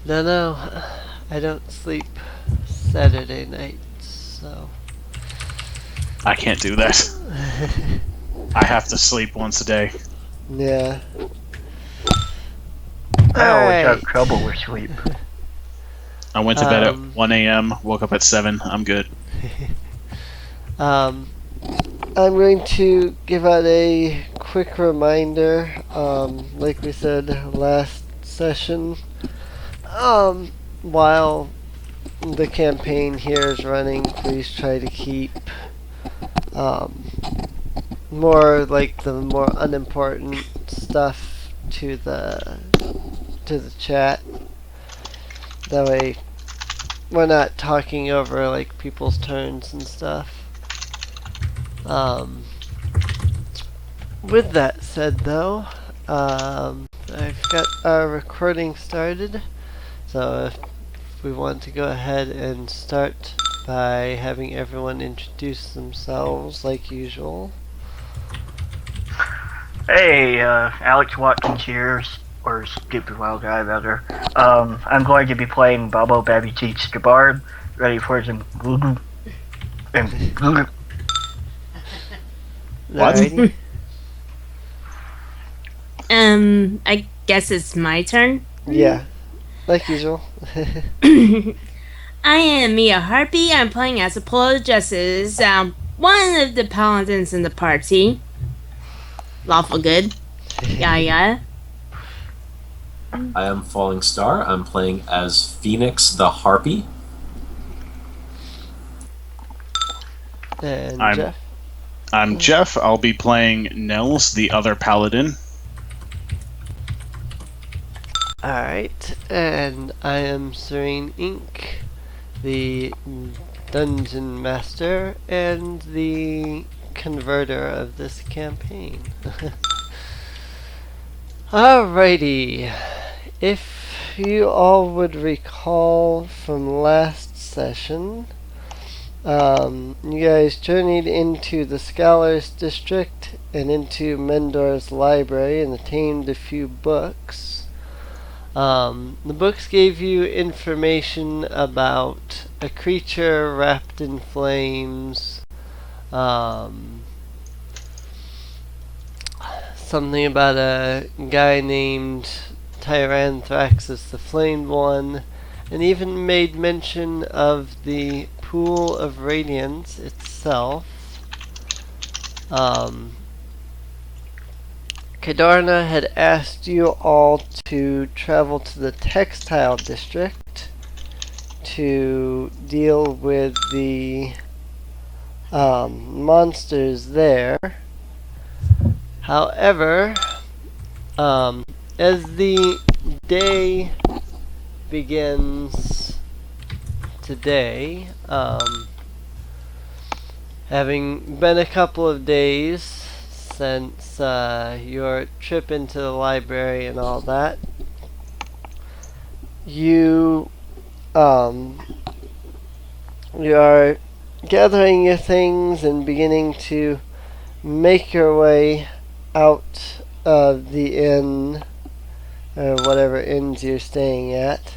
No, I don't sleep Saturday nights, so. I can't do that. I have to sleep once a day. Yeah. I always have Alright. trouble with sleep. I went to bed at 1 a.m., woke up at 7. I'm good. I'm going to give out a quick reminder. Like we said last session, while the campaign here is running, please try to keep more like the more unimportant stuff to the chat. That way, we're not talking over like people's turns and stuff. With that said, though, I've got our recording started. So if we want to go ahead and start by having everyone introduce themselves like usual. Hey, Alex Watkins here, or StupidWoWGuy rather. I'm going to be playing Bobbo Babby Teach the Bard, ready for some glue and glue. What? Alrighty. I guess it's my turn. Yeah, like usual. I am Miaharpy. I'm playing as a Podol Justice, one of the paladins in the party. Lawful good. Yeah. I am Falling Star. I'm playing as Phoenix the Harpy. And Jeff. I'm Jeff. I'll be playing Nels, the other paladin. Alright, and I am Sureen Ink, the dungeon master and the converter of this campaign. Alrighty, if you all would recall from last session, you guys journeyed into the Scholars District and into Mendor's library and attained a few books. The books gave you information about a creature wrapped in flames, something about a guy named Tyranthraxus the Flamed One, and even made mention of the Pool of Radiance itself. Cadorna had asked you all to travel to the Textile District to deal with the monsters there. However, as the day begins today, having been a couple of days since your trip into the library and all that, you are gathering your things and beginning to make your way out of the inn, or whatever inns you're staying at,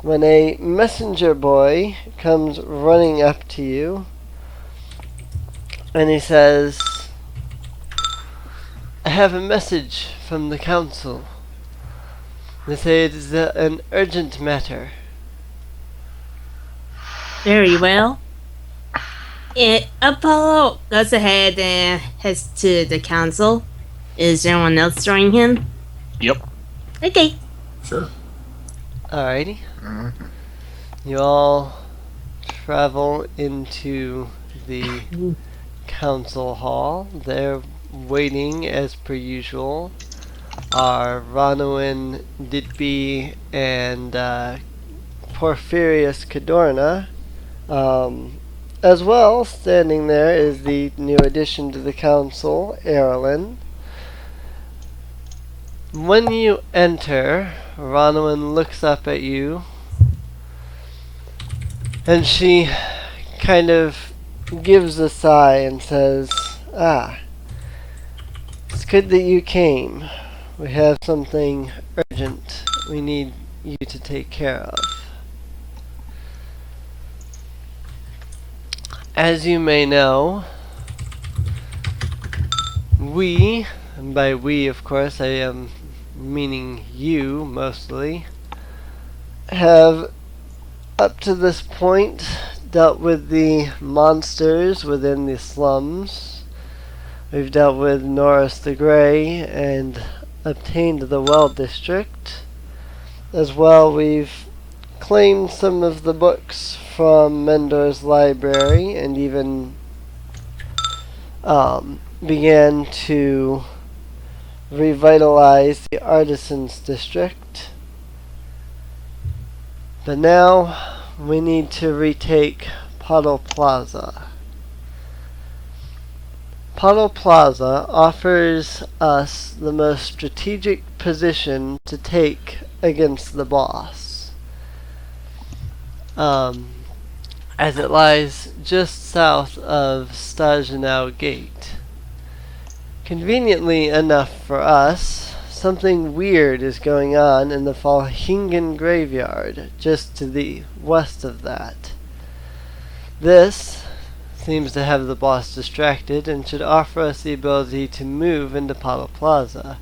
when a messenger boy comes running up to you and he says, "I have a message from the council. They say it is an urgent matter." Very well. Apollo goes ahead and heads to the council. Is anyone else joining him? Yep. Okay. Sure. Alrighty. You all travel into the council hall. There, waiting as per usual, are Ronowin, Didby, and Porphyrius Cadorna. As well, standing there is the new addition to the council, Erilyn. When you enter, Ronowin looks up at you, and she kind of gives a sigh and says, "Ah, it's good that you came. We have something urgent we need you to take care of. As you may know, we, and by we of course I am meaning you mostly, have up to this point dealt with the monsters within the slums. We've dealt with Norris the Grey and obtained the Well District. As well, we've claimed some of the books from Mendor's library and even began to revitalize the Artisans District. But now we need to retake Podol Plaza. Podol Plaza offers us the most strategic position to take against the boss, as it lies just south of Stajanow Gate. Conveniently enough for us, something weird is going on in the Falhingen graveyard, just to the west of that. This seems to have the boss distracted and should offer us the ability to move into Podol Plaza.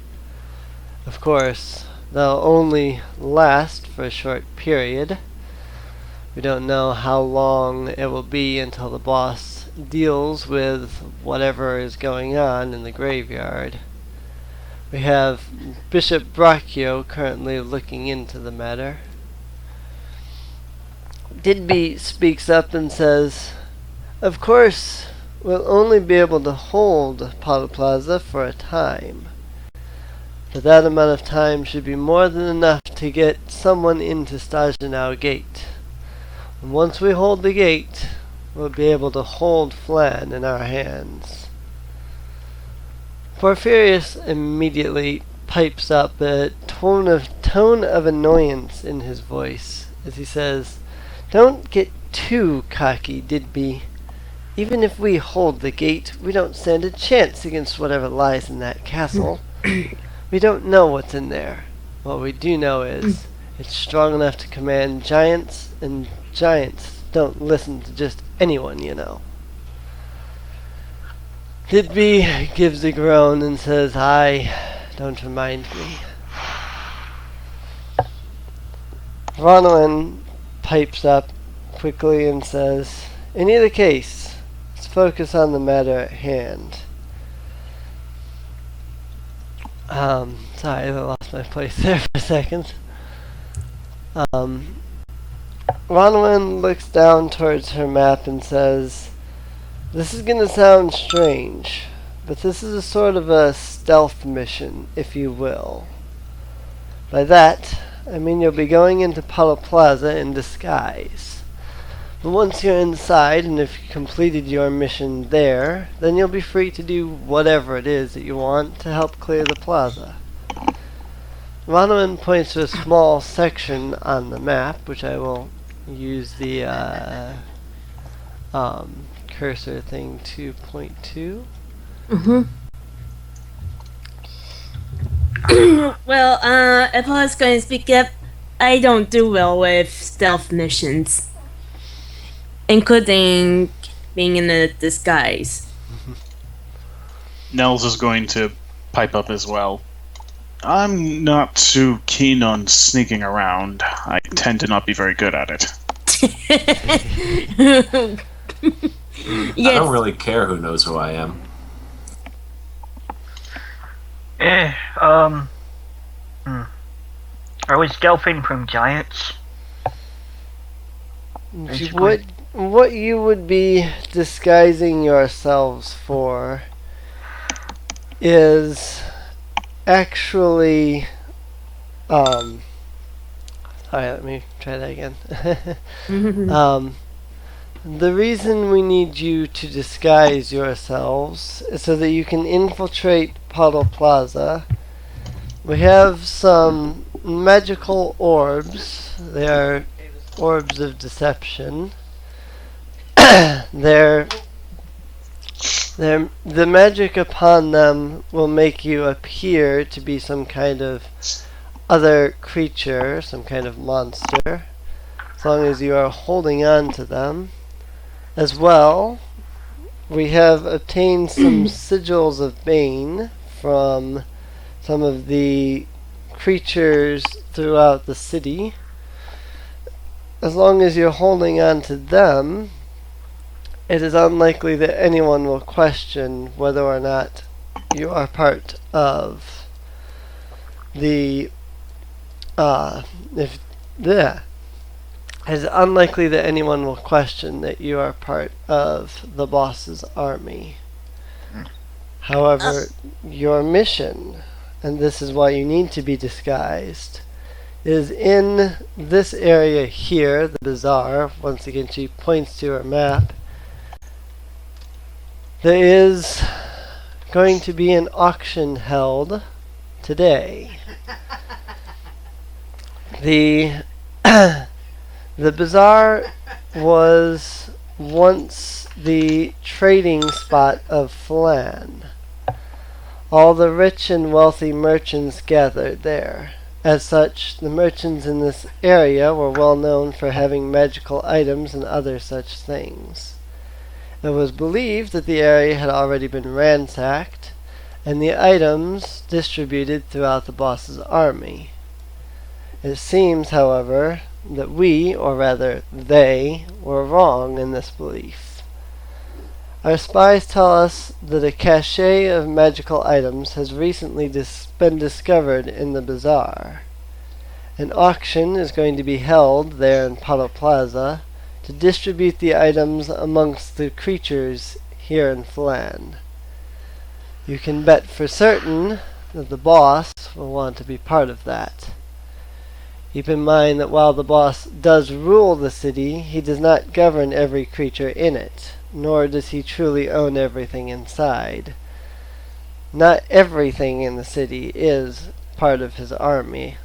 Of course, they'll only last for a short period. We don't know how long it will be until the boss deals with whatever is going on in the graveyard. We have Bishop Brachio currently looking into the matter. Didby speaks up and says, "Of course, we'll only be able to hold Podol Plaza for a time. But that amount of time should be more than enough to get someone into Stajanow Gate. And once we hold the gate, we'll be able to hold Flan in our hands." Porphyrius immediately pipes up a tone of annoyance in his voice as he says, "Don't get too cocky, Didby. Even if we hold the gate, we don't stand a chance against whatever lies in that castle. We don't know what's in there. What we do know is it's strong enough to command giants, and giants don't listen to just anyone, you know." Didby gives a groan and says, "Aye, don't remind me." Ronwin pipes up quickly and says, "In either case, let's focus on the matter at hand." Sorry, I lost my place there for a second. Ronwin looks down towards her map and says, "This is gonna sound strange, but this is a sort of a stealth mission, if you will. By that, I mean you'll be going into Podol Plaza in disguise. But once you're inside, and if you completed your mission there, then you'll be free to do whatever it is that you want to help clear the plaza." Ronwin points to a small section on the map, which I will use the cursor thing to point to. Well, if I was going to speak up, I don't do well with stealth missions, including being in a disguise. Nels is going to pipe up as well. I'm not too keen on sneaking around. I tend to not be very good at it. I don't really care who knows who I am. Are we stealthing from giants? What you would be disguising yourselves for is actually sorry, let me try that again. The reason we need you to disguise yourselves is so that you can infiltrate Podol Plaza. We have some magical orbs. They are orbs of deception. The magic upon them will make you appear to be some kind of other creature, some kind of monster, as long as you are holding on to them. As well, we have obtained some sigils of Bane from some of the creatures throughout the city. As long as you're holding on to them, it is unlikely that anyone will question whether or not you are part of the it is unlikely that anyone will question that you are part of the boss's army. However, your mission, and this is why you need to be disguised, is in this area here, the bazaar. Once again, she points to her map. There is going to be an auction held today. The bazaar was once the trading spot of Flan. All the rich and wealthy merchants gathered there. As such, the merchants in this area were well known for having magical items and other such things. It was believed that the area had already been ransacked, and the items distributed throughout the boss's army. It seems, however, that we, or rather they, were wrong in this belief. Our spies tell us that a cache of magical items has recently been discovered in the bazaar. An auction is going to be held there in Podol Plaza to distribute the items amongst the creatures here in Flan. You can bet for certain that the boss will want to be part of that. Keep in mind that while the boss does rule the city, he does not govern every creature in it, nor does he truly own everything inside. Not everything in the city is part of his army.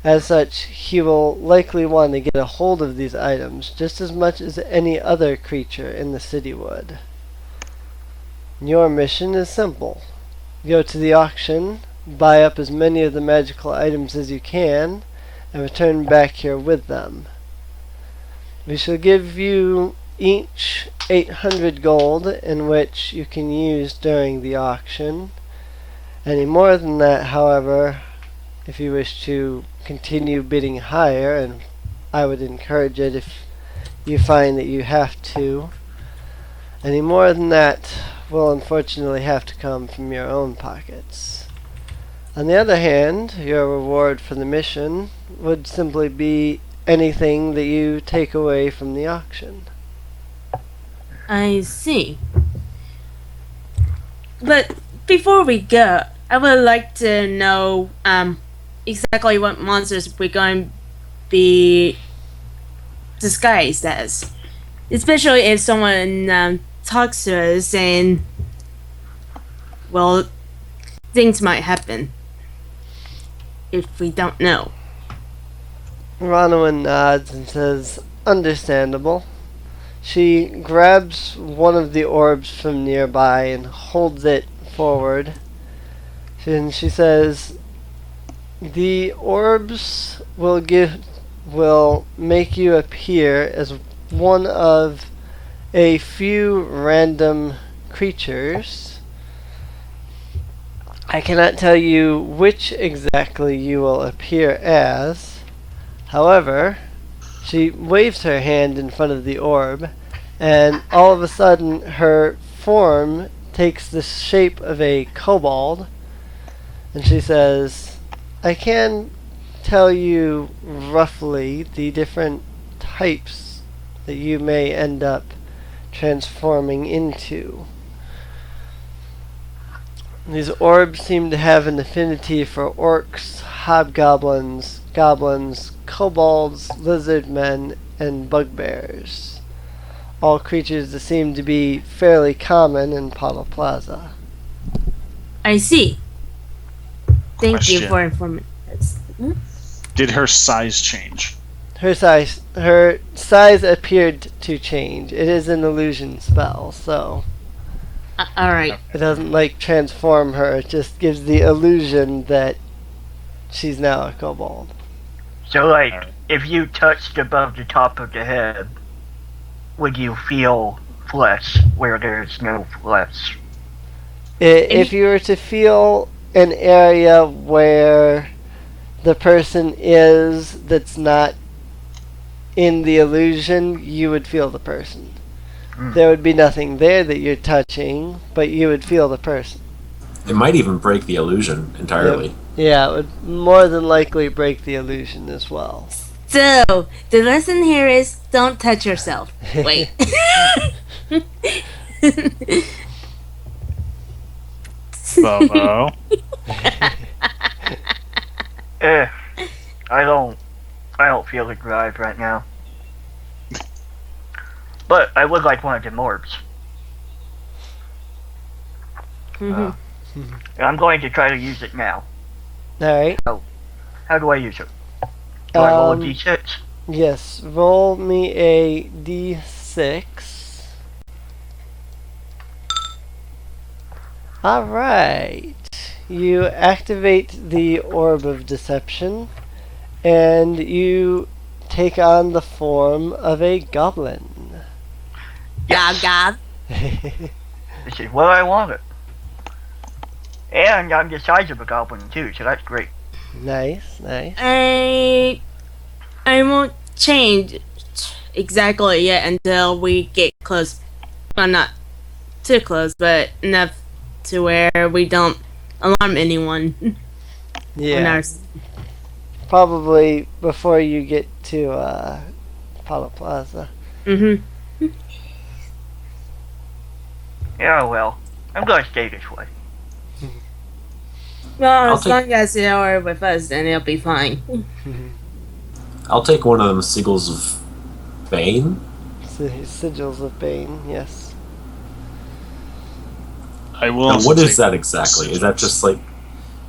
As such, he will likely want to get a hold of these items just as much as any other creature in the city would. Your mission is simple. Go to the auction, buy up as many of the magical items as you can, and return back here with them. We shall give you each 800 gold, in which you can use during the auction. Any more than that, however, if you wish to continue bidding higher, and I would encourage it if you find that you have to, any more than that will unfortunately have to come from your own pockets. On the other hand, your reward for the mission would simply be anything that you take away from the auction. I see. But before we go, I would like to know exactly what monsters we're going to be disguised as. Especially if someone talks to us and, well, things might happen if we don't know. Ronowin nods and says, "Understandable." She grabs one of the orbs from nearby and holds it forward. And she says, "The orbs will make you appear as one of a few random creatures. I cannot tell you which exactly you will appear as. However," she waves her hand in front of the orb, and all of a sudden her form takes the shape of a kobold, and she says, "I can tell you roughly the different types that you may end up transforming into. These orbs seem to have an affinity for orcs, hobgoblins, goblins, kobolds, lizardmen, and bugbears. All creatures that seem to be fairly common in Podol Plaza." I see. Thank you Question. for informing us. Did her size change? Her size appeared to change. It is an illusion spell, so Alright. it doesn't like transform her. It just gives the illusion that she's now a kobold. So, like, if you touched above the top of the head, would you feel flesh where there's no flesh? If you were to feel an area where the person is that's not in the illusion, you would feel the person. There would be nothing there that you're touching, but you would feel the person. It might even break the illusion entirely. Yep. Yeah, it would more than likely break the illusion as well. So, the lesson here is don't touch yourself. Wait. Bobbo. I don't feel the drive right now. But I would like one of the orbs. And I'm going to try to use it now. Alright. How do I use it? Do I roll a d6? Yes, roll me a d6. Alright. You activate the Orb of Deception, and you take on the form of a goblin. God. This is what I wanted. And I'm the size of a goblin too, so that's great. Nice. I won't change exactly yet until we get close. Well, not too close, but enough to where we don't alarm anyone. Yeah. Probably before you get to Podol Plaza. Yeah, well, I'm going to stay this way. Well, as long as you're with us, then it'll be fine. I'll take one of them sigils of Bane. Sigils of Bane, yes. I will. Now, what is that exactly? Sigils.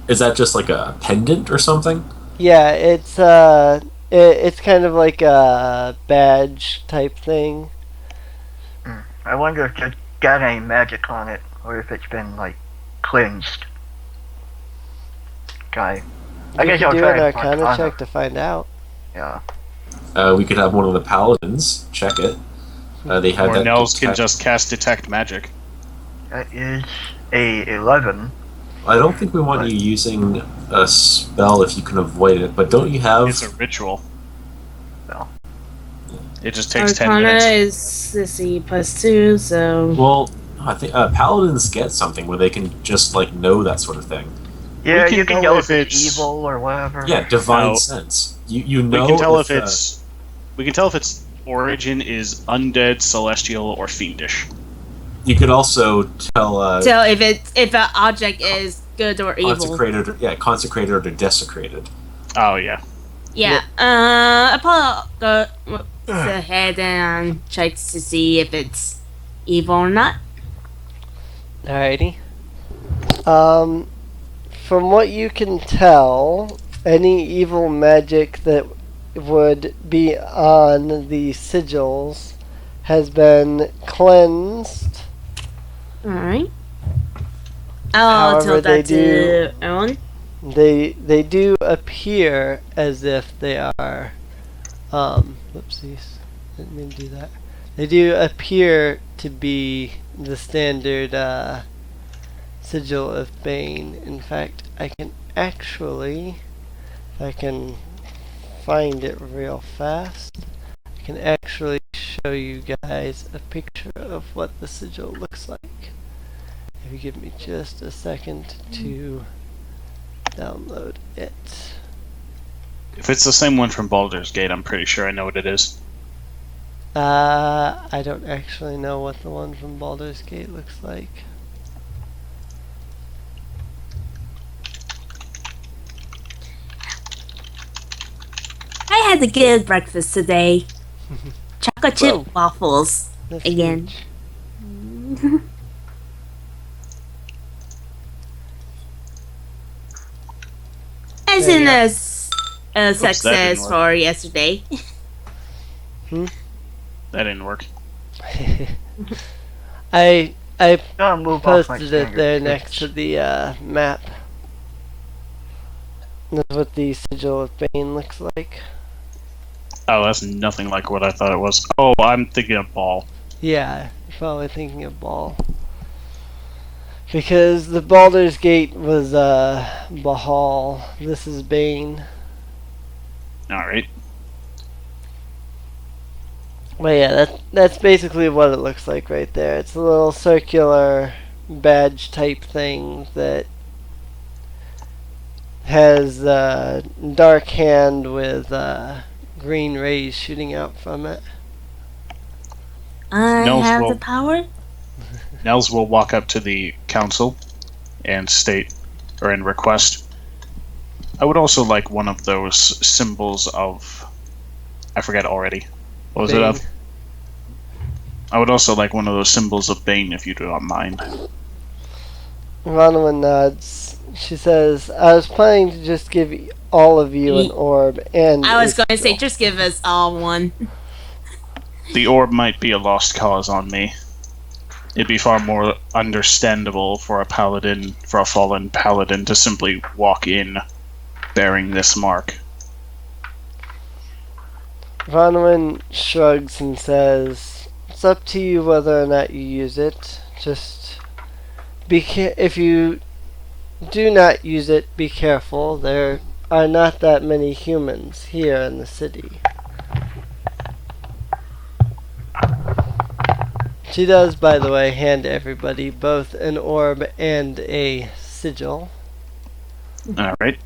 Is that just like a pendant or something? Yeah, it's kind of like a badge type thing. I wonder if it's got any magic on it, or if it's been like cleansed. Okay. I guess I'll do try an an Arcana check to find out. Yeah. We could have one of the paladins check it. They have or that. Nels can just cast detect magic. That is a 11. I don't think we want you using a spell if you can avoid it, but don't you have? It's a ritual. No. It just takes Arcana 10 minutes. is, let's see, +2, so... Well, I think paladins get something where they can just like know that sort of thing. Yeah, We can you can know know if if it's it's- evil or whatever. Yeah, divine No. sense. You know. We can tell if it's. We can tell if its origin is undead, celestial, or fiendish. You could also tell. So if an object is good or evil. Consecrated or desecrated. Oh yeah. Yeah. Apollo goes ahead and checks to see if it's evil or not. Alrighty. From what you can tell, any evil magic that would be on the sigils has been cleansed. Alright. I'll However, tell that to Ellen. They do appear as if they are. Whoopsies. Didn't mean to do that. They do appear to be the standard sigil of Bane. In fact, I can actually, if I can find it real fast, I can actually show you guys a picture of what the sigil looks like. If you give me just a second to download it. If it's the same one from Baldur's Gate, I'm pretty sure I know what it is. I don't actually know what the one from Baldur's Gate looks like. I had a good breakfast today. Chocolate chip Whoa. waffles. That's Again. huge. As There in you go. a that didn't success work. for yesterday. That didn't work. I Don't move off my posted it there standard next to the map. That's what the sigil of Bane looks like. Oh, that's nothing like what I thought it was. Oh, I'm thinking of ball. Yeah, you're probably thinking of Ball. Because the Baldur's Gate was Bahal. This is Bane. Alright. But yeah, that's basically what it looks like right there. It's a little circular badge type thing that has a dark hand with green rays shooting out from it. I Nels have will- the power. Nels will walk up to the council and state, or and request, I would also like one of those symbols of... I forget already. What was it Bane. of? I would also like one of those symbols of Bane, if you do not mind. Ronowin nods. She says, I was planning to just give all of you an orb and I was a going to say, sigil." just give us all one. The orb might be a lost cause on me. It'd be far more understandable for a paladin, for a fallen paladin, to simply walk in bearing this mark. Ronowin shrugs and says, it's up to you whether or not you use it. Just if you do not use it, be careful. There are not that many humans here in the city. She does, by the way, hand everybody both an orb and a sigil. Alright.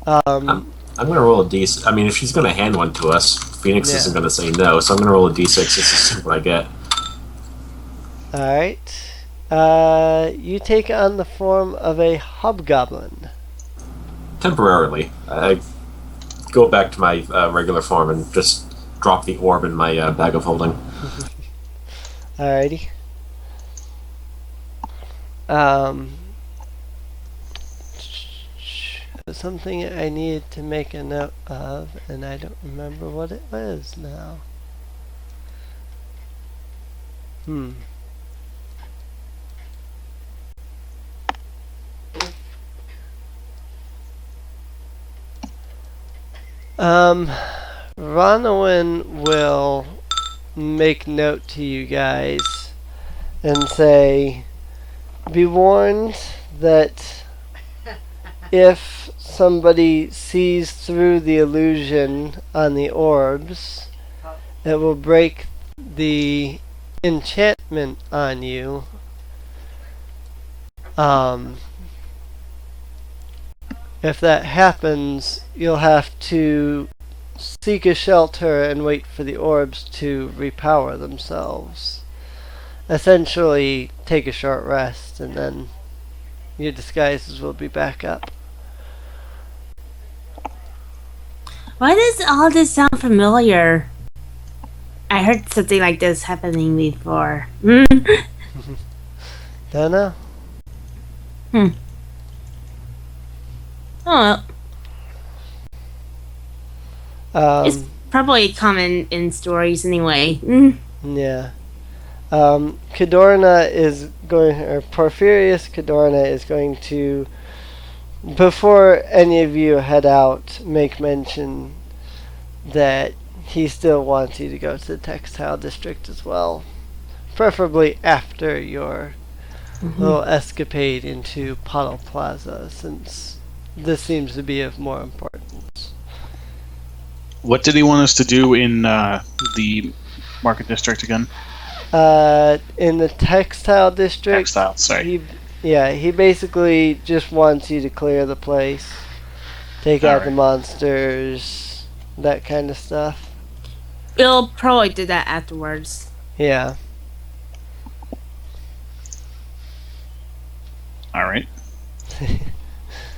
Um, I'm gonna roll a d6. I mean, if she's gonna hand one to us, Phoenix Yeah. isn't gonna say no, so I'm gonna roll a d6 just to see what I get. Alright. You take on the form of a hobgoblin. Temporarily, I go back to my regular form and just drop the orb in my bag of holding. Alrighty. Something I needed to make a note of, and I don't remember what it was now. Ronowin will make note to you guys and say, be warned that if somebody sees through the illusion on the orbs, it will break the enchantment on you. If that happens, you'll have to seek a shelter and wait for the orbs to repower themselves. Essentially, take a short rest and then your disguises will be back up. Why does all this sound familiar? I heard something like this happening before. Dunno? Oh, it's Um, probably common in stories anyway. yeah. Cadorna is going, or Porphyrius Cadorna is going to, before any of you head out, make mention that he still wants you to go to the textile district as well. Preferably after your little escapade into Podol Plaza, since this seems to be of more importance. What did he want us to do in the market district again? In the textile district, Textile, sorry. he basically just wants you to clear the place, take out the Alright. monsters, that kind of stuff. We'll probably do that afterwards. Yeah. Alright.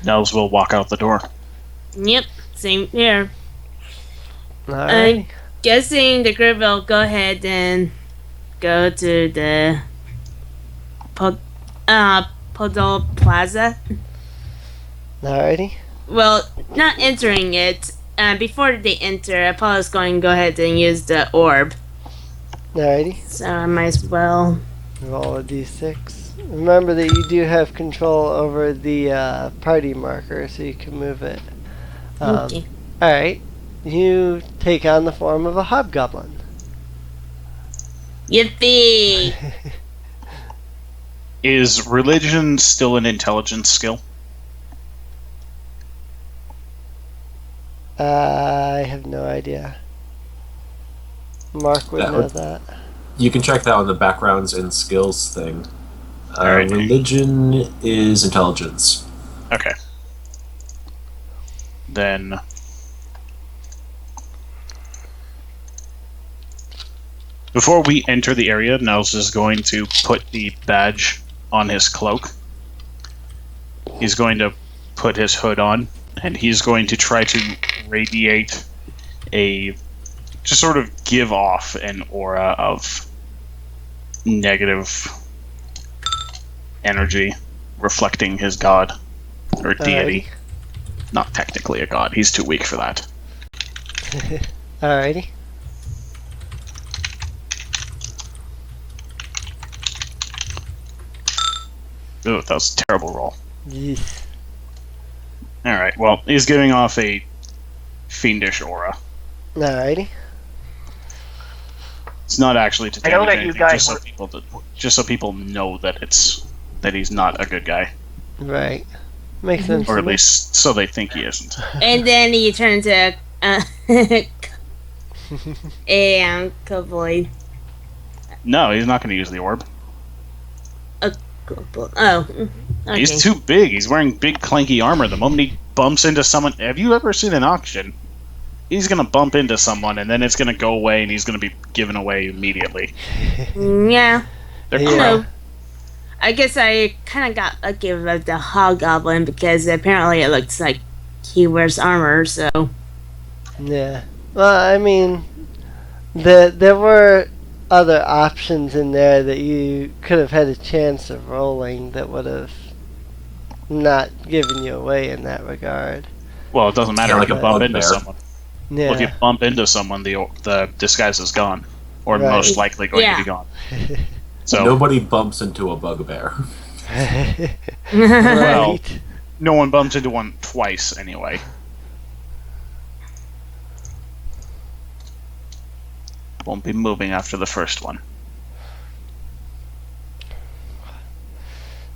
Nels will walk out the door. Yep, same here. Alright. Guessing the group will go ahead and go to the Podol Plaza. Alrighty. Well, not entering it. Before they enter, Apollo's going to go ahead and use the orb. Alrighty. So I might as well. Roll a d6. remember that you do have control over the party marker, so you can move it. Okay. Alright. You take on the form of a hobgoblin. Yippee! Is religion still an intelligence skill? I have no idea. Mark would That know would- that. You can check that on the backgrounds and skills thing. Alright. Religion is intelligence. Okay. Then before we enter the area, Nels is going to put the badge on his cloak. He's going to put his hood on, and he's going to try to radiate just sort of give off an aura of negative energy reflecting his god or deity. Not technically a god, he's too weak for that. Alrighty. Ooh, that was a terrible roll. Yes. Alright, well, he's giving off a fiendish aura. Alrighty. It's not actually to I know damage that you anything, guys just so people know that he's not a good guy. Right. Makes sense. Or to at me. least so they think he isn't. And then he turns to a cowboy. No, he's not going to use the orb. Oh, okay. He's too big. He's wearing big clanky armor. The moment he bumps into someone... Have you ever seen an auction? He's going to bump into someone, and then it's going to go away, and he's going to be given away immediately. Yeah. They're Yeah. crap. No. I guess I kind of got lucky with the hobgoblin because apparently it looks like he wears armor, so... Yeah. Well, I mean, there were other options in there that you could have had a chance of rolling that would have not given you away in that regard. Well, it doesn't matter Yeah, if you like a bump into bugbear. someone. Yeah. Well, if you bump into someone, the disguise is gone. Or Right. most likely going to be gone. So, Nobody bumps into a bugbear. Right. no one bumps into one twice, anyway. Won't be moving after the first one.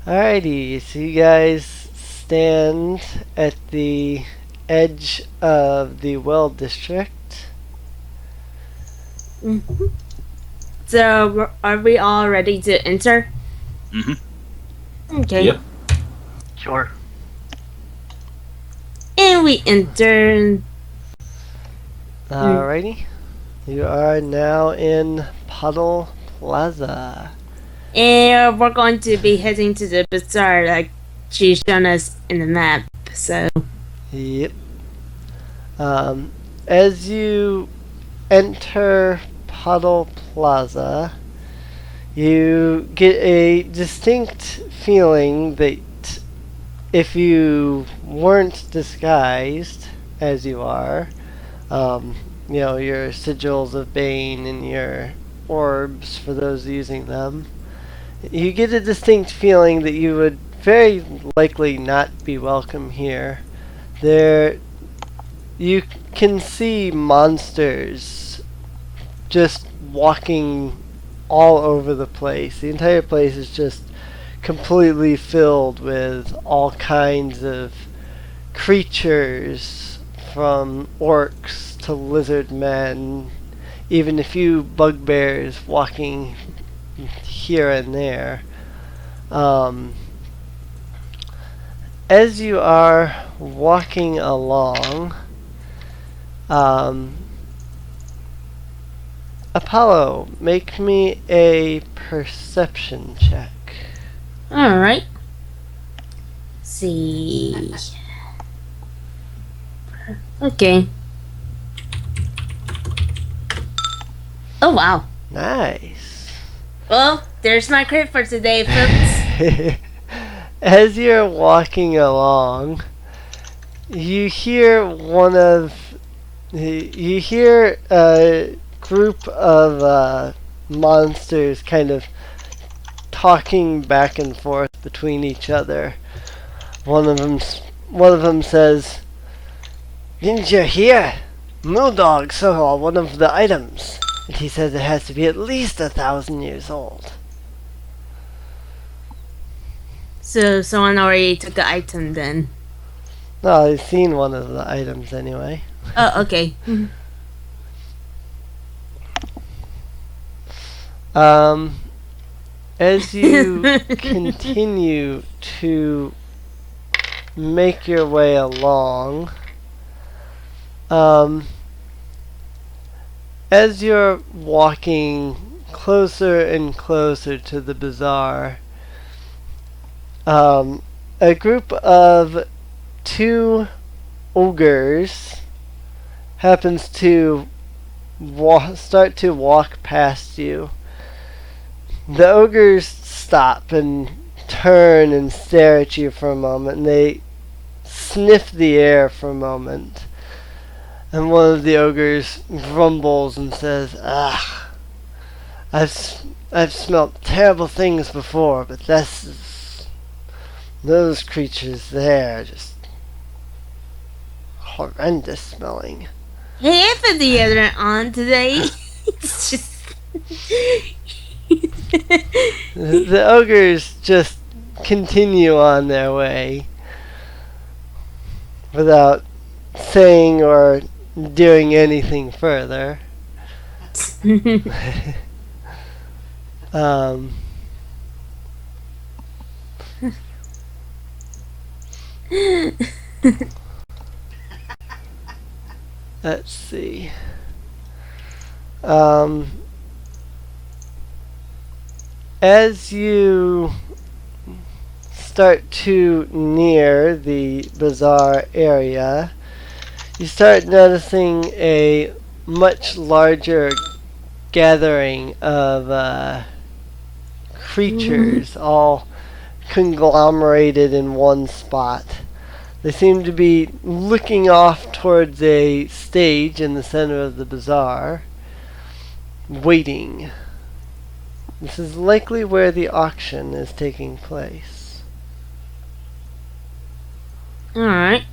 Alrighty, so you guys stand at the edge of the well district. Mhm. So, are we all ready to enter? Mm-hmm. Okay. Yep. Sure. And we enter. Alrighty. You are now in Podol Plaza. And we're going to be heading to the bazaar like she's shown us in the map, so... Yep. As you enter Podol Plaza, you get a distinct feeling that if you weren't disguised as you are, you know, your sigils of Bane and your orbs for those using them, you get a distinct feeling that you would very likely not be welcome here. There, you can see monsters just walking all over the place. The entire place is just completely filled with all kinds of creatures, from orcs to lizard men, even a few bugbears walking here and there. As you are walking along, Apollo, make me a perception check. Alright. See. Okay. Oh, wow. Nice. Well, there's my crit for today, folks. As you're walking along, you hear a group of monsters kind of talking back and forth between each other. One of them says, "Didn't you hear? Mooldog saw one of the items, and he says it has to be at least 1,000 years old." So someone already took the item then. No, I've seen one of the items anyway. Oh, okay. As you continue to make your way along, as you're walking closer and closer to the bazaar, a group of 2 ogres happens to start to walk past you. The ogres stop and turn and stare at you for a moment, and they sniff the air for a moment. And one of the ogres grumbles and says, "Ah, I've smelt terrible things before, but those creatures there are just horrendous smelling." Hey, I put the other on today. It's just. The ogres just continue on their way without saying or doing anything further. Let's see. As you start to near the bazaar area, you start noticing a much larger gathering of creatures all conglomerated in one spot. They seem to be looking off towards a stage in the center of the bazaar, waiting. This is likely where the auction is taking place. Alright.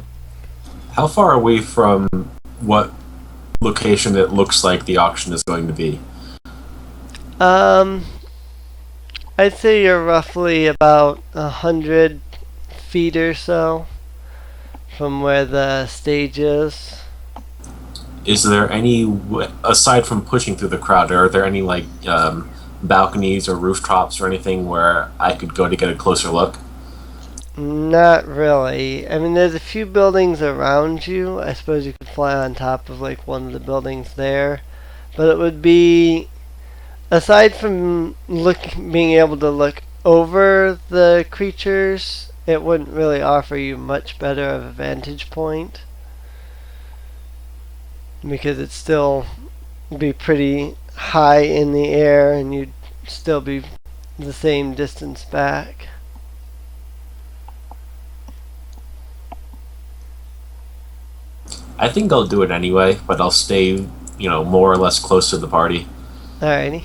How far away from what location it looks like the auction is going to be? I'd say you're roughly about 100 feet or so from where the stage is. Is there any, aside from pushing through the crowd, are there any like balconies or rooftops or anything where I could go to get a closer look? Not really. I mean, there's a few buildings around you. I suppose you could fly on top of like one of the buildings there, but it would be, aside from being able to look over the creatures, it wouldn't really offer you much better of a vantage point, because it'd still be pretty high in the air and you'd still be the same distance back. I think I'll do it anyway, but I'll stay, more or less close to the party. Alrighty.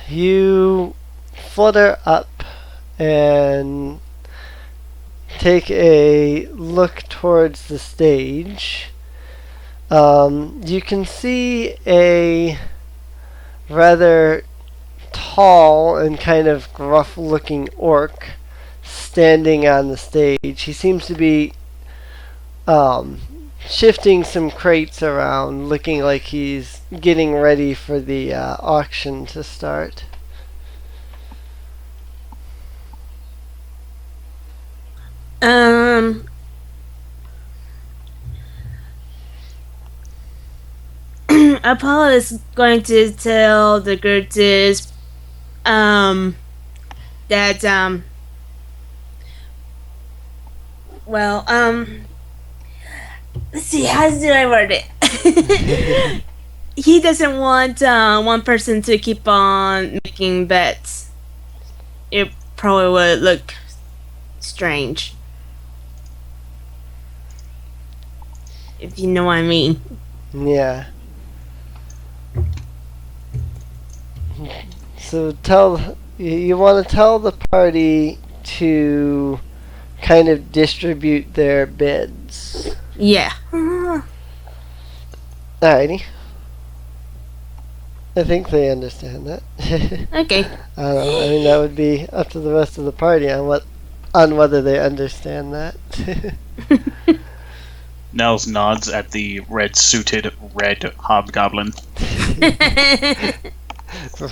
You flutter up and take a look towards the stage. You can see a rather tall and kind of gruff-looking orc standing on the stage. He seems to be shifting some crates around, looking like he's getting ready for the auction to start. Apollo is going to tell the group that let's see, how do I word it? He doesn't want one person to keep on making bets. It probably would look strange, if you know what I mean. Yeah. So you want to tell the party to kind of distribute their bids. Yeah. Alrighty. I think they understand that. Okay. I don't know. I mean, that would be up to the rest of the party on whether they understand that. Nels nods at the red-suited red hobgoblin.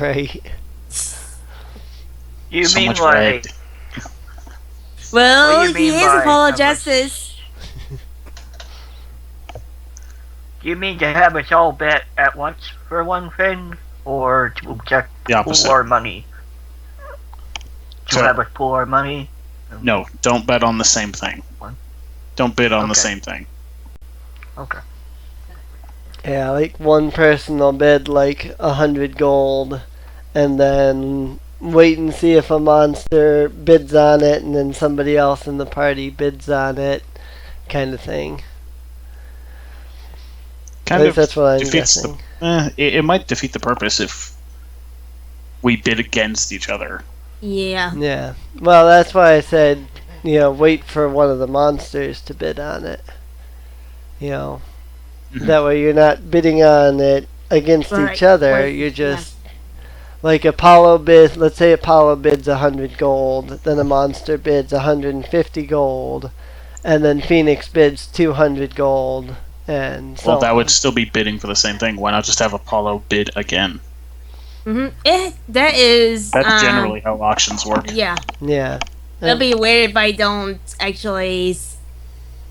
Right. You So mean much like? red. Well, What do you he mean is by apologizes. Do you mean to have us all bet at once for one thing, or to just The opposite. pool our money? To So- have us pool our money? No, don't bet on the same thing. What? Don't bid on the Okay. same thing. Okay. Yeah, like one person will bid like 100 gold, and then wait and see if a monster bids on it, and then somebody else in the party bids on it, kind of thing. At Kind least of that's what I'm defeats guessing. it might defeat the purpose if we bid against each other. Yeah. Yeah. Well, that's why I said, wait for one of the monsters to bid on it. Mhm. That way you're not bidding on it against Right, each other. right, You're just like let's say Apollo bids 100 gold, then a monster bids 150 gold, and then Phoenix bids 200 gold, and so Well, that on. would still be bidding for the same thing. Why not just have Apollo bid again? That is. That's generally how auctions work. Yeah. Yeah. It'll be weird if I don't actually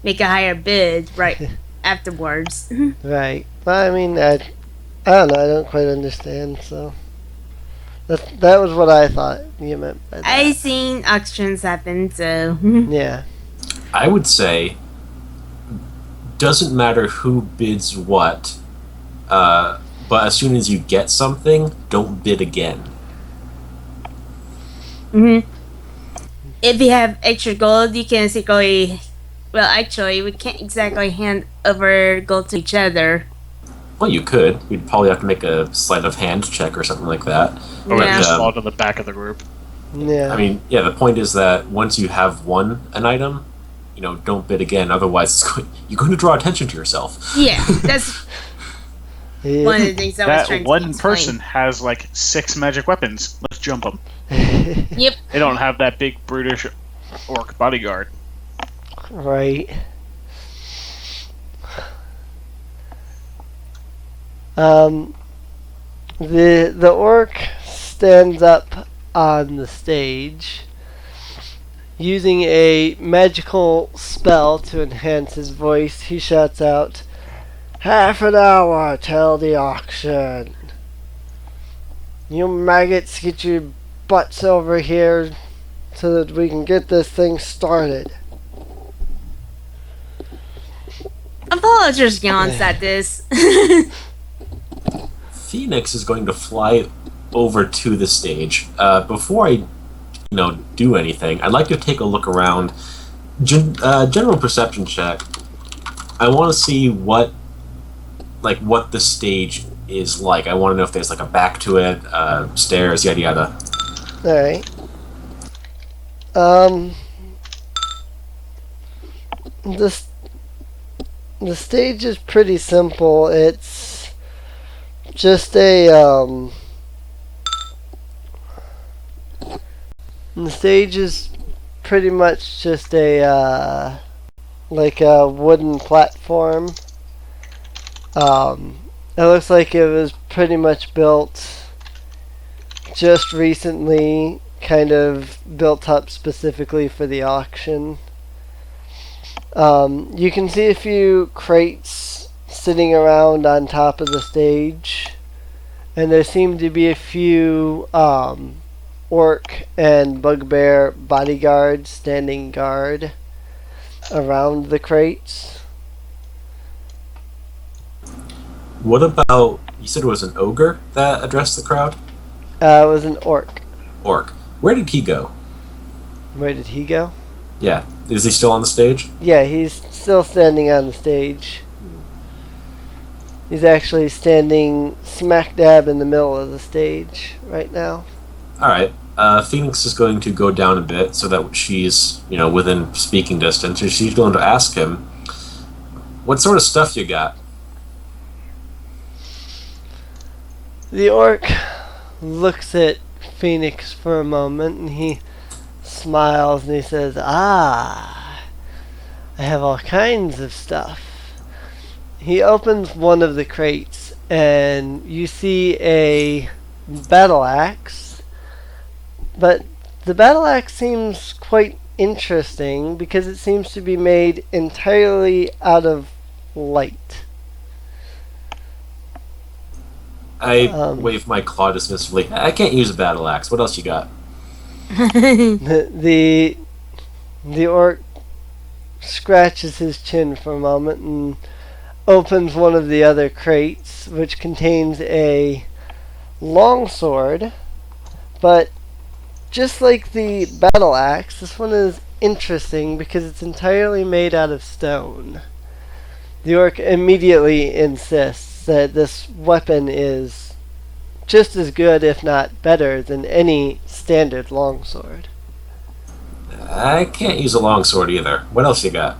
make a higher bid right afterwards. Right. But I mean, I don't know. I don't quite understand. So that was what I thought you meant by that. I seen auctions happen, so Yeah. I would say doesn't matter who bids what, but as soon as you get something, don't bid again. if you have extra gold, you can secretly. Well, actually, we can't exactly hand over gold to each other. Well, you could. We'd probably have to make a sleight of hand check or something like that. Or Yeah. just Um, fall to the back of the group. Yeah. I mean, yeah, the point is that once you have won an item, don't bid again. Otherwise, you're going to draw attention to yourself. Yeah, that's Yeah. one of the things I was That trying to one explain. person has like 6 magic weapons. Let's jump them. Yep. They don't have that big brutish orc bodyguard. Right. The orc stands up on the stage, using a magical spell to enhance his voice. He shouts out, "Half an hour till the auction. You maggots, get your butts over here so that we can get this thing started." Apollo just yawns at this. Phoenix is going to fly over to the stage. Before I, do anything, I'd like to take a look around. General perception check. I want to see what the stage is like. I want to know if there's like a back to it, stairs, yada yada. Alright. The stage is pretty simple. It's just the stage is pretty much just a wooden platform. It looks like it was pretty much built just recently, kind of built up specifically for the auction. You can see a few crates sitting around on top of the stage, and there seem to be a few orc and bugbear bodyguards standing guard around the crates. What about, you said it was an ogre that addressed the crowd? It was an orc. Orc. Where did he go? Where did he go? Yeah. Is he still on the stage? Yeah, he's still standing on the stage. He's actually standing smack dab in the middle of the stage right now. Alright. Phoenix is going to go down a bit so that she's, within speaking distance. And she's going to ask him, what sort of stuff you got? The orc looks at Phoenix for a moment and he smiles and he says, I have all kinds of stuff. He opens one of the crates and you see a battle axe, but the battle axe seems quite interesting because it seems to be made entirely out of light. I wave my claw dismissively. I can't use a battle axe. What else you got? The orc scratches his chin for a moment and opens one of the other crates, which contains a longsword, but just like the battle axe, this one is interesting because it's entirely made out of stone. The orc immediately insists that this weapon is just as good, if not better, than any standard longsword. I can't use a longsword either. What else you got?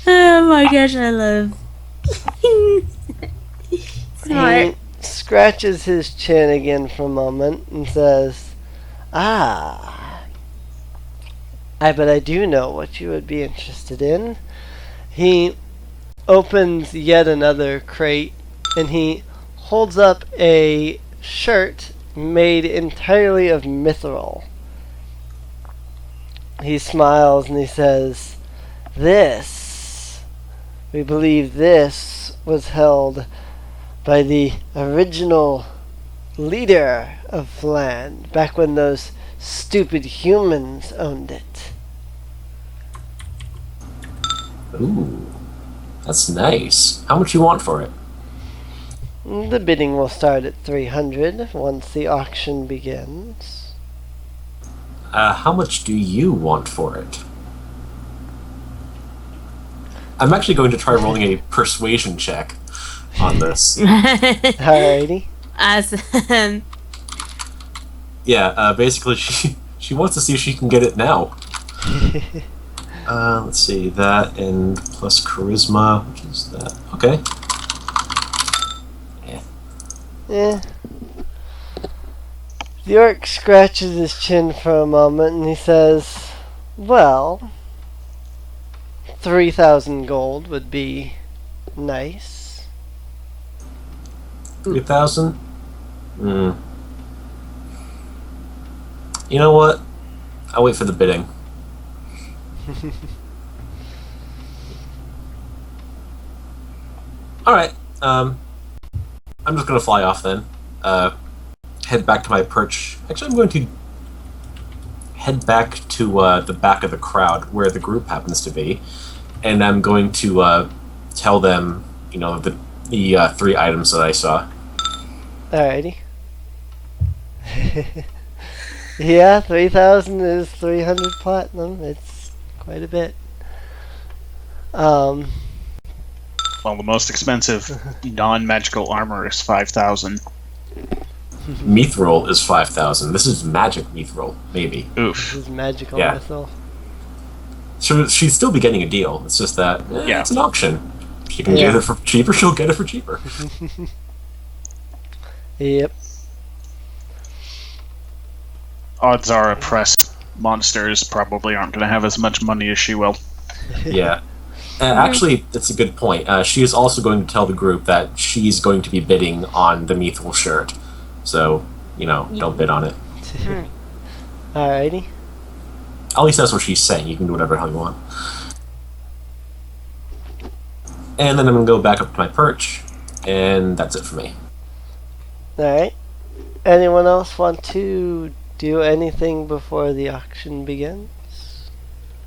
Oh my gosh, I love. Smart. He scratches his chin again for a moment and says, but I do know what you would be interested in. He opens yet another crate and he holds up a shirt made entirely of mithril. He smiles and he says, we believe this was held by the original leader of the land, back when those stupid humans owned it. Ooh, that's nice. How much you want for it? The bidding will start at 300 once the auction begins. How much do you want for it? I'm actually going to try rolling a persuasion check on this. Alrighty. Awesome. Yeah, basically she wants to see if she can get it now. Let's see, that and plus charisma, which is that. Okay. Yeah. The orc scratches his chin for a moment and he says, well, 3,000 gold would be nice. 3,000? You know what? I'll wait for the bidding. Alright, I'm just gonna fly off then. Head back to my perch. Actually, I'm going to head back to the back of the crowd where the group happens to be, and I'm going to tell them, the 3 items that I saw. Alrighty. Yeah, 3,000 is 300 platinum. It's quite a bit. Well, the most expensive non-magical armor is 5,000. Mithril is 5,000. This is magic mithril, maybe. Oof. This is magical Yeah. myself. So she'd still be getting a deal. It's just that Yeah. it's an auction. She can Yeah. get it for cheaper. She'll get it for cheaper. Yep. Odds are oppressed monsters probably aren't going to have as much money as she will. Yeah. Actually, that's a good point. She is also going to tell the group that she's going to be bidding on the mithril shirt. So, don't bid on it. Alrighty. At least that's what she's saying. You can do whatever the hell you want. And then I'm going to go back up to my perch, and that's it for me. Alright. Anyone else want to do anything before the auction begins?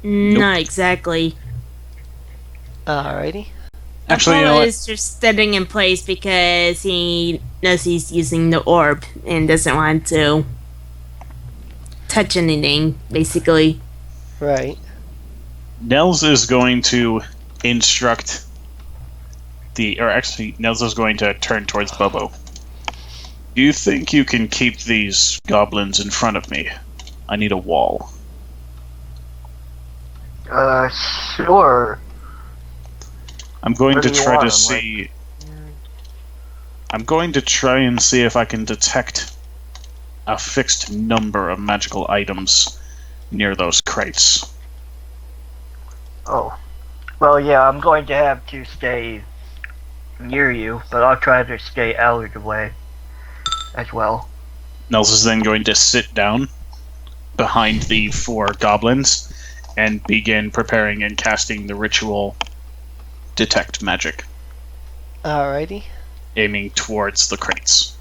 Not exactly. Alrighty. Actually, Apollo is just standing in place because he knows he's using the orb and doesn't want to touch anything, basically. Right. Nels is going to instruct Nels is going to turn towards Bobbo. Do you think you can keep these goblins in front of me? I need a wall. Sure. I'm going What to do you try want to 'em, like? see. I'm going to try and see if I can detect a fixed number of magical items near those crates. Oh. Well, yeah, I'm going to have to stay near you, but I'll try to stay out of the way as well. Nels is then going to sit down behind the 4 goblins and begin preparing and casting the ritual Detect Magic, Alrighty. aiming towards the crates.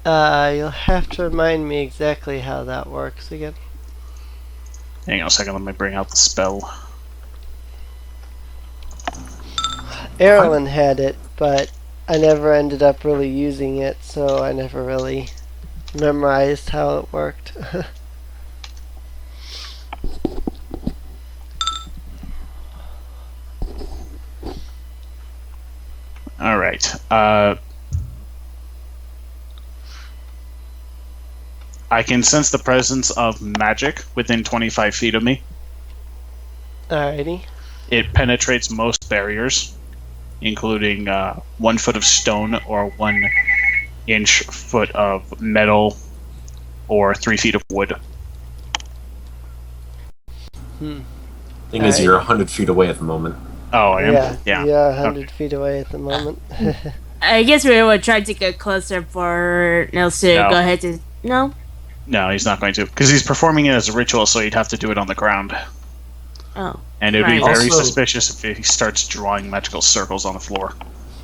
You'll have to remind me exactly how that works again. Hang on a second, let me bring out the spell. Erlen had it, but I never ended up really using it, so I never really memorized how it worked. Alright, I can sense the presence of magic within 25 feet of me. Alrighty. It penetrates most barriers, including 1 foot of stone or 1 inch foot of metal or 3 feet of wood. Thing is, you're 100 feet away at the moment. Oh, I am? Yeah, you're 100 feet away at the moment. I guess we will try to get closer for Nels to No. go ahead to. No? No, he's not going to. Because he's performing it as a ritual, so he'd have to do it on the ground. Oh. And it would be Right. very Also- suspicious if he starts drawing magical circles on the floor.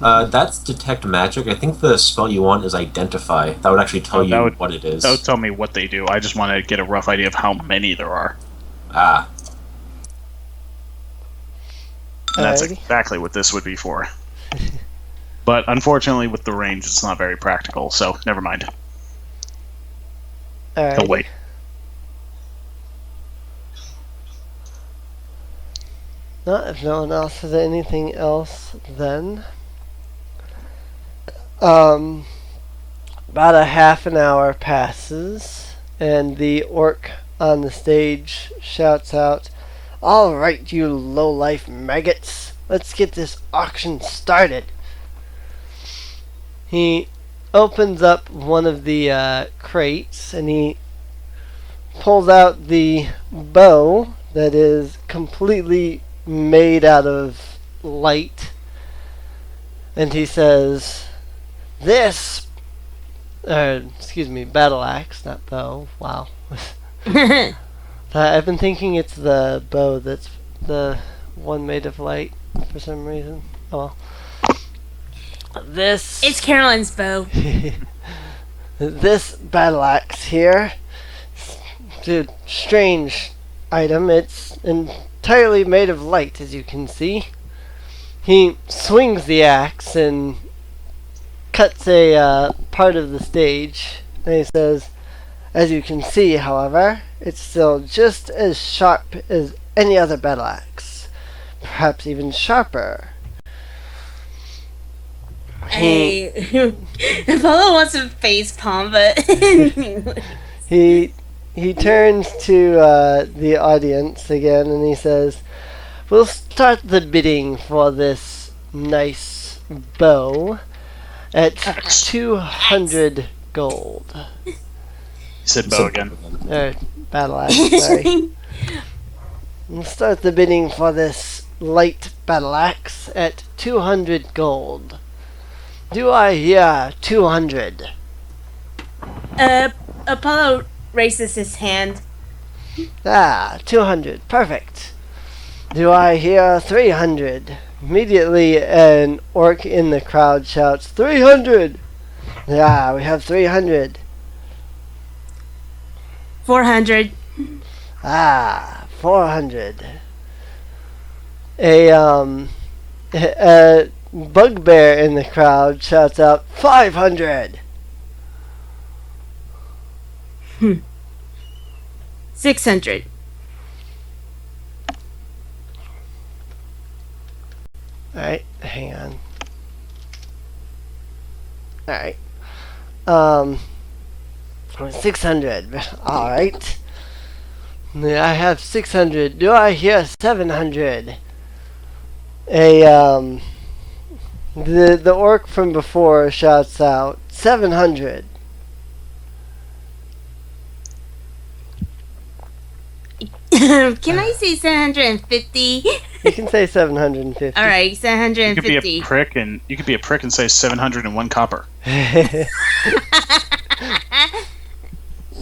That's Detect Magic. I think the spell you want is Identify. That would actually tell you what it is. That would tell me what they do. I just want to get a rough idea of how many there are. Ah. And that's Alrighty. exactly what this would be for. But unfortunately, with the range, it's not very practical, so never mind. Alright. Oh, wait. If no one else has anything else, then about a half an hour passes, and the orc on the stage shouts out, "All right, you low-life maggots, let's get this auction started." He opens up one of the crates, and he pulls out the bow that is completely made out of light, and he says, battle axe, not bow. Wow. I've been thinking it's the bow that's the one made of light for some reason. Oh well. This It's Carolyn's bow. this battle axe here, dude, strange item. It's entirely made of light, as you can see. He swings the axe and cuts a part of the stage, and he says, "As you can see, however, it's still just as sharp as any other battle axe, perhaps even sharper." Hey, Apollo wants to face palm, but He turns to the audience again, and he says, "We'll start the bidding for this nice bow at 200 gold." He said bow again. Battle axe, sorry. We'll start the bidding for this light battle axe at 200 gold. Do I hear 200? Apollo raises his hand. 200. Perfect. Do I hear 300? Immediately, an orc in the crowd shouts, 300! We have 300. 400. 400. A bugbear in the crowd shouts out, 500! 600. Alright, hang on. Alright. 600. Alright. I have 600. Do I hear 700? The orc from before shouts out 700. Can I say 750? You can say 750. All right, You 750. could be a prick and say 701 copper.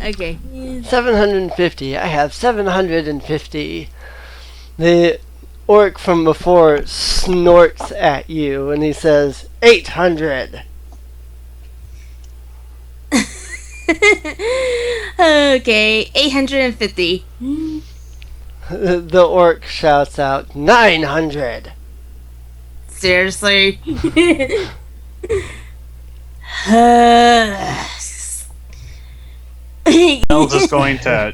Okay. 750. I have 750. The orc from before snorts at you and he says 800. Okay, 850. The orc shouts out 900. Seriously? Nels is going to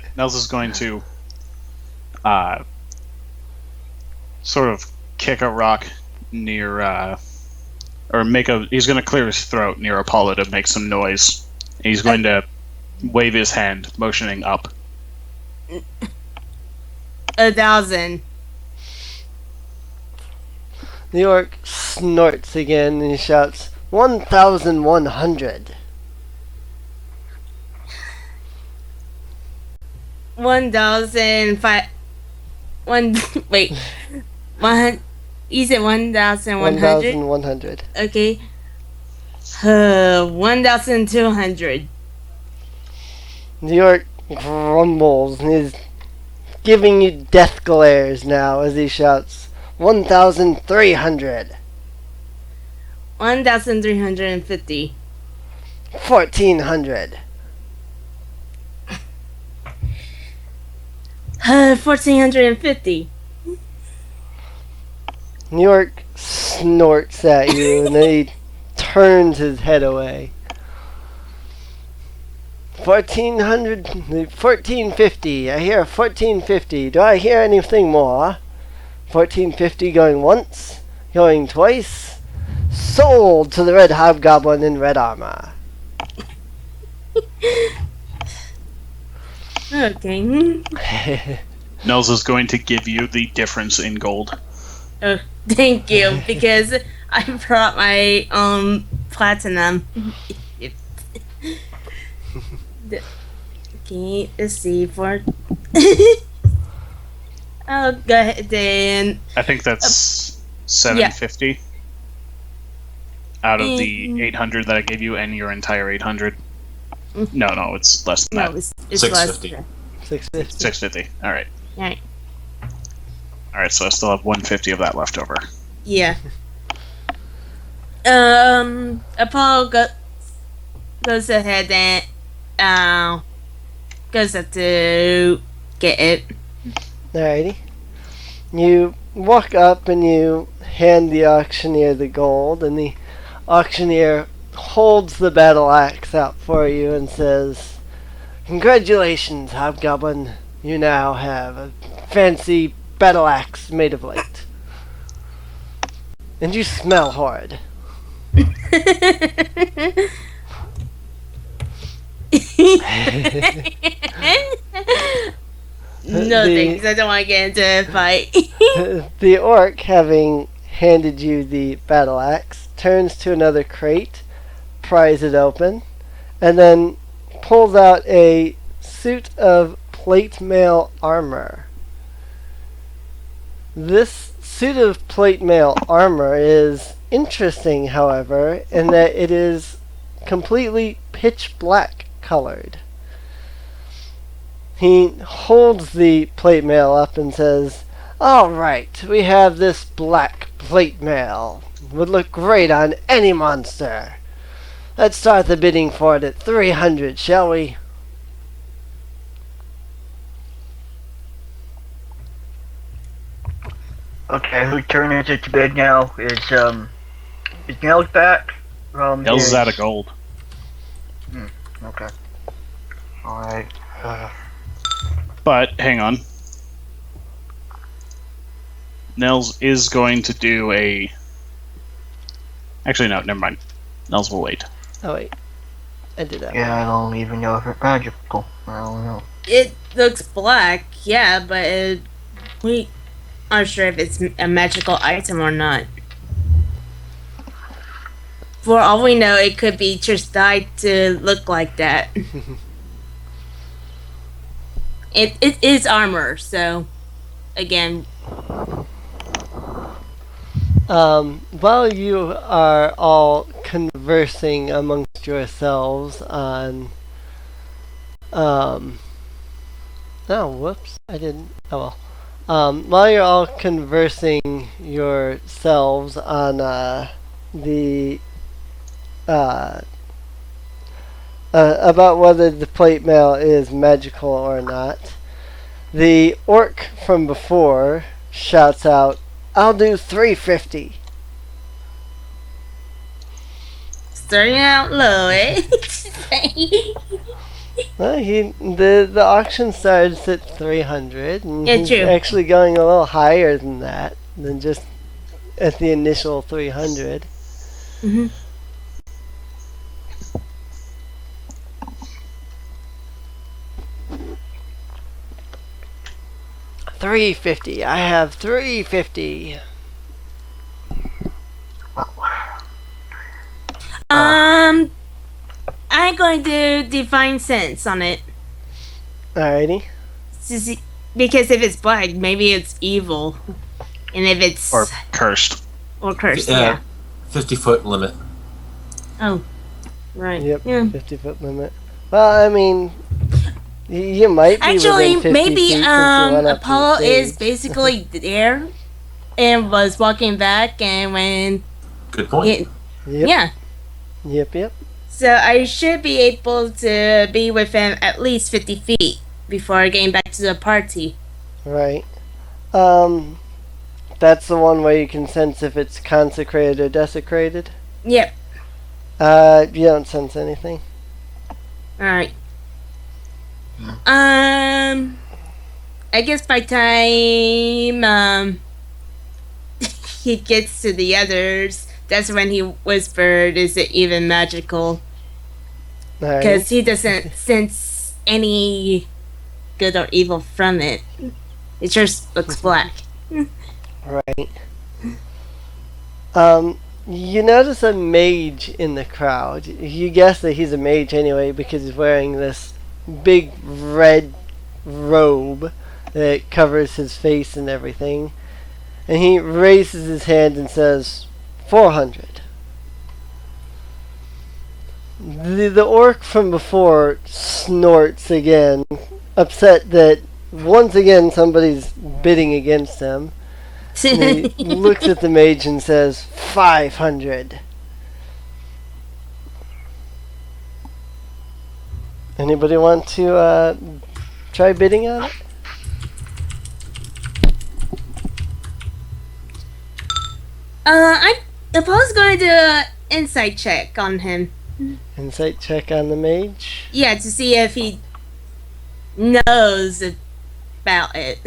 sort of kick a rock near he's going to clear his throat near Apollo to make some noise. He's going to wave his hand motioning up. 1,000. The orc snorts again and he shouts 1,100. 1,005. Wait. You said 1,100? 1,100. Okay. 1,200. The orc grumbles and he's giving you death glares now as he shouts 1,300. 1,350. 1,400. 1,450. New York snorts at you and then he turns his head away. 1,450. I hear 1,450. Do I hear anything more? 1,450 going once, going twice. Sold to the red hobgoblin in red armor. Okay. Nels is going to give you the difference in gold. Oh, thank you, because I brought my platinum. Okay, let's see for. I'll go ahead then. I think that's 750 out of the 800 that I gave you, and your entire 800. No, it's less than No, that. it's less. 650. 650. 650. All right. Alright. All right. So I still have 150 of that left over. Yeah. Apollo goes ahead and goes up to get it. Alrighty. You walk up and you hand the auctioneer the gold, and the auctioneer holds the battle axe out for you and says, "Congratulations, Hobgoblin. You now have a fancy battle axe made of light. And you smell horrid." No thanks, I don't want to get into a fight. The orc, having handed you the battle axe, turns to another crate, pries it open, and then pulls out a suit of plate mail armor. This suit of plate mail armor is interesting, however, in that it is completely pitch black colored. He holds the plate mail up and says, "Alright, we have this black plate mail. Would look great on any monster. Let's start the bidding for it at 300, shall we?" Okay, whose turn is it to bid now? Is Nels back? Nels is out of gold. Okay. Alright. But hang on. Nels is going to do a Actually, no, never mind. Nels will wait. Oh wait, I did that. Yeah, I don't even know if it's magical. I don't know. It looks black, yeah, but we aren't sure if it's a magical item or not. For all we know, it could be just dyed to look like that. It is armor, so again. While you are all conversing amongst yourselves on, oh, whoops, I didn't. Oh well. While you're all conversing yourselves on the about whether the plate mail is magical or not, the orc from before shouts out, "I'll do 350." Starting out low, eh? Well, the auction starts at 300, and Yeah, he's true. actually going a little higher than that, than just at the initial 300. Mm-hmm. $350. I have $350. I'm going to define sense on it. Alrighty. Because if it's black, maybe it's evil. And if it's... Or cursed. Or cursed, yeah. 50-foot limit. Oh. Right. Yep. Yeah. 50-foot limit. Well, I mean, you might be Actually, within 50 maybe feet since you went up to the Apollo is stage. basically there and was walking back, and when... Good point. Yep. Yeah. Yep. So I should be able to be within at least 50 feet before getting back to the party. Right. That's the one where you can sense if it's consecrated or desecrated. Yep. You don't sense anything. Alright. I guess by time he gets to the others, that's when he whispered, "Is it even magical?" Alright. Because he doesn't sense any good or evil from it. It just looks black. Right. You notice a mage in the crowd. You guess that he's a mage anyway because he's wearing this big red robe that covers his face and everything. And he raises his hand and says, 400. The orc from before snorts again, upset that once again somebody's bidding against him. He looks at the mage and says, 500. Anybody want to try bidding on it? I suppose going to do an insight check on him. Insight check on the mage. Yeah, to see if he knows about it.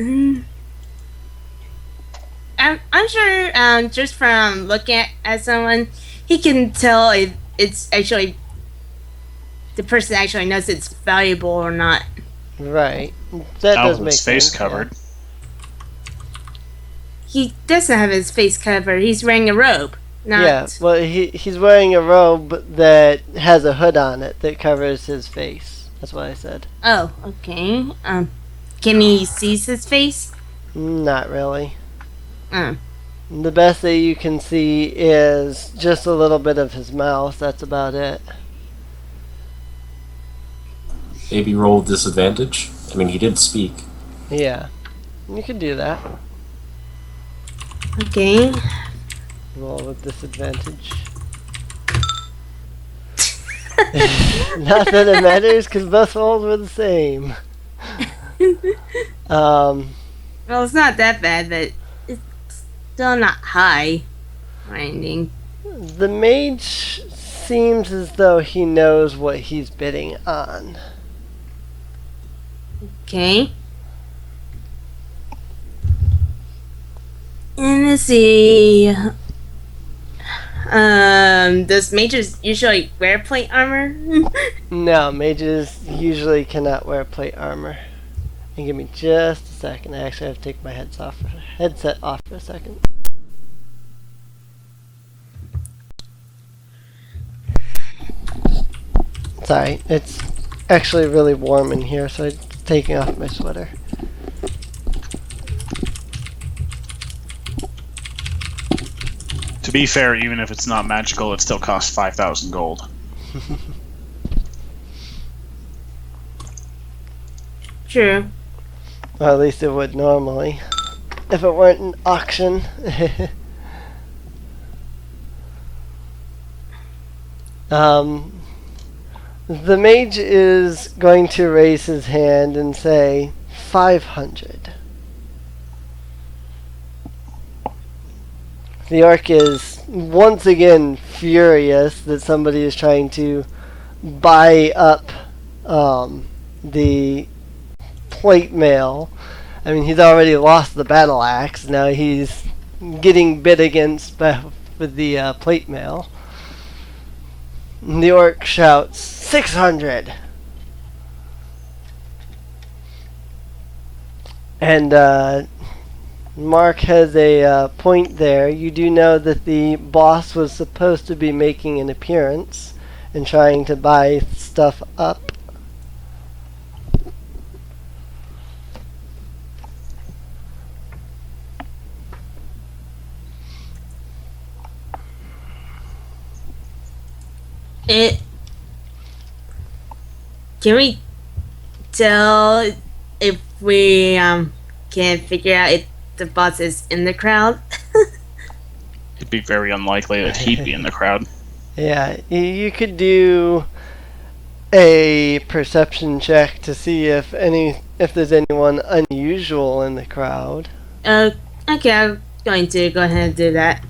I'm sure, just from looking at someone, he can tell if it's actually the person actually knows it's valuable or not. Right. That does make His face sense. covered. He doesn't have his face covered. He's wearing a robe. Not... Yeah, well, he's wearing a robe that has a hood on it that covers his face. That's what I said. Oh, okay. Can he see his face? Not really. The best that you can see is just a little bit of his mouth. That's about it. Maybe roll with disadvantage. I mean, he did speak. Yeah. You can do that. Okay. Roll with disadvantage. Not that it matters, because both rolls were the same. Well, it's not that bad, but it's still not high or anything. The mage seems as though he knows what he's bidding on. Okay. And let's see. Does mages usually wear plate armor? No, mages usually cannot wear plate armor. And give me just a second. I actually have to take my headset off for a second. Sorry, it's actually really warm in here, so I'm taking off my sweater. To be fair, even if it's not magical, it still costs 5,000 gold. True. Well, at least it would normally. If it weren't an auction. The mage is going to raise his hand and say 500. The orc is once again furious that somebody is trying to buy up the plate mail. I mean, he's already lost the battle axe. Now he's getting bid against with the plate mail. And the orc shouts, 600! And Mark has a point there. You do know that the boss was supposed to be making an appearance and trying to buy stuff up. Can we tell if we can figure out if the boss is in the crowd? It'd be very unlikely that he'd be in the crowd. Yeah, you could do a perception check to see if there's anyone unusual in the crowd. Okay, I'm going to go ahead and do that.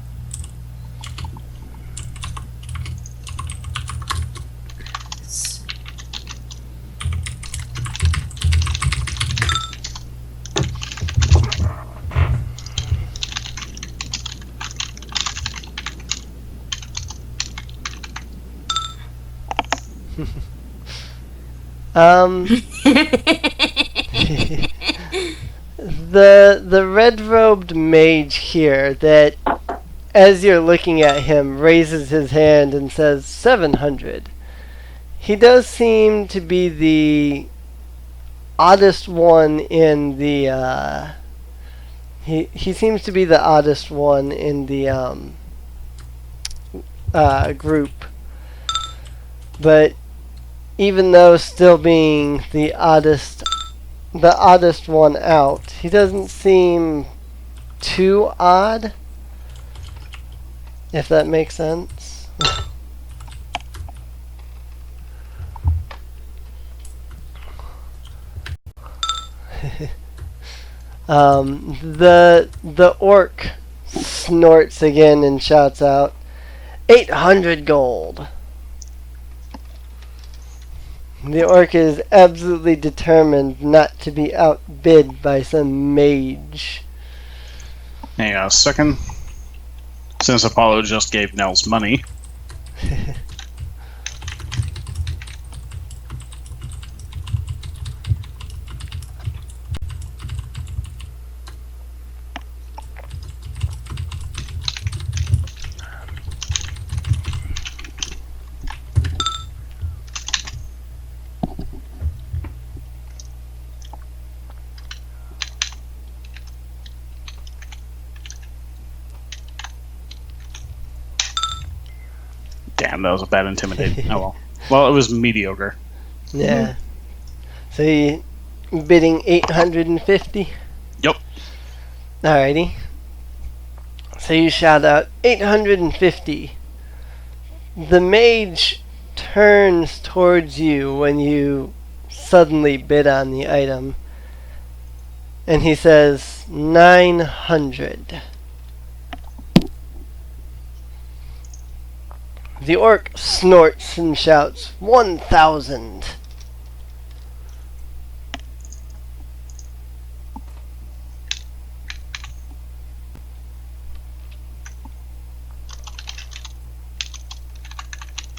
The red-robed mage here that, as you're looking at him, raises his hand and says 700. He does seem to be the oddest one in the he seems to be the oddest one in the group. But even though still being the oddest one out, he doesn't seem too odd, if that makes sense. The orc snorts again and shouts out, 800 gold. The orc is absolutely determined not to be outbid by some mage. Hang on a second. Since Apollo just gave Nels money. Damn, that was a bad intimidate. Oh well. Well, it was mediocre. Yeah. So you bidding 850? Yep. Alrighty. So you shout out 850. The mage turns towards you when you suddenly bid on the item, and he says 900. The orc snorts and shouts 1,000.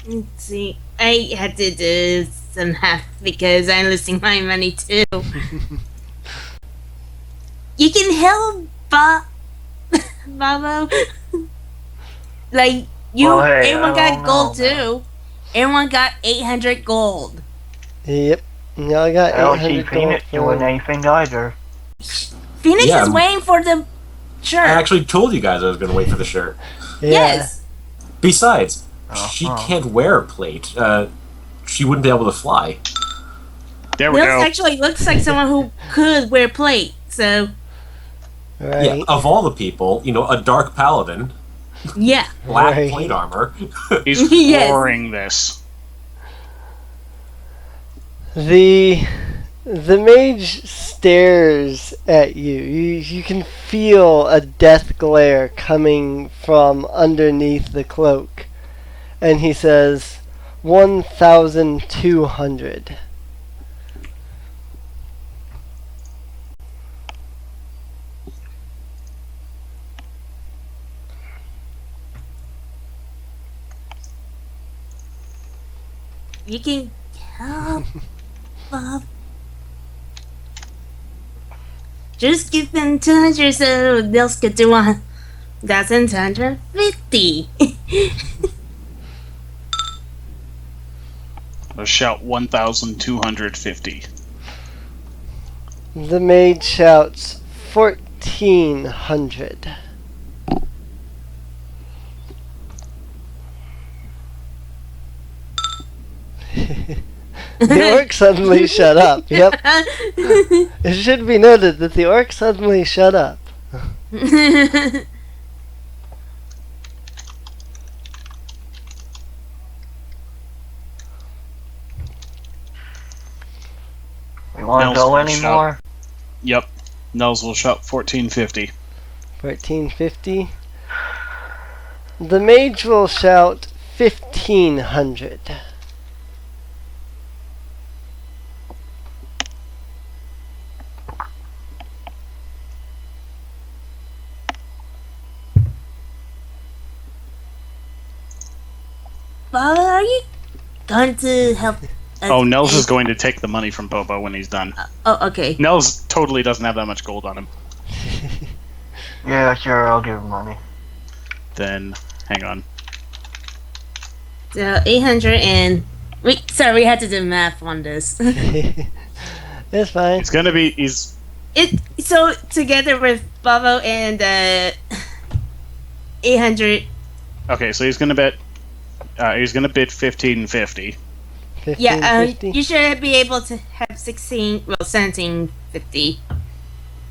Let's see. I had to do some math because I'm losing my money too. You can help, Bobbo. Like, Well, hey, everyone I got don't gold know, man. too. Everyone got 800 gold. Yep. Y'all got I don't see 800 gold Phoenix doing from... anything either. Phoenix Yeah, is waiting for the shirt. I actually told you guys I was going to wait for the shirt. Yeah. Yes. Besides, Uh-huh. she can't wear a plate. She wouldn't be able to fly. There we Nels go. actually looks like someone who could wear plate, so Right. Yeah, of all the people, a dark paladin, yeah. black Right. plate armor. He's Yes. flooring this. The mage stares at you. You can feel a death glare coming from underneath the cloak. And he says, 1,200. You can help, Bob. Just give them 200 so Nels could do 1,250. Let's shout 1,250. The mage shouts, 1,400. The orc suddenly shut up. Yep. It should be noted that the orc suddenly shut up. We want Nels to go will anymore? Yep. Nels will shout 1,450. 1,450. The mage will shout 1,500. Bob, are you going to help us? Oh, Nels is going to take the money from Bobbo when he's done. Oh, okay. Nels totally doesn't have that much gold on him. Yeah, sure, I'll give him money. Then, hang on. So 800 and sorry, we had to do math on this. It's fine. It's gonna be, So together with Bobbo and 800. okay, so he's gonna bid 1,550. Yeah, 1,550. you should be able to have 1750.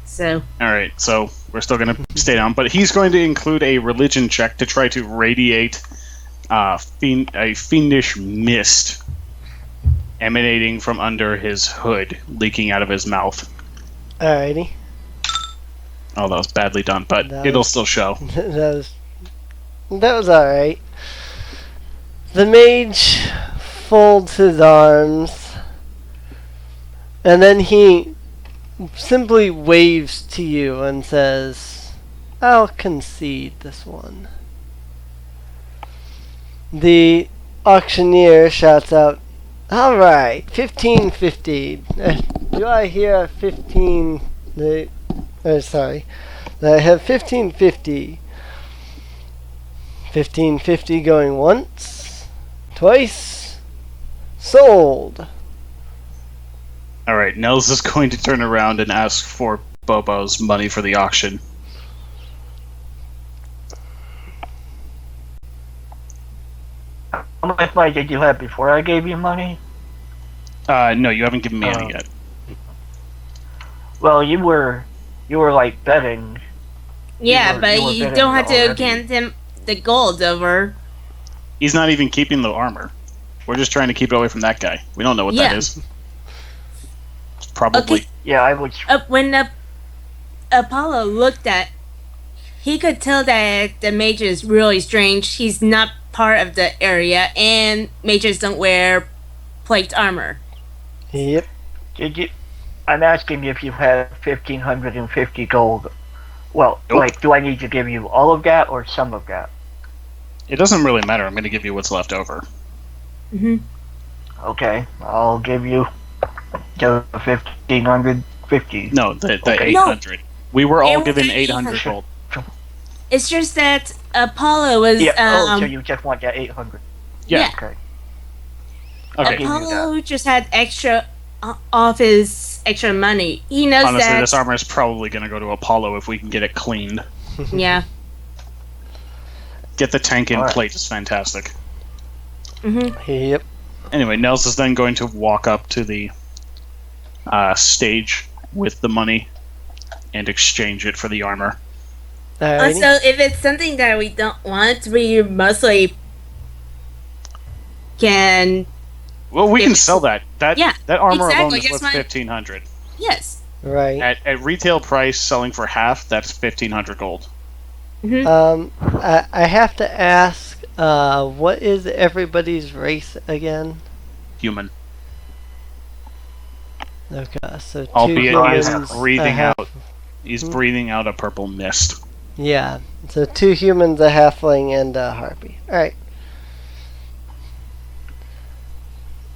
So Alright, so we're still gonna stay down, but he's going to include a religion check to try to radiate a fiendish mist emanating from under his hood, leaking out of his mouth. Alrighty. Oh, that was badly done, but That it'll was- still show. that was alright. The mage folds his arms, and then he simply waves to you and says, I'll concede this one. The auctioneer shouts out, alright, 1,550. Do I hear 15... sorry. I have 1,550. 1,550 going once, twice, sold. Alright, Nels is going to turn around and ask for Bobo's money for the auction. How much money did you have before I gave you money? No, you haven't given me any Oh. yet. Well, you were like betting. yeah, were- but you were you bidding don't have to already. count him the gold over. He's not even keeping the armor. We're just trying to keep it away from that guy. We don't know what Yeah. that is. It's probably... Okay. Yeah, I was. When Apollo looked at, he could tell that the mage is really strange. He's not part of the area, and mages don't wear plate armor. Yep. Did you? I'm asking if you had 1,550 gold. Well, Nope. like, do I need to give you all of that or some of that? It doesn't really matter. I'm going to give you what's left over. Mhm. Okay, I'll give you the 1,550. No, the Okay. 800. We were all It was given 800. 800 gold. It's just that Apollo was Yeah. So you just want that 800. Yeah. Okay. Okay. give you Apollo just had extra off his extra money. He knows Honestly, that. this armor is probably going to go to Apollo if we can get it cleaned. Yeah. Get the tank in Alright. plate is fantastic. Yep. Anyway, Nels is then going to walk up to the stage with the money and exchange it for the armor. Alrighty. Also, if it's something that we don't want, we mostly can. Well, we If can it's- sell that. That armor alone exactly, is that's worth my- 1,500. Yes. Right. At retail price, selling for half, that's 1,500 gold. I have to ask, what is everybody's race again? Human. Okay, so two Albeit he is humans, breathing a half- out. He's breathing out a purple mist. Yeah, so 2 humans, a halfling, and a harpy. Alright.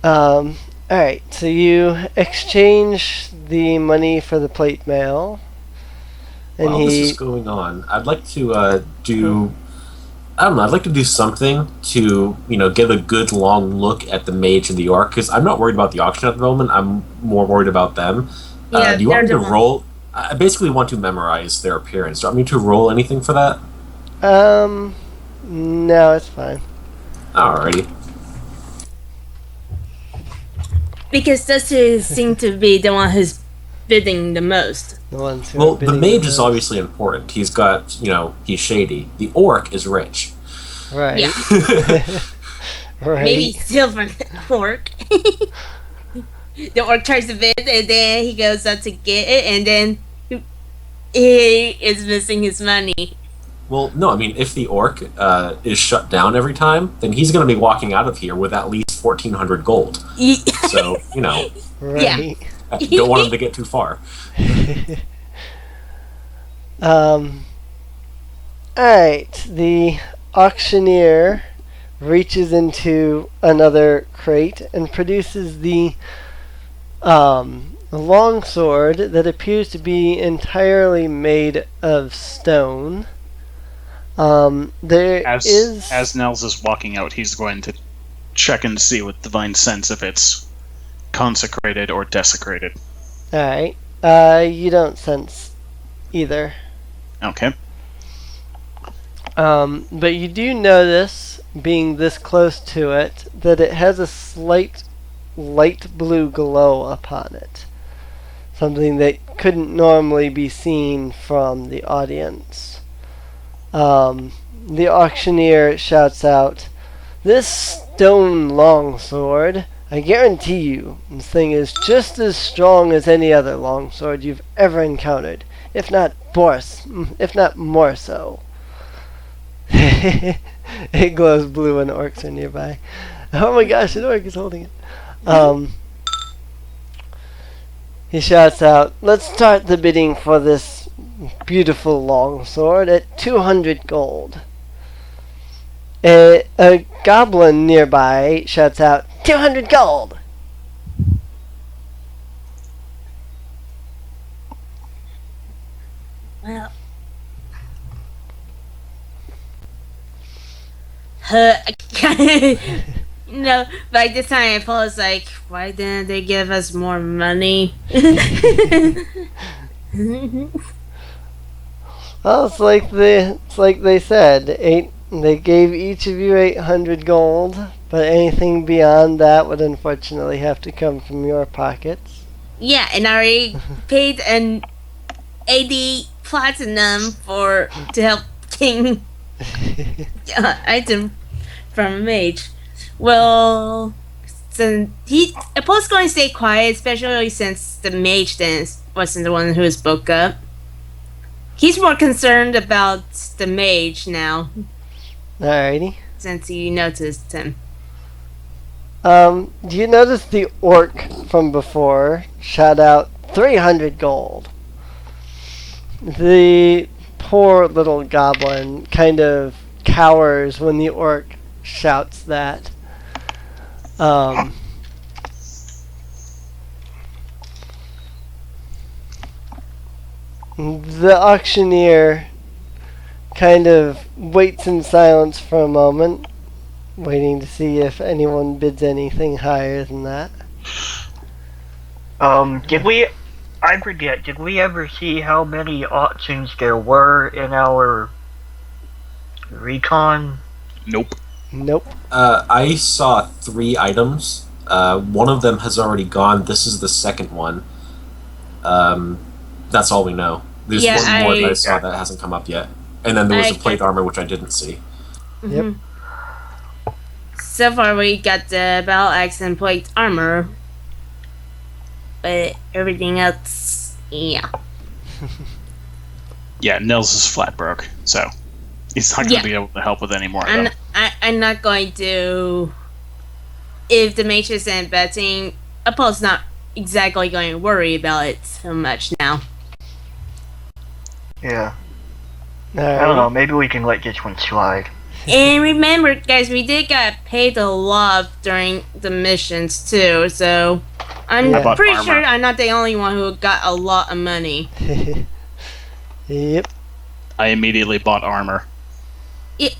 Alright, so you exchange the money for the plate mail. And While this is going on, I'd like to do. I don't know. I'd like to do something to get a good long look at the mage and the orc, because I'm not worried about the auction at the moment. I'm more worried about them. Yeah, do you want me they're to the roll? I basically want to memorize their appearance. Do you want me to roll anything for that? No, it's fine. Alrighty. Because those two seem to be the one who's bidding the most. The ones who Well, are the bidding mage the is most. obviously important. He's got, he's shady. The orc is rich. Right. Yeah. Right. Maybe silver orc. The orc tries to bid, and then he goes up to get it, and then he is missing his money. Well, no, I mean, if the orc is shut down every time, then he's going to be walking out of here with at least 1,400 gold. So, Right. I don't want him to get too far. Alright, the auctioneer reaches into another crate and produces the longsword that appears to be entirely made of stone. As Nels is walking out, he's going to check and see with divine sense if it's consecrated or desecrated. Alright. You don't sense either. Okay. But you do notice, being this close to it, that it has a slight light blue glow upon it. Something that couldn't normally be seen from the audience. The auctioneer shouts out, "This stone longsword, I guarantee you, this thing is just as strong as any other longsword you've ever encountered, if not more so." It glows blue and orcs are nearby. Oh my gosh, an orc is holding it. He shouts out, "Let's start the bidding for this beautiful longsword at 200 gold. A goblin nearby shouts out, 200 gold! Well, by this time, Apollo's like, why didn't they give us more money? Well, it's like they said, they gave each of you 800 gold, but anything beyond that would unfortunately have to come from your pockets. Yeah, and I already paid an 80 platinum to help King item from a mage. Well, so Apollo's going to stay quiet, especially since the mage then wasn't the one who spoke up. He's more concerned about the mage now, Alrighty. since he noticed him. Do you notice the orc from before shout out 300 gold? The poor little goblin kind of cowers when the orc shouts that. Um, the auctioneer kind of waits in silence for a moment, waiting to see if anyone bids anything higher than that. Did we? I forget. Did we ever see how many auctions there were in our recon? Nope. Nope. I saw 3 items. One of them has already gone. This is the second one. That's all we know. There's Yeah, one more that I saw that hasn't come up yet. And then there was a plate armor, which I didn't see. Yep. So far, we got the battle axe and plate armor, but everything else, yeah. Yeah, Nels is flat broke, so he's not going to Yeah. be able to help with any more of I'm, them. I'm not going to. If the matrix and betting, Apollo's not exactly going to worry about it so much now. Yeah. I Alright. don't know. Maybe we can let this one slide. And remember, guys, we did get paid a lot during the missions too, so I'm Yeah. pretty Armor. sure I'm not the only one who got a lot of money. Yep. I immediately bought armor.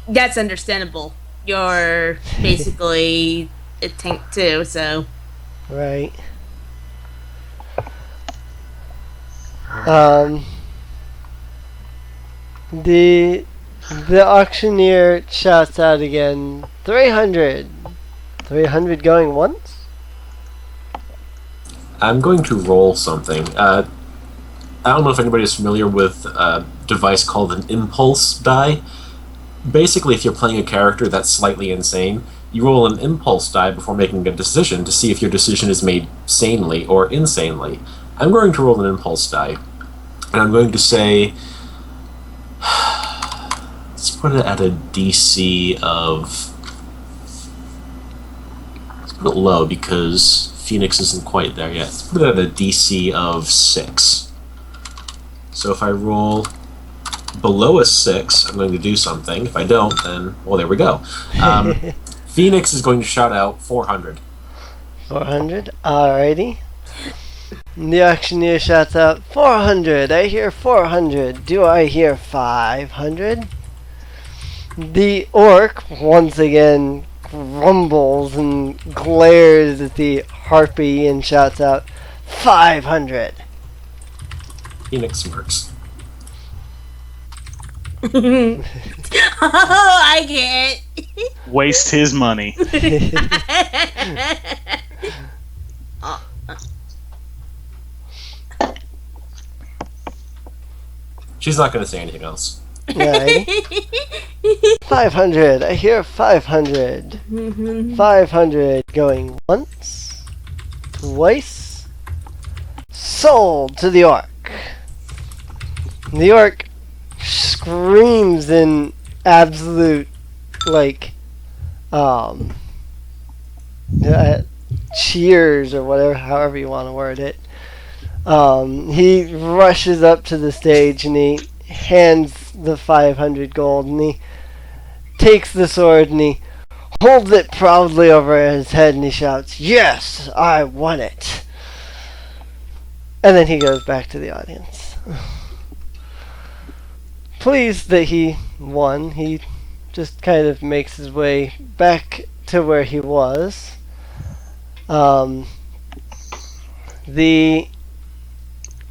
That's understandable. You're basically a tank too, so. Right. Um. The auctioneer shouts out again. 300. 300 going once. I'm going to roll something. I don't know if anybody is familiar with a device called an impulse die. Basically, if you're playing a character that's slightly insane, you roll an impulse die before making a decision to see if your decision is made sanely or insanely. I'm going to roll an impulse die, and I'm going to say, let's put it at a DC of, let's put it low because Phoenix isn't quite there yet. Let's put it at a DC of 6. So if I roll below a 6, I'm going to do something. If I don't, then, well, there we go. Phoenix is going to shout out 400. 400. Alrighty. The auctioneer shouts out 400. I hear 400. Do I hear 500? The orc once again grumbles and glares at the harpy and shouts out 500. Phoenix smirks. Oh, I get it. Waste his money. She's not going to say anything else. Right. 500. I hear 500. 500 going once, twice. Sold to the orc. The orc screams in absolute, like, cheers or whatever, however you want to word it. He rushes up to the stage and he hands the 500 gold and he takes the sword and he holds it proudly over his head and he shouts, "Yes, I won it!" And then he goes back to the audience. Pleased that he won, he just kind of makes his way back to where he was. The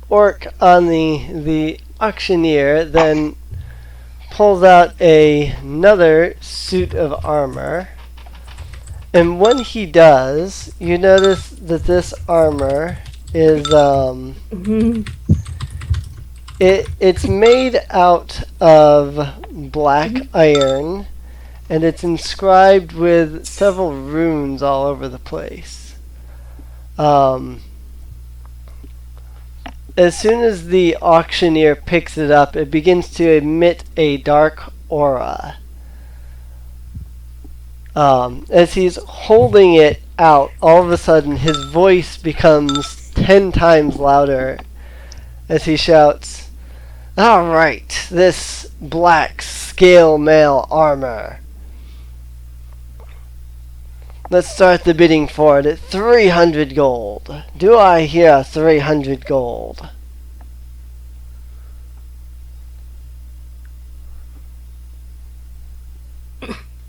orc on the auctioneer then pulls out another suit of armor, and when he does, you notice that this armor is it's made out of black iron, and it's inscribed with several runes all over the place. As soon as the auctioneer picks it up, it begins to emit a dark aura. As he's holding it out, all of a sudden his voice becomes 10 times louder as he shouts, "Alright, this black scale mail armor. Let's start the bidding for it at 300 gold. Do I hear 300 gold?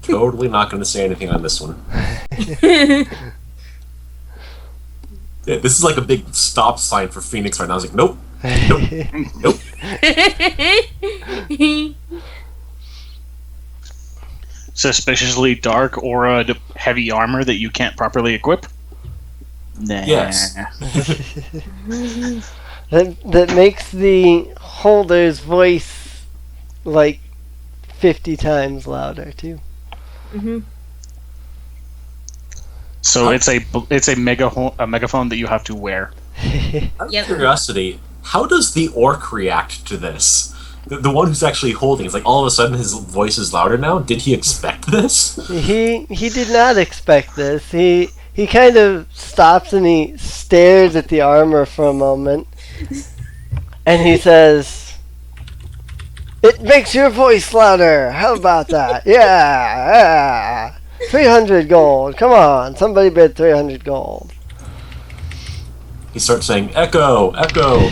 Totally not going to say anything on this one. Yeah, this is like a big stop sign for Phoenix right now. I was like, nope. Nope. Suspiciously dark aura, heavy armor that you can't properly equip? Nah. Yes. that makes the holder's voice like 50 times louder too. So it's a megaphone that you have to wear. Out of curiosity, how does the orc react to this? The one who's actually holding, it's like all of a sudden his voice is louder now. Did he expect this? He did not expect this. He kind of stops and he stares at the armor for a moment, and he says, "It makes your voice louder. How about that? Yeah. 300 gold. Come on, somebody bid 300 gold." He starts saying, "Echo, echo."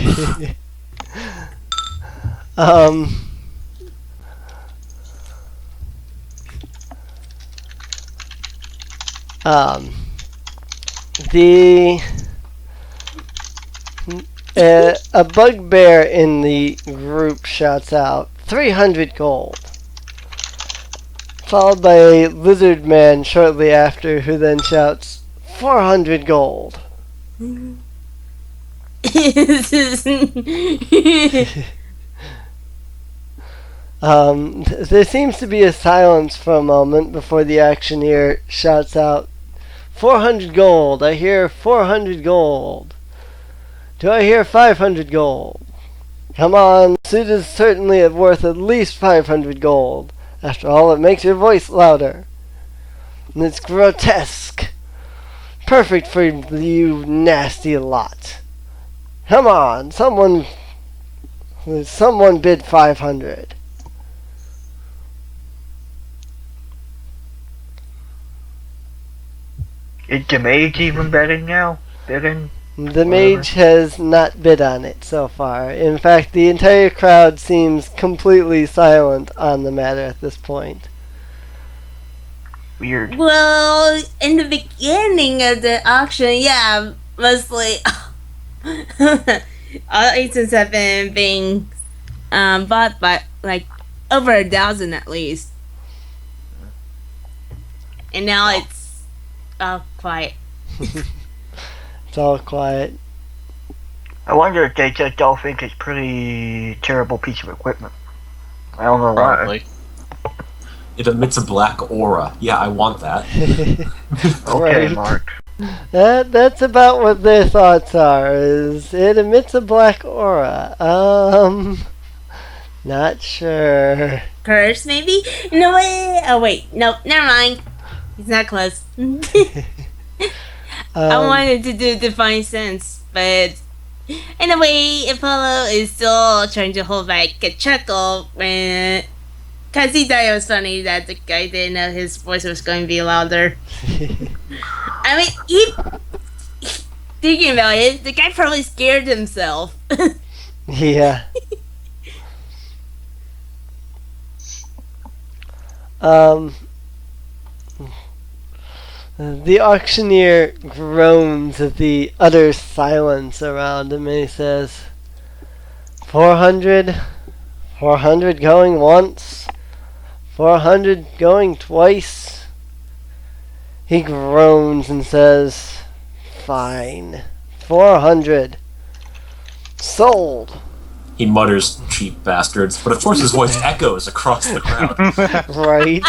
A bugbear in the group shouts out 300 gold, followed by a lizard man shortly after, who then shouts 400 gold. There seems to be a silence for a moment before the auctioneer shouts out 400 gold. I hear 400 gold. Do I hear 500 gold? Come on, the suit is certainly worth at least 500 gold. After all, it makes your voice louder. And it's grotesque. Perfect for you nasty lot. Come on, someone bid 500. Is the mage even bidding now? Bidding? The mage has not bid on it so far. In fact, the entire crowd seems completely silent on the matter at this point. Weird. Well, in the beginning of the auction, yeah, mostly all items have been being bought by like over 1,000 at least, and now it's all quiet. It's all quiet. I wonder if they just all think it's pretty terrible piece of equipment. I don't know why. Probably. It emits a black aura. Yeah, I want that. Okay, Right. Mark. That's about what their thoughts are, is it emits a black aura. Not sure. Curse, maybe? No way. Oh wait, no, never mind. It's not close. I wanted to do Divine Sense, but in a way, Apollo is still trying to hold back a chuckle when, cause he thought it was funny that the guy didn't know his voice was going to be louder. I mean, thinking about it, the guy probably scared himself. Yeah. The auctioneer groans at the utter silence around him, and he says, 400? 400 going once? 400 going twice? He groans and says, fine. 400. Sold. He mutters, "Cheap bastards," but of course his voice echoes across the crowd. Right.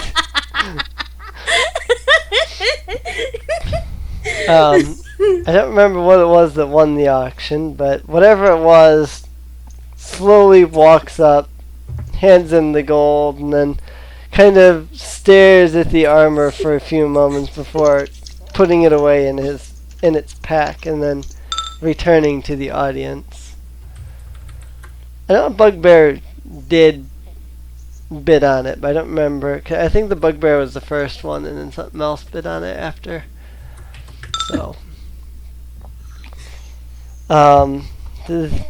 I don't remember what it was that won the auction, but whatever it was, slowly walks up, hands him the gold, and then kind of stares at the armor for a few moments before putting it away in its pack, and then returning to the audience. I know Bugbear did bid on it, but I don't remember. I think the bugbear was the first one, and then something else bid on it after. So,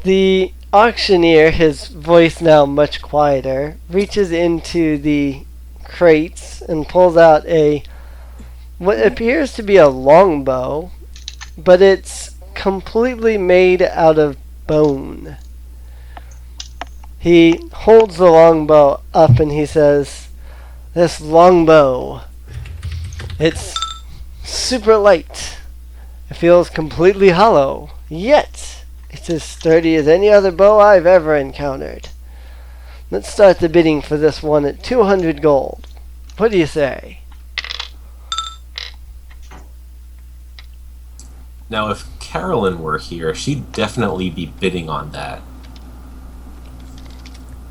the auctioneer, his voice now much quieter, reaches into the crates and pulls out what appears to be a longbow, but it's completely made out of bone. He holds the longbow up and he says, "This longbow, it's super light. It feels completely hollow, yet it's as sturdy as any other bow I've ever encountered. Let's start the bidding for this one at 200 gold. What do you say?" Now, if Carlyn were here, she'd definitely be bidding on that.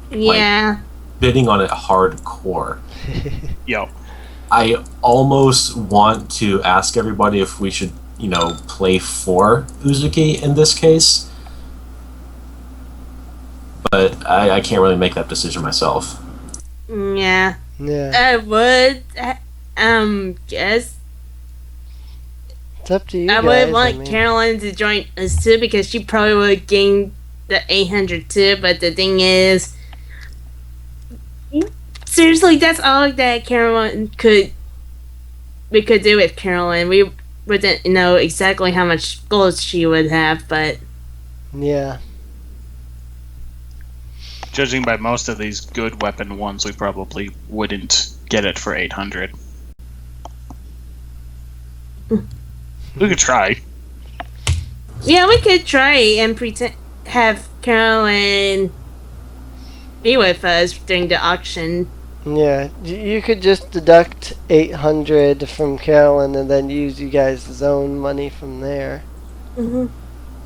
Yeah. Bidding on it hardcore. Yo. I almost want to ask everybody if we should, play for Uzuki in this case. But I can't really make that decision myself. Yeah. Yeah. I would, guess. It's up to you I guys. would want Carolyn to join us too, because she probably would gain the 800 too, but the thing is, seriously, that's all that we could do with Carolyn. We wouldn't know exactly how much gold she would have, but Yeah. Judging by most of these good weapon ones, we probably wouldn't get it for 800. We could try. yeah, we could try and have Carolyn be with us during the auction. Yeah. You could just deduct 800 from Carolyn and then use you guys' own money from there. Mm-hmm.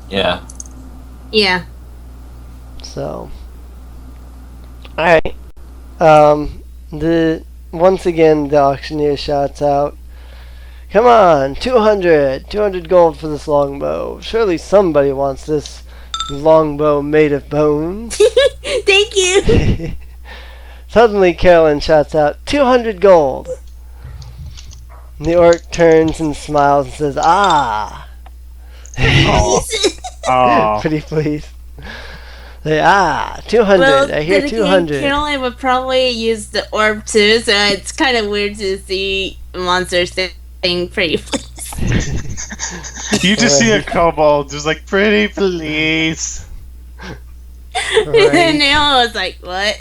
Yeah. Yeah. So. Alright. Once again, the auctioneer shouts out, "Come on, 200 gold for this longbow. Surely somebody wants this longbow made of bones." Thank you. Suddenly, Carolyn shouts out, 200 gold. And the orc turns and smiles and says, "Ah." Oh. Pretty pleased. They, 200. Well, I hear then again, 200. Carolyn would probably use the orb too, so it's kind of weird to see monsters saying "pretty please." You just see a kobold just like, "Pretty please." And Neil was like, "What?"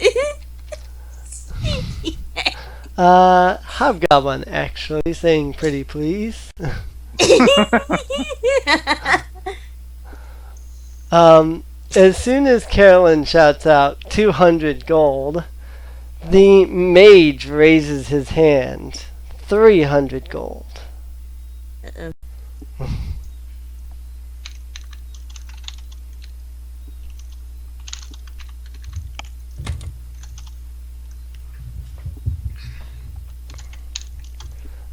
Hobgoblin actually saying "pretty please." As soon as Carolyn shouts out 200 gold, the mage raises his hand. 300 gold. Uh-oh.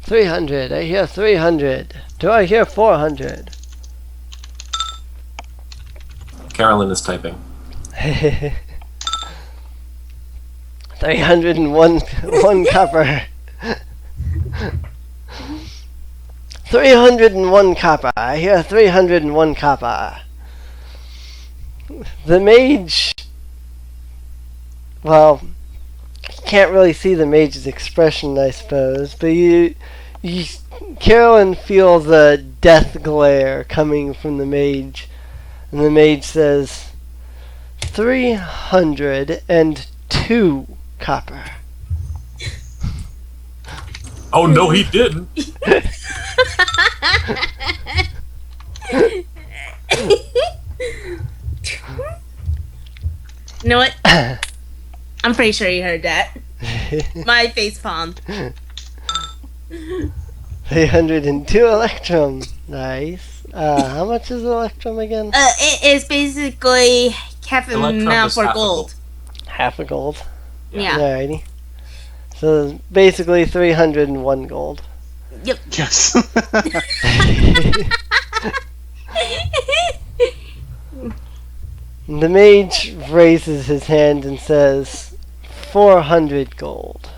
$300. I hear 300. Do I hear 400? Carolyn is typing. 301 copper. 301 copper. I hear 301 copper. The mage, well, you can't really see the mage's expression, I suppose, but Carolyn feels a death glare coming from the mage, and the mage says, 302 copper. Oh no, he didn't. You know what? I'm pretty sure you heard that. My face palm. 302 electrum. Nice. How much is electrum again? It is basically half an Electrum amount is for half a gold. Half a gold. Yeah. Alrighty. So basically 301 gold. Yep. Yes. The mage raises his hand and says, 400 gold.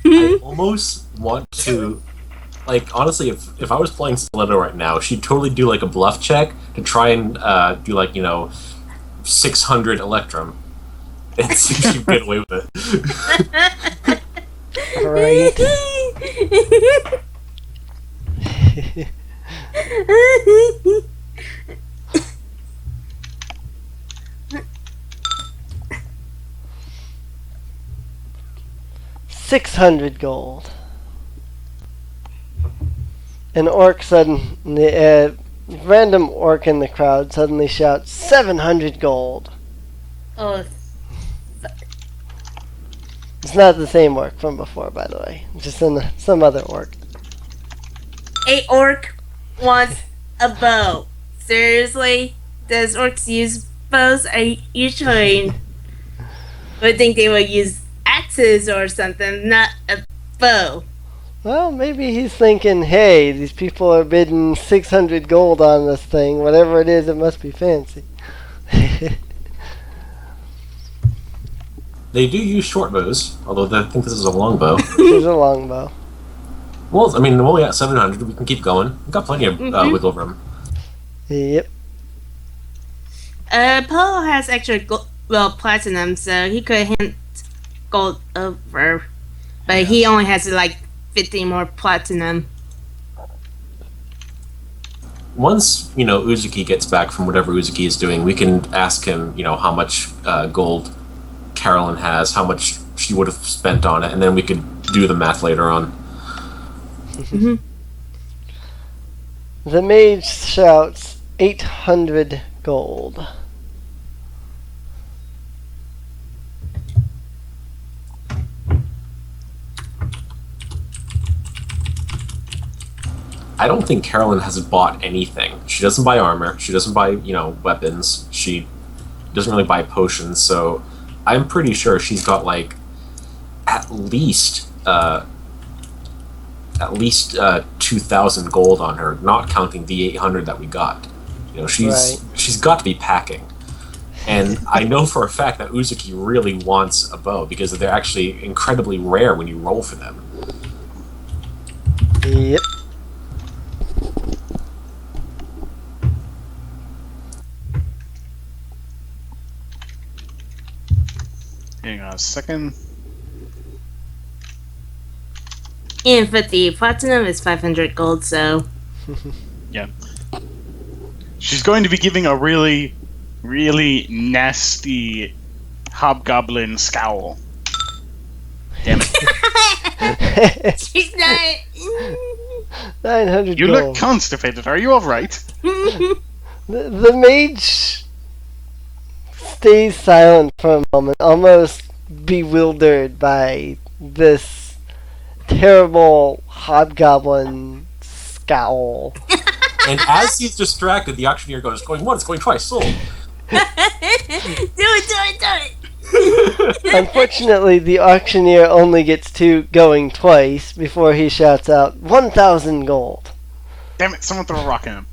I almost want to, like, honestly, if I was playing Stiletto right now, she'd totally do like a bluff check to try and do like 600 Electrum, and see if she'd get away with it. Right. 600 gold. An orc random orc in the crowd suddenly shouts 700 gold. Oh, It's not the same orc from before, by the way. Just some other orc. a orc wants a bow. Seriously? Does orcs use bows? I usually would think they would use axes or something, not a bow. Well, maybe he's thinking, hey, these people are bidding 600 gold on this thing. Whatever it is, it must be fancy. They do use short bows, although I think this is a long bow. There's a longbow. Well, I mean, we're only at 700. We can keep going. We've got plenty of wiggle room. Yep. Paul has extra platinum, so he could hand gold over. But he only has like 50 more platinum. Once, Uzuki gets back from whatever Uzuki is doing, we can ask him, how much gold Carlyn has, how much she would have spent on it, and then we could do the math later on. Mm-hmm. The mage shouts 800 gold. I don't think Carlyn has bought anything. She doesn't buy armor. She doesn't buy, weapons. She doesn't really buy potions. So I'm pretty sure she's got like at least 2,000 gold on her, not counting the 800 that we got. She's got to be packing. And I know for a fact that Uzuki really wants a bow because they're actually incredibly rare when you roll for them. Yep. Hang on a second. And 50 platinum is 500 gold, so. Yeah. She's going to be giving a really, really nasty hobgoblin scowl. Damn it. She's not. 900 You gold. look constipated. Are you alright? The mage stays silent for a moment, almost bewildered by this terrible hobgoblin scowl. And as he's distracted, the auctioneer goes, going once, going twice, sold. Do it. Unfortunately, the auctioneer only gets to going twice before he shouts out 1,000 gold. Damn it, someone throw a rock at him.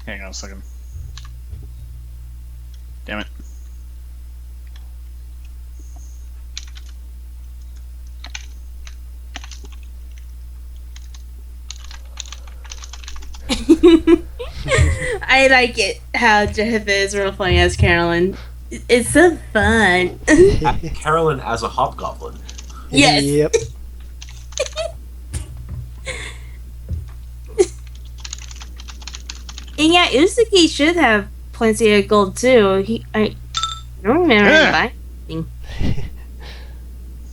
Hang on a second. Damn it. I like it how Jeff is role playing as Carolyn. It's so fun. Carolyn as a hobgoblin. Yes. Yep. And yeah, Uzuki should have plenty of gold too. I don't remember him buying.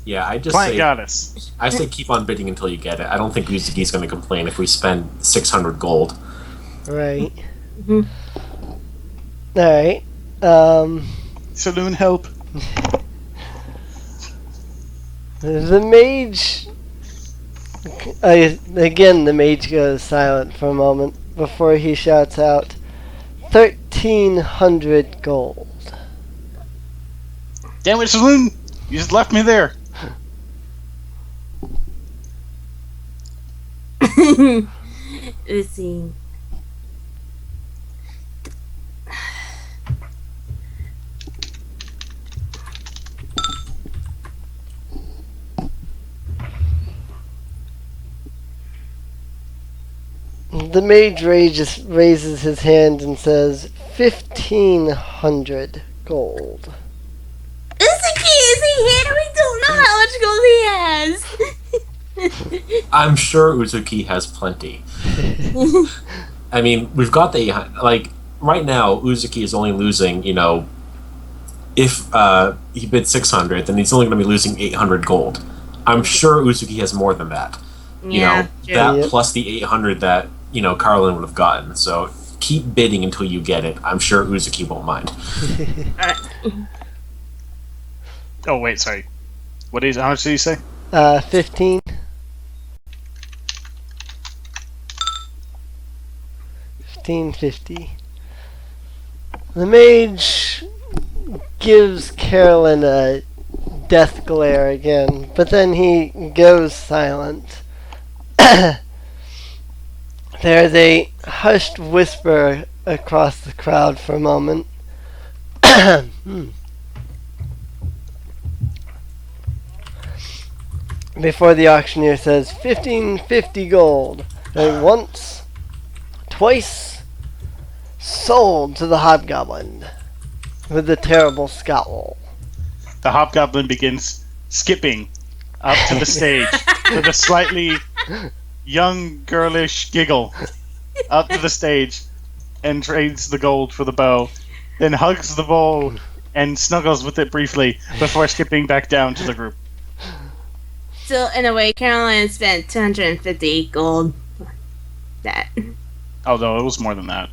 Yeah, I just Plant say goddess. I say keep on bidding until you get it. I don't think Uzuki's going to complain if we spend 600 gold. Right. Mhm. Alright. Saloon help. The mage Again, the mage goes silent for a moment before he shouts out, 1,300 gold. Damn it, Saloon! You just left me there. Let's see. The mage raises his hand and says, 1,500 gold. Uzuki, is he here? We don't know how much gold he has. I'm sure Uzuki has plenty. I mean, we've got the 800. Like, right now, Uzuki is only losing, if he bid 600, then he's only going to be losing 800 gold. I'm sure Uzuki has more than that. Yeah, true. That Yep. plus the 800 that, Carlyn would have gotten. So keep bidding until you get it. I'm sure Uzuki won't mind. Alright. Oh wait, sorry. How much did you say? 15. 1550. The mage gives Carolyn a death glare again, but then he goes silent. There's a hushed whisper across the crowd for a moment. Before the auctioneer says 1550 gold. And once, twice, sold to the hobgoblin with the terrible scowl. The hobgoblin begins skipping up to the stage with a slightly young girlish giggle up to the stage and trades the gold for the bow, then hugs the bow and snuggles with it briefly before skipping back down to the group. So, in a way, Carolyn spent 250 gold. That. Oh no, it was more than that.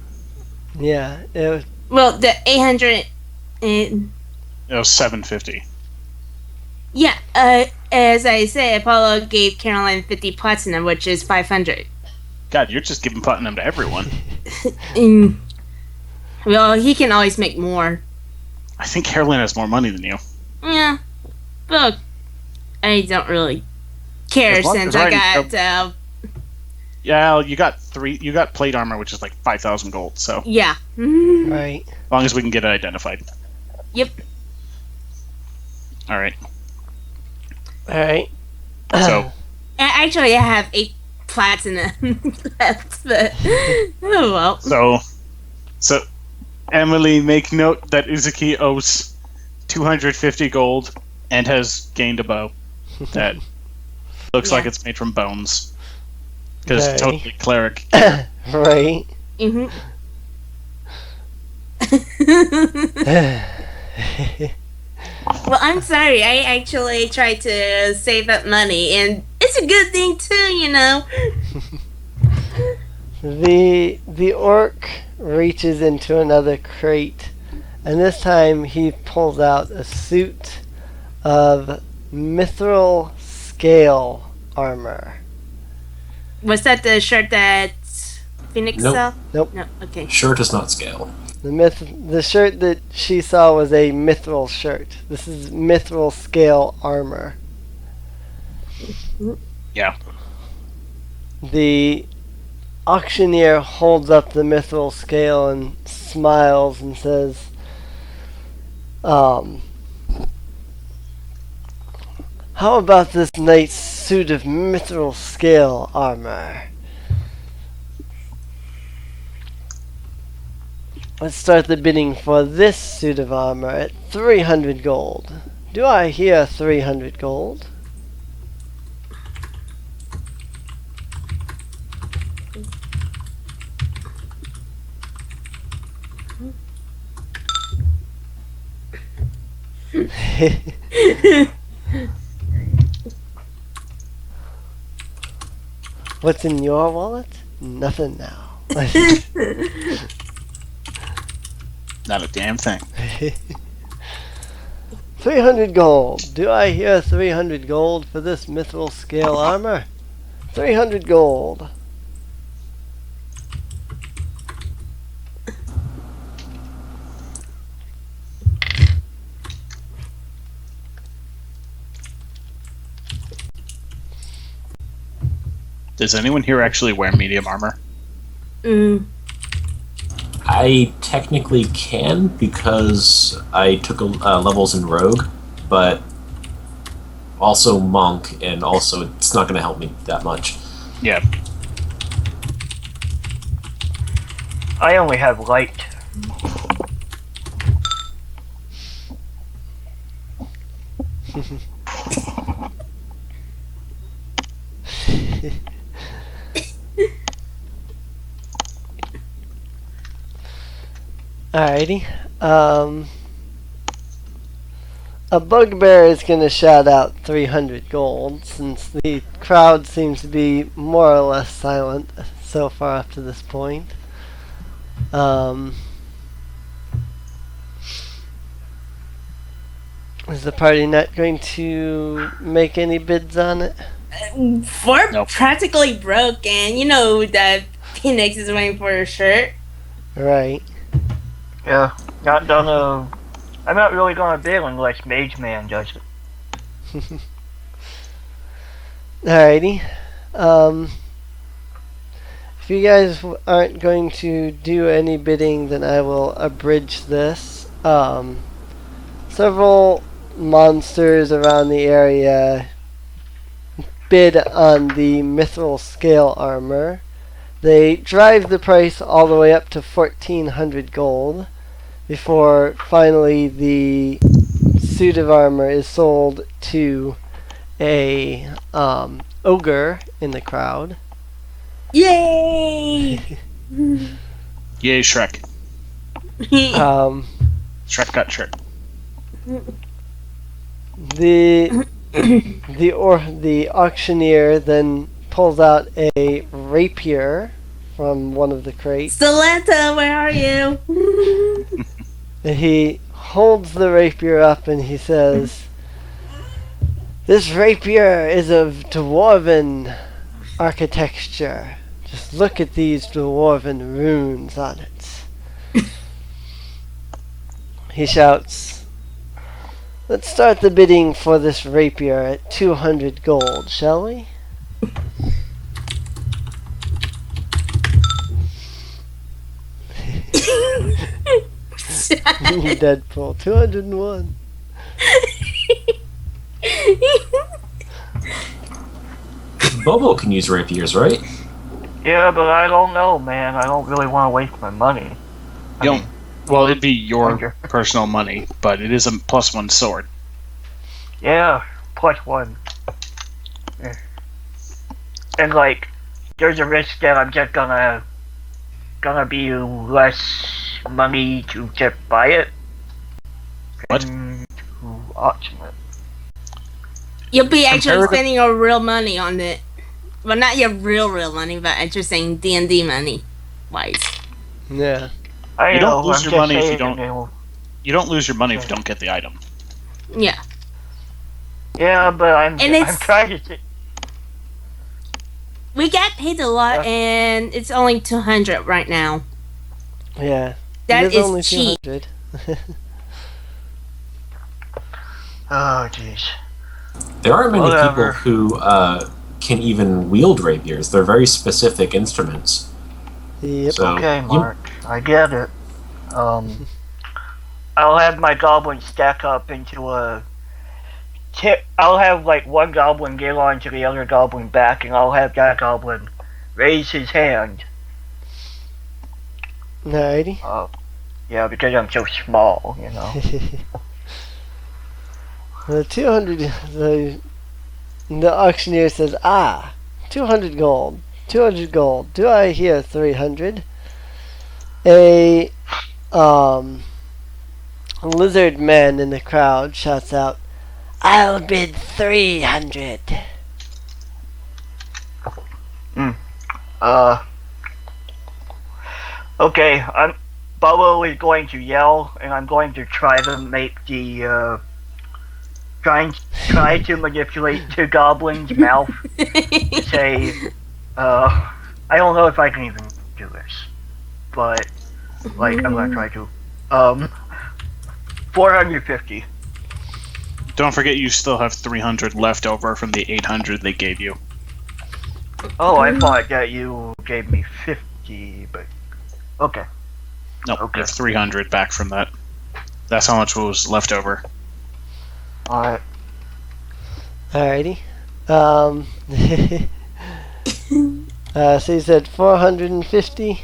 Yeah, it was, Well, the 800. It was 750. Yeah, as I say, Apollo gave Caroline 50 platinum, which is 500. God, you're just giving platinum to everyone. Well, he can always make more. I think Carolyn has more money than you. Yeah, but I don't really care As long since as I I got, Yeah, you got plate armor, which is like 5,000 gold. So yeah. right. as long as we can get it identified. Yep. All right. Alright. So Actually, I have 8 platinum left, but oh well. So Emily, make note that Uzuki owes 250 gold and has gained a bow that looks like it's made from bones. Because Okay. totally cleric. Right. Mm-hmm. Well, I'm sorry. I actually tried to save up money, and it's a good thing too, The orc reaches into another crate, and this time he pulls out a suit of mithril scale armor. Was that the shirt that Phoenix Nope. saw? Nope. No. Okay. Shirt does not scale. The shirt that she saw was a mithril shirt. This is mithril scale armor. Yeah. The auctioneer holds up the mithril scale and smiles and says, how about this knight's suit of mithril scale armor? Let's start the bidding for this suit of armor at 300 gold. Do I hear 300 gold? What's in your wallet? Nothing now. Not a damn thing. 300 gold. Do I hear 300 gold for this mithril scale armor? 300 gold. Does anyone here actually wear medium armor? I technically can because I took levels in Rogue, but also Monk, and also it's not going to help me that much. Yeah. I only have light. Alrighty. A bugbear is going to shout out 300 gold since the crowd seems to be more or less silent so far up to this point. Is the party not going to make any bids on it? We're Nope. practically broke, and you know that Phoenix is waiting for a shirt. Right. Yeah, not gonna. I'm not really gonna bid unless Mage Man does it. Alrighty. If you guys aren't going to do any bidding, then I will abridge this. Several monsters around the area bid on the mithril scale armor. They drive the price all the way up to 1,400 gold before finally the suit of armor is sold to a ogre in the crowd. Yay! Yay, Shrek. Shrek got shirt. The auctioneer then pulls out a rapier from one of the crates. Solenta, where are you? And he holds the rapier up and he says, "This rapier is of dwarven architecture. Just look at these dwarven runes on it." He shouts, "Let's start the bidding for this rapier at 200 gold, shall we?" Deadpool, 201. Bobbo can use rapiers, right? Yeah, but I don't know, man. I don't really want to waste my money. You don't. Well, it'd be your Roger. personal money, but it is a +1 sword. Yeah, +1. Yeah. And like, there's a risk that I'm just gonna be less money to just buy it. What? And to auction it. You'll be actually Comparative- spending your real money on it. Well, not your real money, but I'm just saying D&D money wise. Yeah. I You don't know, lose I'm your just money if you saying, don't- know. You don't lose your money if you don't get the item. Yeah. Yeah, but I'm it's- trying to say. We get paid a lot, Yeah. and it's only 200 right now. Yeah. That it is only cheap. 200. Oh, jeez. There aren't many Whatever. people who can even wield rapiers. They're very specific instruments. Yep. So Okay, you- Mark, I get it. I'll have my goblin stack up into a. I'll have like one goblin get onto the other goblin back, and I'll have that goblin raise his hand. Alrighty. Yeah, because I'm so small, you know. The 200, the auctioneer says, 200 gold, 200 gold. Do I hear 300? A lizard man in the crowd shouts out, "I'll bid 300. Okay, Bobbo is going to yell, and I'm going to try to make the try to manipulate the goblin's mouth to say, I don't know if I can even do this, but like I'm gonna try to. 450. Don't forget you still have 300 left over from the 800 they gave you. Oh, I thought that you gave me 50, but okay. No, Okay. you have 300 back from that. That's how much was left over. Alright. Alrighty. So you said 450?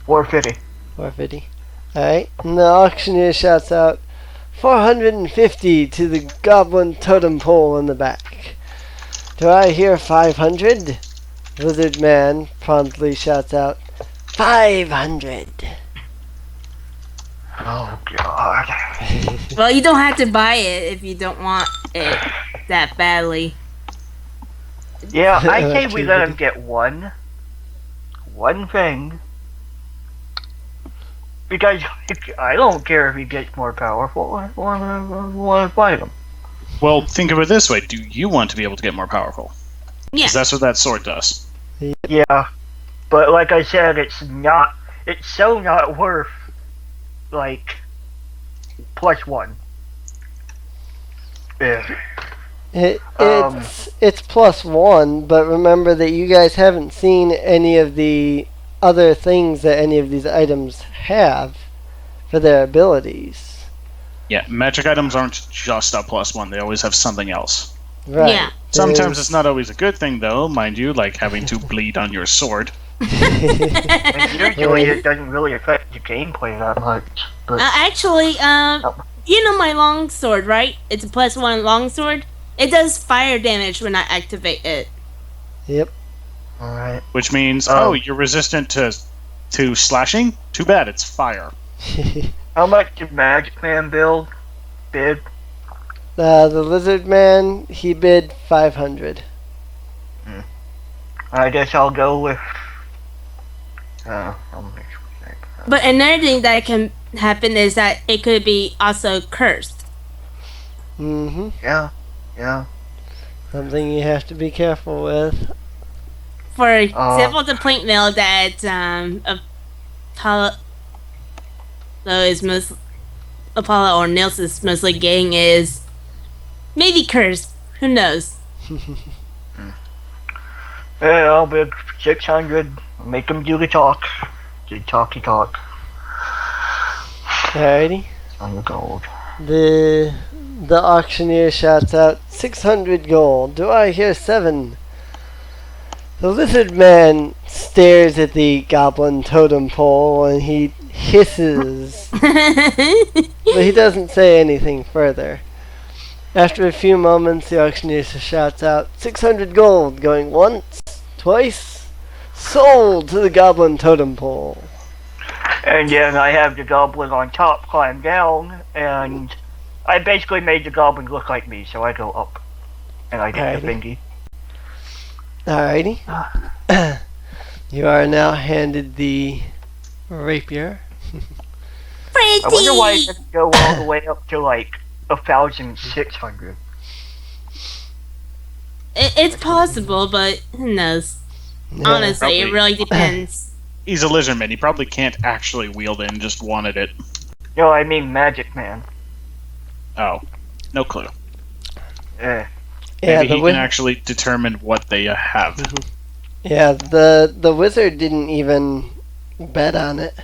450. 450. Alright. And the auctioneer shouts out, 450 to the goblin totem pole in the back. Do I hear 500? Lizard man promptly shouts out, 500. Oh god. Well, you don't have to buy it if you don't want it that badly. Yeah, I say we let him get one thing. Because I don't care if he gets more powerful. I want to fight him. Well, think of it this way. Do you want to be able to get more powerful? Yeah. Because that's what that sword does. Yeah, but like I said, it's so not worth, like, +1. Yeah. It's +1, but remember that you guys haven't seen any of the other things that any of these items have for their abilities. Yeah, magic items aren't just a +1. They always have something else. Right. Yeah. Sometimes it's not always a good thing, though, mind you, like having to bleed on your sword. And usually it doesn't really affect the gameplay that much. But Actually, you know my longsword, right? It's a +1 longsword. It does fire damage when I activate it. Yep. alright. Which means, Oh. you're resistant to slashing? Too bad, it's fire. How much did Magic Man bid? The lizard man, he bid 500. I guess I'll go with. But another thing that can happen is that it could be also cursed. Mm-hmm. Yeah. Something you have to be careful with. For example, the plate mail that Apollo or Nels is mostly getting is maybe cursed. Who knows? Yeah, I'll bid 600. Make him do the talk. Do talky talk. Alrighty. On the gold. The auctioneer shouts out 600 gold. Do I hear 7? The lizard man stares at the goblin totem pole and he hisses, but he doesn't say anything further. After a few moments, the auctioneer shouts out 600 gold, going once, twice, sold to the goblin totem pole. And then I have the goblin on top climb down, and I basically made the goblin look like me, so I go up. And I get the thingy. Alrighty. You are now handed the rapier. I wonder why it doesn't go all the way up to like 1,600. It's possible, but who knows? Yeah. Honestly, it really depends. He's a lizard man. He probably can't actually wield it and just wanted it. No, I mean Magic Man. Oh, no clue. Eh. Yeah, Maybe he can actually determine what they have. Yeah, the wizard didn't even bet on it.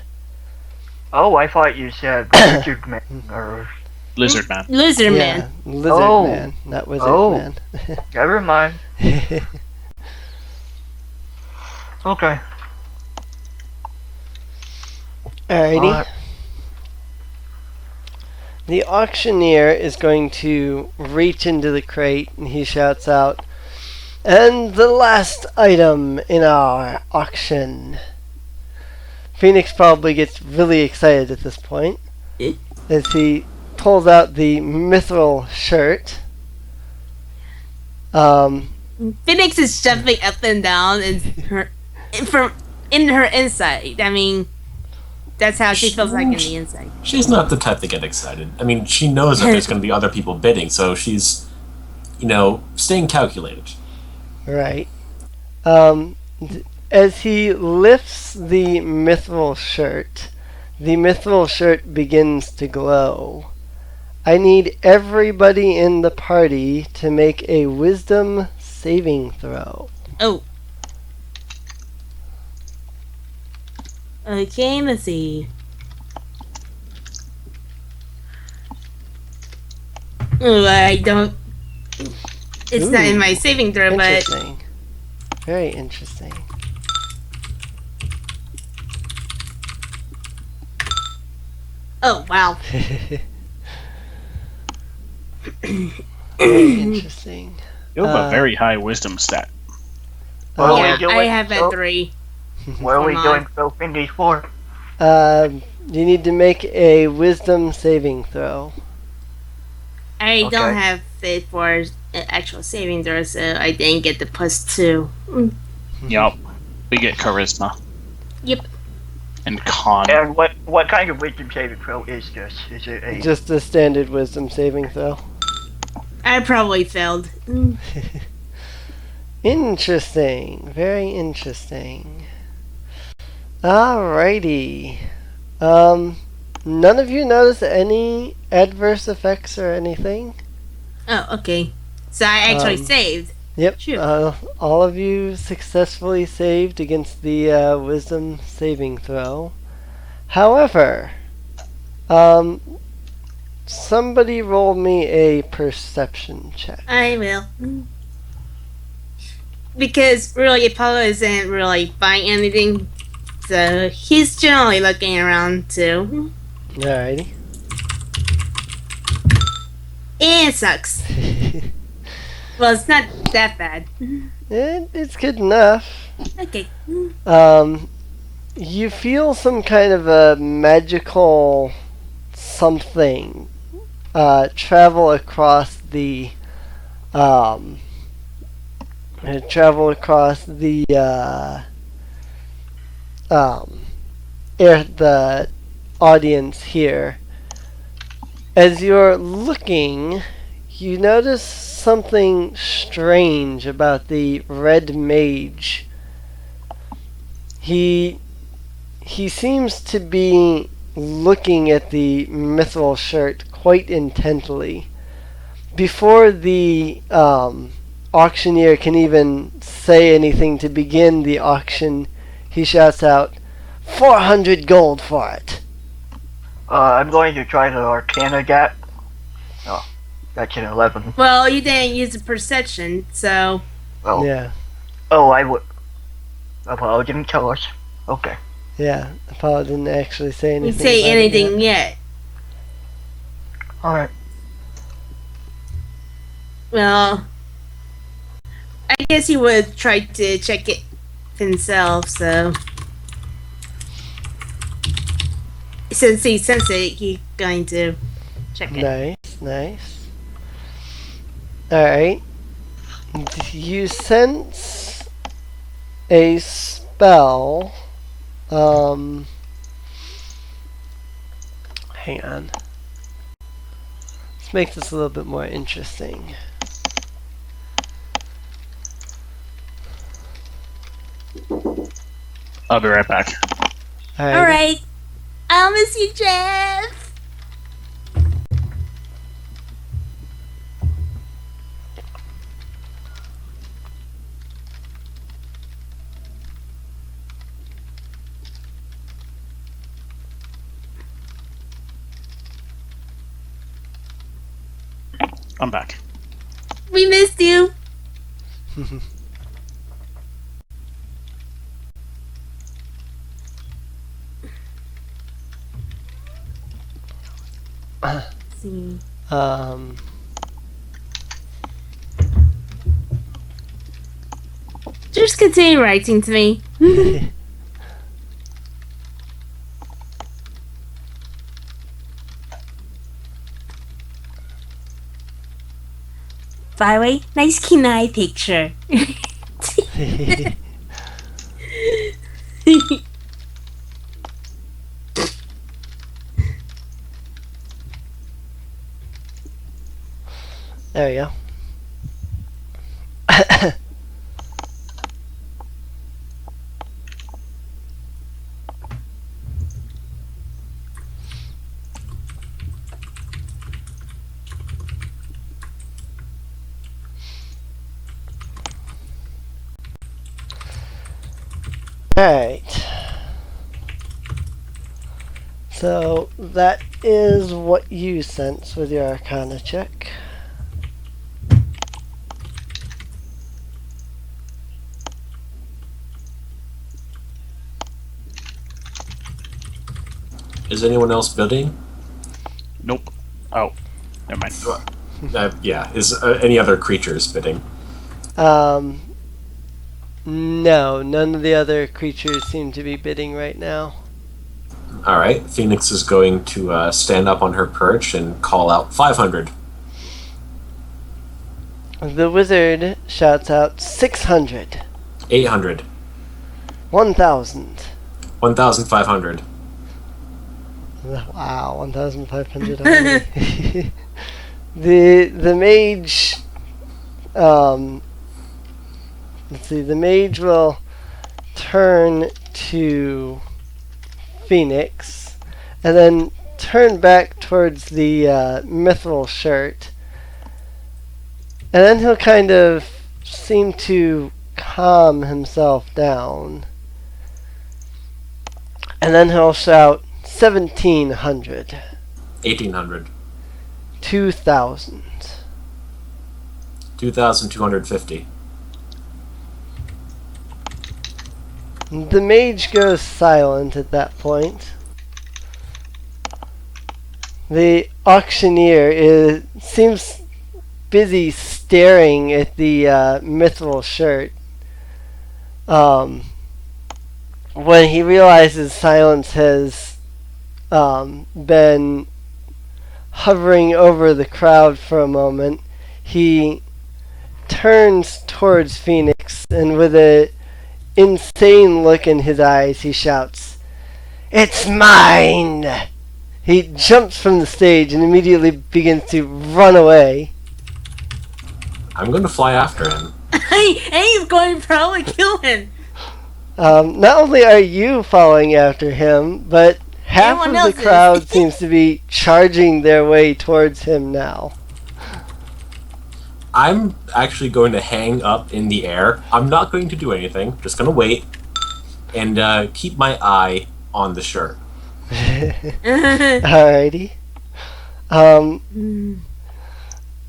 Oh, I thought you said Wizard Man or. Lizard man. Lizard Yeah, man. lizard man, not wizard man. Never mind. Okay. Alrighty. The auctioneer is going to reach into the crate and he shouts out, "And the last item in our auction." Phoenix probably gets really excited at this point as he pulls out the mithril shirt. Phoenix is jumping up and down in her inside. I mean, That's how she feels like in the inside. She's not the type to get excited. I mean, she knows that there's going to be other people bidding, so she's, staying calculated. Right. As he lifts the mithril shirt begins to glow. I need everybody in the party to make a wisdom saving throw. Oh. Okay, let's see. Oh, I don't... It's not in my saving throw, but... Interesting. Very interesting. Oh, wow. Very interesting. You have a very high wisdom stat. What are we Yeah, doing? I have a So- 3. What are we Come on. doing so Findy for? You need to make a wisdom saving throw. I Okay. don't have it for actual saving throw, so I didn't get the +2. Yup. We get charisma. Yep. And con. And what kind of wisdom saving throw is this? Is it a... Just a standard wisdom saving throw. I probably failed. Interesting. Very interesting. Alrighty. None of you notice any adverse effects or anything? Oh, okay. So I actually Um, saved. Yep. Sure. All of you successfully saved against the wisdom saving throw. However, somebody roll me a perception check. I will. Because really, Apollo isn't really buying anything, so he's generally looking around too. Alrighty. And it sucks. Well, it's not that bad. It's good enough. Okay. You feel some kind of a magical something travel across the the audience here. As you're looking, you notice something strange about the red mage. He seems to be looking at the mithril shirt quite intently. Before the auctioneer can even say anything to begin the auction, he shouts out, 400 gold for it. I'm going to try the Arcana gap. Oh, that's an 11. Well, you didn't use the perception, so Oh, Yeah, I would. Apollo didn't tell us. Okay. yeah. Apollo didn't actually say you anything. say about it anything yet. yet. Alright. Well, I guess he would try to check it himself, so. Since he sensed it, he's going to check it. Nice. Alright. You sense a spell. Hang on. Let's make this a little bit more interesting. I'll be right back. Alright. I'll miss you, Jeff. I'm back. We missed you. See. Just continue writing to me. By the way, nice Kenai picture. There we go. Alright. So that is what you sense with your Arcana check. Is anyone else bidding? Nope. Oh, never mind. Yeah. Is any other creatures bidding? No, none of the other creatures seem to be bidding right now. All right. Phoenix is going to stand up on her perch and call out 500. The wizard shouts out 600, 800. 1,000. 1,500. Wow, 1,500 already. The mage, let's see, the mage will turn to Phoenix and then turn back towards the mithril shirt, and then he'll kind of seem to calm himself down, and then he'll shout 1,700, 1,800. 2,000. 2,250. The mage goes silent at that point. The auctioneer seems busy staring at the mithril shirt. When he realizes silence has been hovering over the crowd for a moment, he turns towards Phoenix, and with a insane look in his eyes, he shouts, "It's mine!" He jumps from the stage and immediately begins to run away. I'm going to fly after him. And he's going to probably kill him. Not only are you following after him, but half Everyone of else the is. crowd seems to be charging their way towards him now. I'm actually going to hang up in the air. I'm not going to do anything. Just going to wait and keep my eye on the shirt. Alrighty.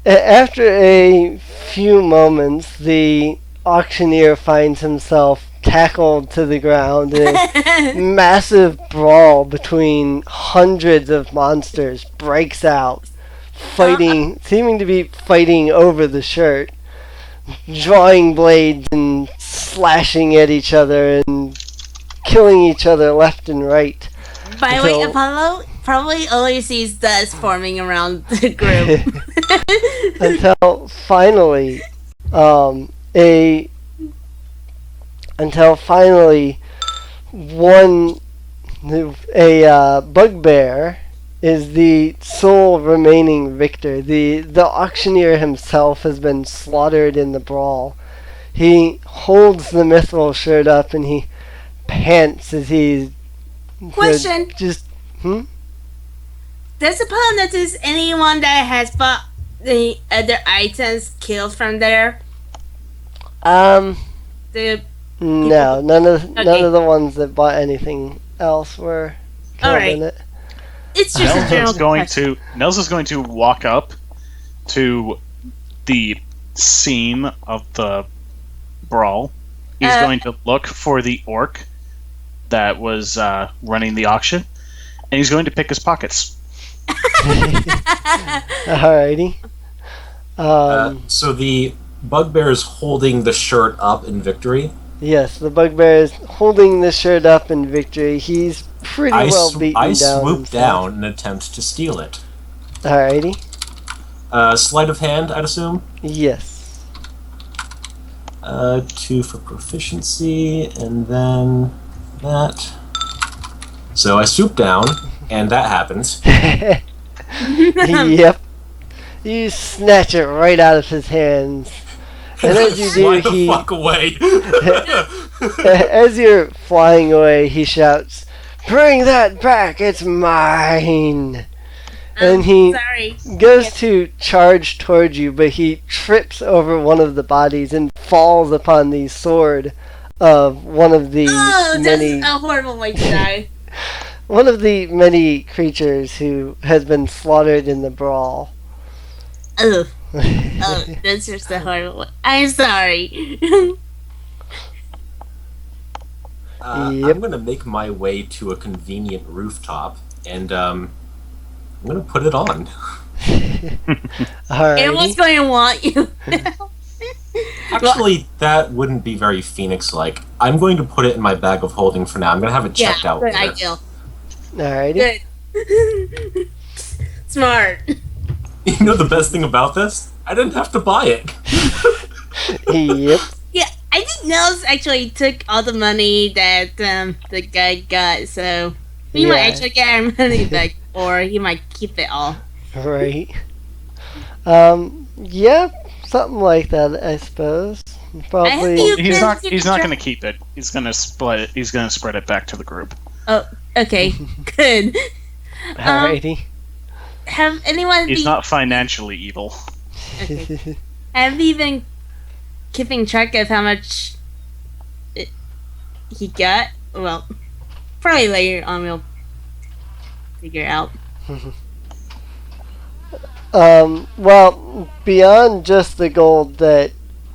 After a few moments, the auctioneer finds himself tackled to the ground in a massive brawl between hundreds of monsters breaks out, seeming to be fighting over the shirt, drawing blades and slashing at each other and killing each other left and right. By the way, So- Apollo probably only sees dust forming around the group. until finally, a bugbear is the sole remaining victor. The auctioneer himself has been slaughtered in the brawl. He holds the mithril shirt up and he pants as he Question. just Does Apollo notice anyone that has bought the other items killed from there? The no, none of Okay. the ones that bought anything else were killed Alright. in it. it's just a general question. Nels is going to walk up to the scene of the brawl. He's going to look for the orc that was running the auction, and he's going to pick his pockets. Alrighty. So the bugbear is holding the shirt up in victory. Yes, the bugbear is holding the shirt up in victory. He's pretty well beaten I down. swoop himself. down and attempt to steal it. Alrighty. Sleight of hand, I'd assume. Yes. 2 for proficiency, and then that. So I swoop down, and that happens. Yep. You snatch it right out of his hands. And as you do, Fly the fuck away. as you're flying away, he shouts, "Bring that back! It's mine!" And he Sorry. goes to charge towards you, but he trips over one of the bodies and falls upon the sword of one of the Oh, many that's a horrible way to die. one of the many creatures who has been slaughtered in the brawl. Ugh. Oh, that's just a horrible way. I'm sorry. Yep. I'm gonna make my way to a convenient rooftop, and I'm gonna put it on. Everyone's Alrighty. going to want you. Actually, that wouldn't be very Phoenix-like. I'm going to put it in my bag of holding for now. I'm gonna have it checked out good later. idea. Alrighty. Good. Smart. You know the best thing about this? I didn't have to buy it. Yep. Yeah, I think Nels actually took all the money that the guy got, so we might Yeah. actually get our money back, or he might keep it all. Right. Yeah, something like that, I suppose. Probably. You He's can not. keep He's not track- going to keep it. He's going to split it. He's going to spread it back to the group. Oh, okay, good. Alrighty. Have anyone He's been, not financially evil. okay. Have you been keeping track of how much he got? Well, probably later on we'll figure out. Well, beyond just the gold that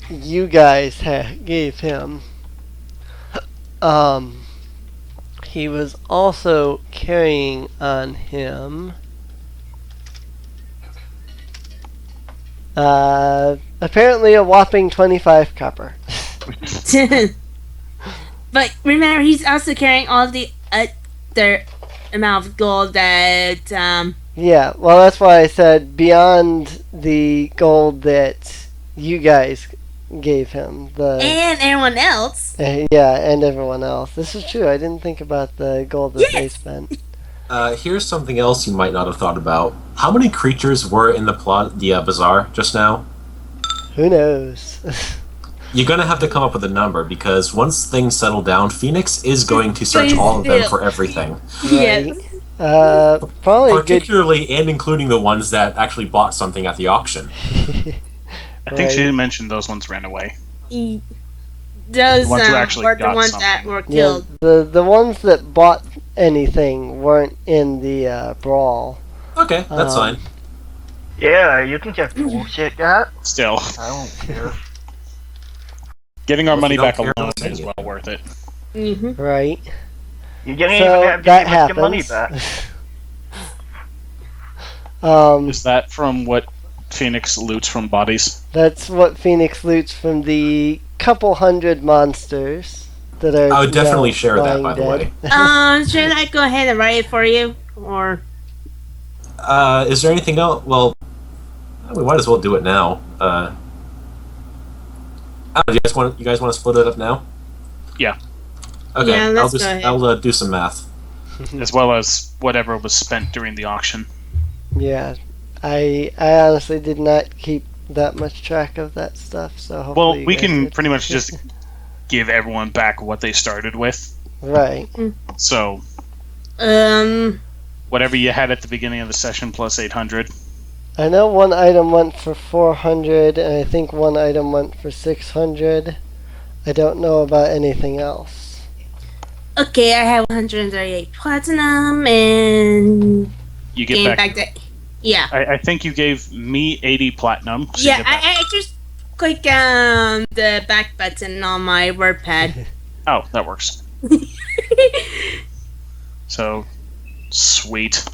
you guys gave him, he was also carrying on him, apparently a whopping 25 copper. But remember, he's also carrying all of the other amount of gold that Yeah, well, that's why I said beyond the gold that you guys gave him. and everyone else. Yeah, and everyone else. This is true. I didn't think about the gold that they Yes. spent. Here's something else you might not have thought about. How many creatures were in the bazaar just now? Who knows? You're gonna have to come up with a number, because once things settle down, Phoenix is going to search all of them for everything. Yes. Probably a good. Particularly and including the ones that actually bought something at the auction. I think she didn't mention those ones ran away. Those The ones who actually were the got ones that something. were Yeah, killed. the ones that bought anything weren't in the brawl. Okay, that's Um, fine. Yeah, you can just bullshit that. Still, I don't care. getting our Well, if money you don't back care, alone don't say is well it. worth it. Mm-hmm. Right. You didn't So even have to that give us the money happens. back. Is that from what Phoenix loots from bodies? That's what Phoenix loots from the couple hundred monsters that are. I would definitely now share that, lying by the way. Should I go ahead and write it for you, or Is there anything else? Well, we might as well do it now. Do you guys want to split it up now? Yeah. Okay, Yeah, let's go ahead. I'll do some math. As well as whatever was spent during the auction. Yeah, I honestly did not keep that much track of that stuff. So hopefully Well, you we guys can did. pretty much just give everyone back what they started with. Right. So, whatever you had at the beginning of the session plus 800. I know one item went for 400, and I think one item went for 600. I don't know about anything else. okay, I have 138 platinum and You get gain back. back the yeah. I think you gave me 80 platinum. So you Yeah, get back- I just click the back button on my WordPad. Oh, that works. So, sweet.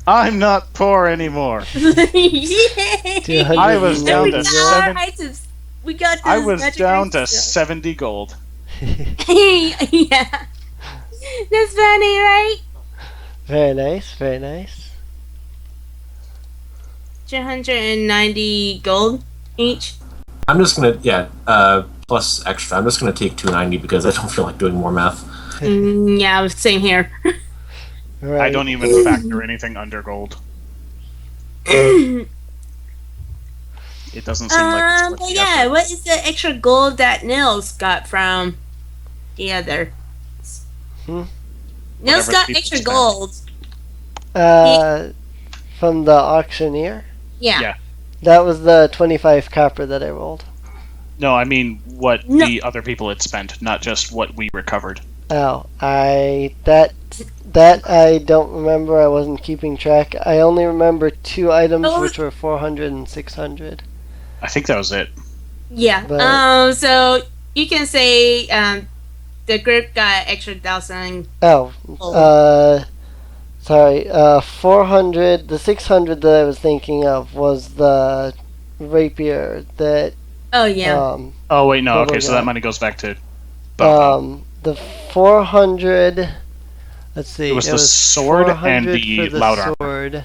I'm not poor anymore. Yay! I was down we to got seven. our items. We got I those was magic down to items. 70 gold. Yeah, that's funny, right? Very nice, very nice. 290 gold each. I'm just gonna plus extra. I'm just gonna take 290 because I don't feel like doing more math. Yeah, same here. Right. I don't even factor anything under gold. It doesn't seem like it's worth But the yeah, effort. what is the extra gold that Nils got from the other? Hmm? Nils Whatever got people extra spend. gold. From the auctioneer? Yeah. Yeah. That was the 25 copper that I rolled. No, I mean what No. the other people had spent, not just what we recovered. Oh, that I don't remember. I wasn't keeping track. I only remember 2 items Oh. which were 400 and 600. I think that was it. Yeah. But- So you can say the group got extra 1,000. Oh, gold. sorry. 400. The 600 that I was thinking of was the rapier that. Oh yeah. Oh wait, no. Bobbo Okay, so guy. that money goes back to Bobbo. The 400. Let's see. It was the sword and 400 the for the loud armor. sword.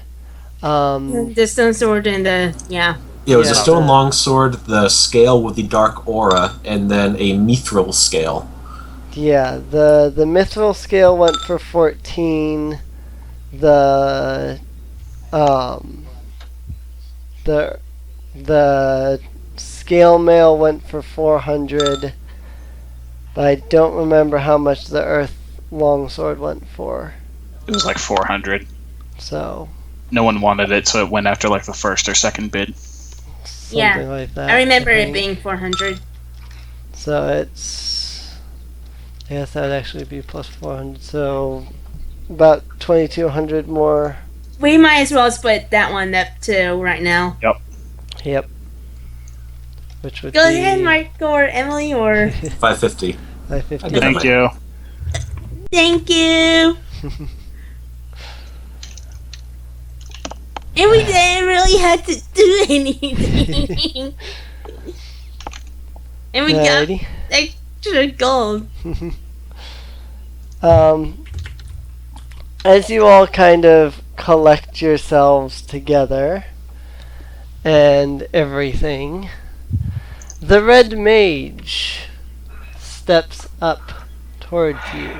The stone sword and the Yeah, it was Yeah. a stone longsword, the scale with the dark aura, and then a mithril scale. Yeah, the mithril scale went for 14. The the scale mail went for 400. But I don't remember how much the earth longsword went for. It was like 400. So No one wanted it, so it went after like the first or second bid. something Yeah, like that. I remember it think. being 400. So it's. I guess that would actually be plus 400. So about 2,200 more. We might as well split that one up too right now. Yep. Which would Go be ahead, Mark or Emily or 550. 550. Good. Thank you. thank you. And we didn't really have to do anything. And we got Alrighty. extra gold. As you all kind of collect yourselves together and everything, the red mage steps up towards you.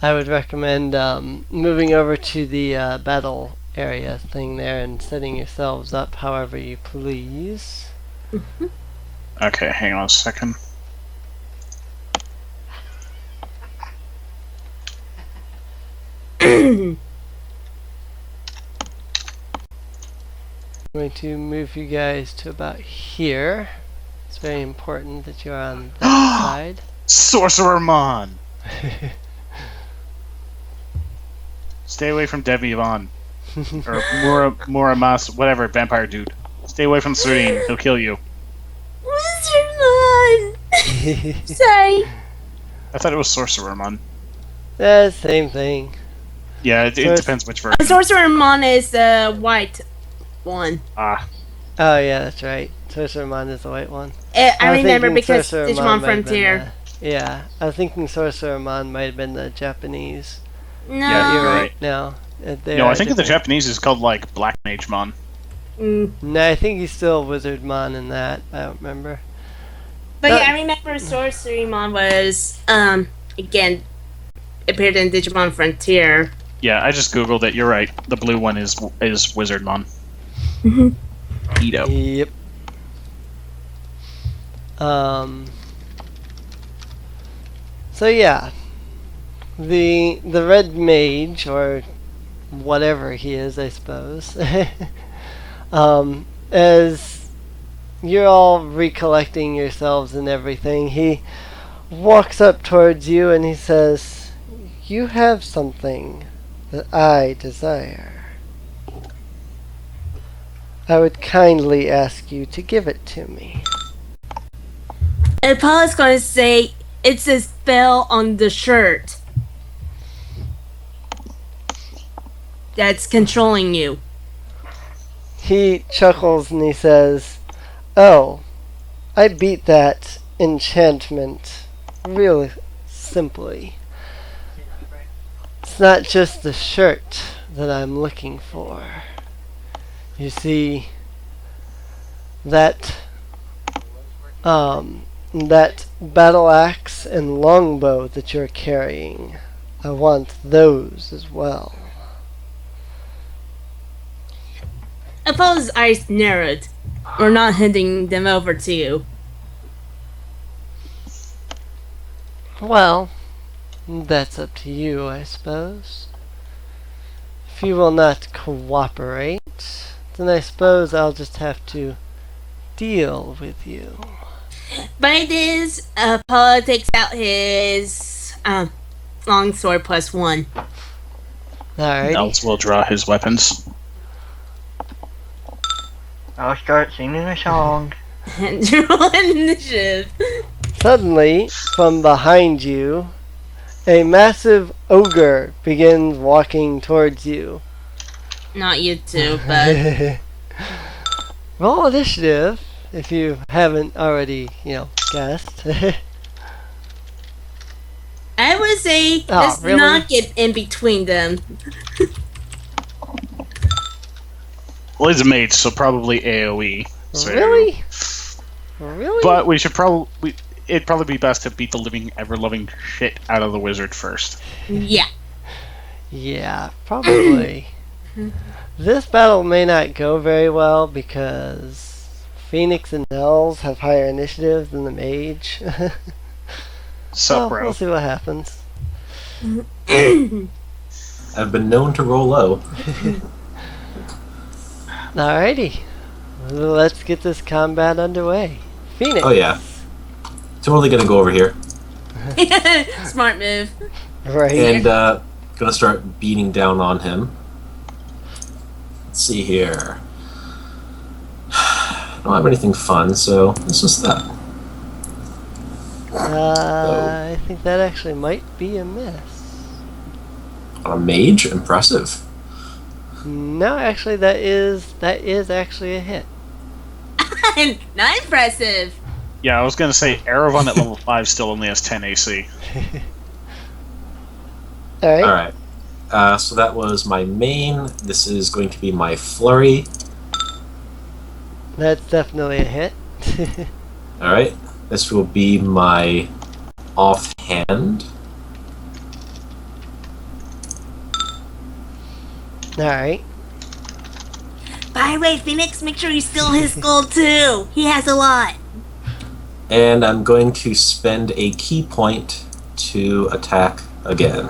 I would recommend moving over to the battle area thing there and setting yourselves up however you please. Okay, hang on a second. I'm going to move you guys to about here. It's very important that you're on that side. Sorcerer Mon! Stay away from Debbie Yvonne. Or Muramas, whatever, vampire dude. Stay away from Serene, he'll kill you. Mr. Sorry. I thought it was Sorcerer Mon. Same thing. Yeah, it Sorc- depends which version. Sorcerer Mon is the white one. Ah, Oh yeah, that's right. Sorcerermon is the white one. I was remember thinking because Sorcerermon Digimon might have been Frontier. Yeah, I was thinking Sorcerermon might have been the Japanese. No. Yeah, You're you're right. right. No, they no, are I think the different. Japanese is called like Black Mage Mon. No, I think he's still Wizardmon in that. I don't remember. But No. yeah, I remember Sorcerymon was again appeared in Digimon Frontier. Yeah, I just googled it. You're right. The blue one is Wizardmon. Ito. Yep. So yeah, the red mage or whatever he is, I suppose. As you're all recollecting yourselves and everything, he walks up towards you and he says, "You have something that I desire. I would kindly ask you to give it to me." And Paula's gonna say it's a spell on the shirt that's controlling you. He chuckles and he says, "Oh, I beat that enchantment really simply. It's not just the shirt that I'm looking for. You see, that battle axe and longbow that you're carrying, I want those as well." Apollo's eyes narrowed. We're not handing them over to you. Well, that's up to you, I suppose. If you will not cooperate, then I suppose I'll just have to deal with you. By this, Apollo takes out his longsword +1. Alrighty. Nels will draw his weapons. I'll start singing a song. And roll initiative. Suddenly, from behind you, a massive ogre begins walking towards you. Not you two, but Roll initiative if you haven't already, guessed. I would say Oh, let's really? not get in between them. Well, he's a mage, so probably AoE. So. Really? Really? But we should probably... It'd probably be best to beat the living, ever-loving shit out of the wizard first. Yeah. Yeah, probably. This battle may not go very well because Phoenix and Nels have higher initiative than the mage. Sup, Well, bro? we'll see what happens. I've been known to roll low. Alrighty. Let's get this combat underway. Phoenix. Oh yeah. Totally gonna go over here Smart move. Right. and gonna start beating down on him. Let's see here. I don't have anything fun, so it's just that. I think that actually might be a miss. On a mage, impressive. No, actually, that is actually a hit. Not impressive. Yeah, I was gonna say, Erevan at level 5 still only has 10 AC. Alright. Alright. So that was my main. This is going to be my flurry. That's definitely a hit. Alright. This will be my offhand. Alright. By the way, Phoenix, make sure you steal his gold too. He has a lot. And I'm going to spend a key point to attack again.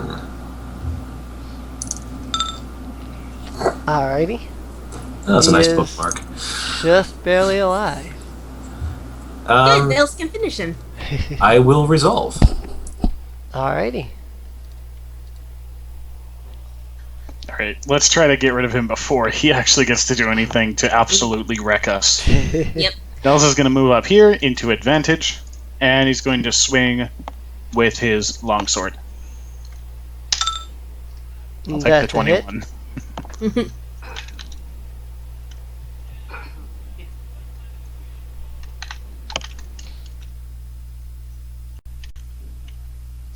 Alrighty. That's a He nice is- bookmark. Just barely alive. Good, Nels can finish him. I will resolve. Alrighty. Alright, let's try to get rid of him before he actually gets to do anything to absolutely wreck us. Yep. Nels is going to move up here into advantage, and he's going to swing with his longsword. I'll take the That's a hit. 21.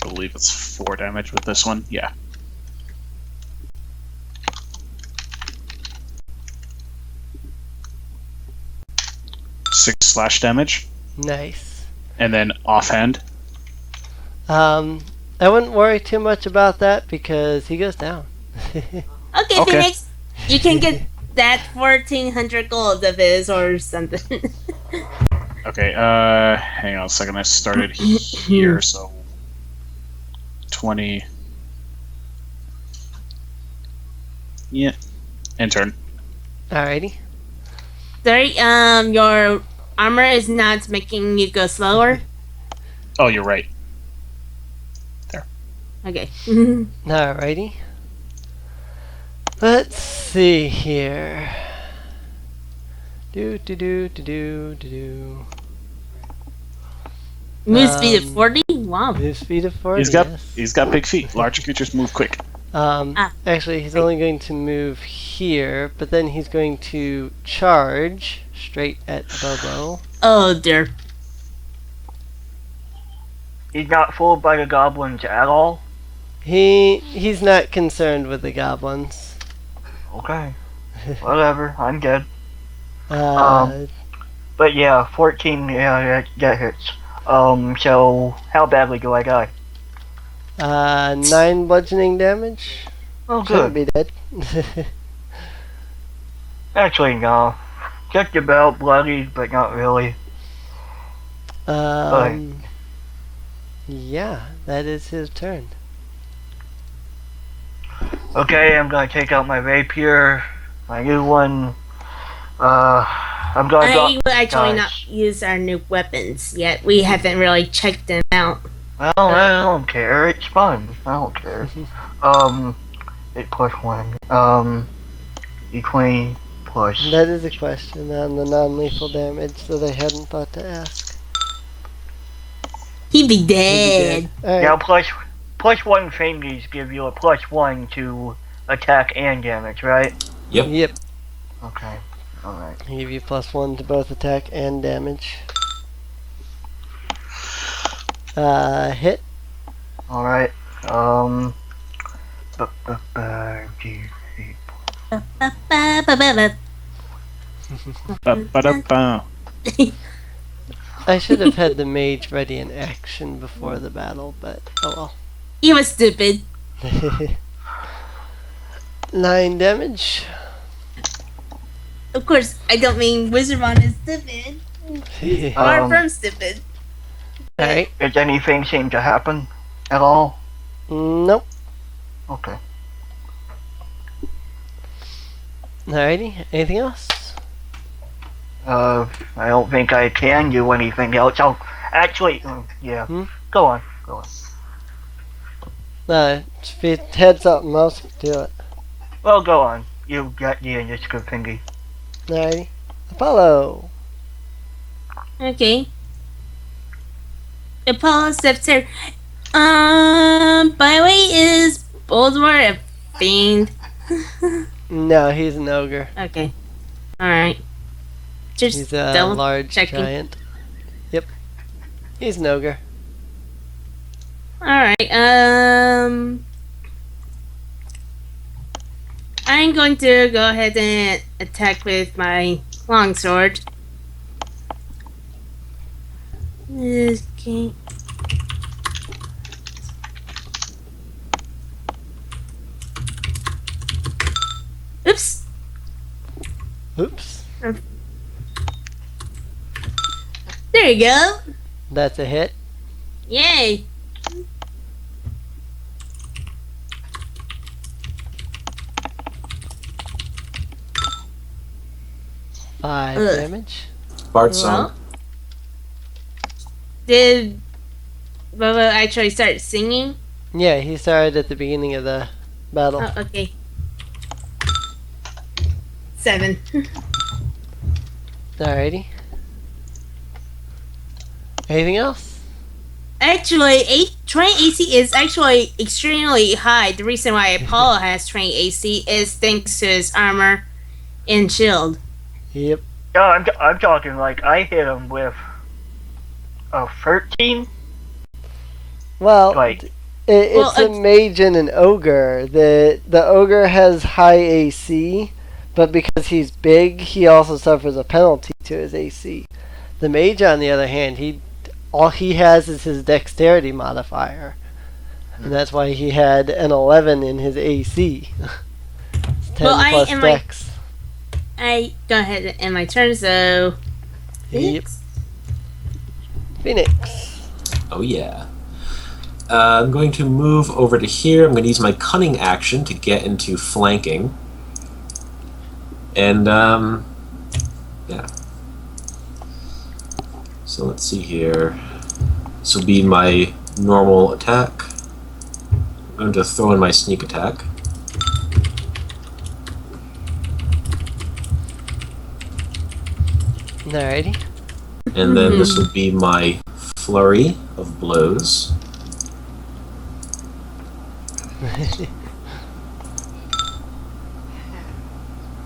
I believe it's 4 damage with this one. Yeah. Six slash damage, Nice. and then offhand. I wouldn't worry too much about that because he goes down. Okay, Okay. Phoenix, you can get that 1,400 gold of his or something. Okay, hang on a second. I started here, so 20. Yeah, and turn. Alrighty. Sorry, your armor is not making you go slower. Oh, you're right. Okay. Alrighty. Let's see here. Do. Move speed of 40? Wow. Move speed of 40. yes. He's got big feet. Large creatures move quick. Actually, he's only going to move here, but then he's going to charge straight at Bobbo. Oh dear. He's not fooled by the goblins at all. He's not concerned with the goblins. Okay. Whatever, I'm good. Uh, But yeah, 14, yeah, that hits. So how badly do I die? 9 bludgeoning damage. Oh, Shouldn't good. be dead. Actually, no. Just about bloody, but not really. Yeah, that is his turn. Okay, I'm gonna take out my rapier, my new one. I'm gonna I drop. will actually guys. not use our new weapons yet. We haven't really checked them out. Well, I don't care. It's fun. I don't care. 8 plus 1. D20 plus. That is a question on the non-lethal damage that I hadn't thought to ask. He'd be He'd be dead. Alright. Yeah, plus 1 thingies give you a plus 1 to attack and damage, right? Yep. Okay. Alright. Give you +1 to both attack and damage. Hit. Alright. Ba-ba-da-ba. I should have had the mage ready in action before the battle, but oh He was stupid. well. 9 damage. Of course, I don't mean Wizardmon is stupid. Far from stupid. Alright. Does anything seem to happen at all? Nope. Okay. Alrighty. Anything else? I don't think I can do anything else. Oh, actually, yeah. Go on. If you had something else, do it. Well, go on. You got the initiative thingy. Alrighty. Apollo. Okay. Apollo steps here. By the way, is Boldwar a fiend? No, he's an ogre. Okay. Alright. Just He's a double large checking. giant. Yep. He's an ogre. Alright, I'm going to go ahead and attack with my longsword. Okay. Oops. Oops. There you go. That's a hit. Yay. Five Ugh. damage. Bart song. Did Bobbo actually start singing? Yeah, he started at the beginning of the battle. Oh, okay. 7. Alrighty. Anything else? Actually, train AC is actually extremely high. The reason why Apollo has train AC is thanks to his armor and shield. Yep. No, I'm talking like I hit him with a 13. Well, Like, it's a mage and an ogre. The ogre has high AC, but because he's big, he also suffers a penalty to his AC. The mage, on the other hand, all he has is his dexterity modifier, and that's why he had an 11 in his AC. It's 10 Well, plus dex. I go ahead and end my turn, so Yep. Phoenix. Oh yeah. I'm going to move over to here. I'm going to use my cunning action to get into flanking. And, yeah. So let's see here. This will be my normal attack. I'm going to throw in my sneak attack. Alrighty. And then this will be my flurry of blows.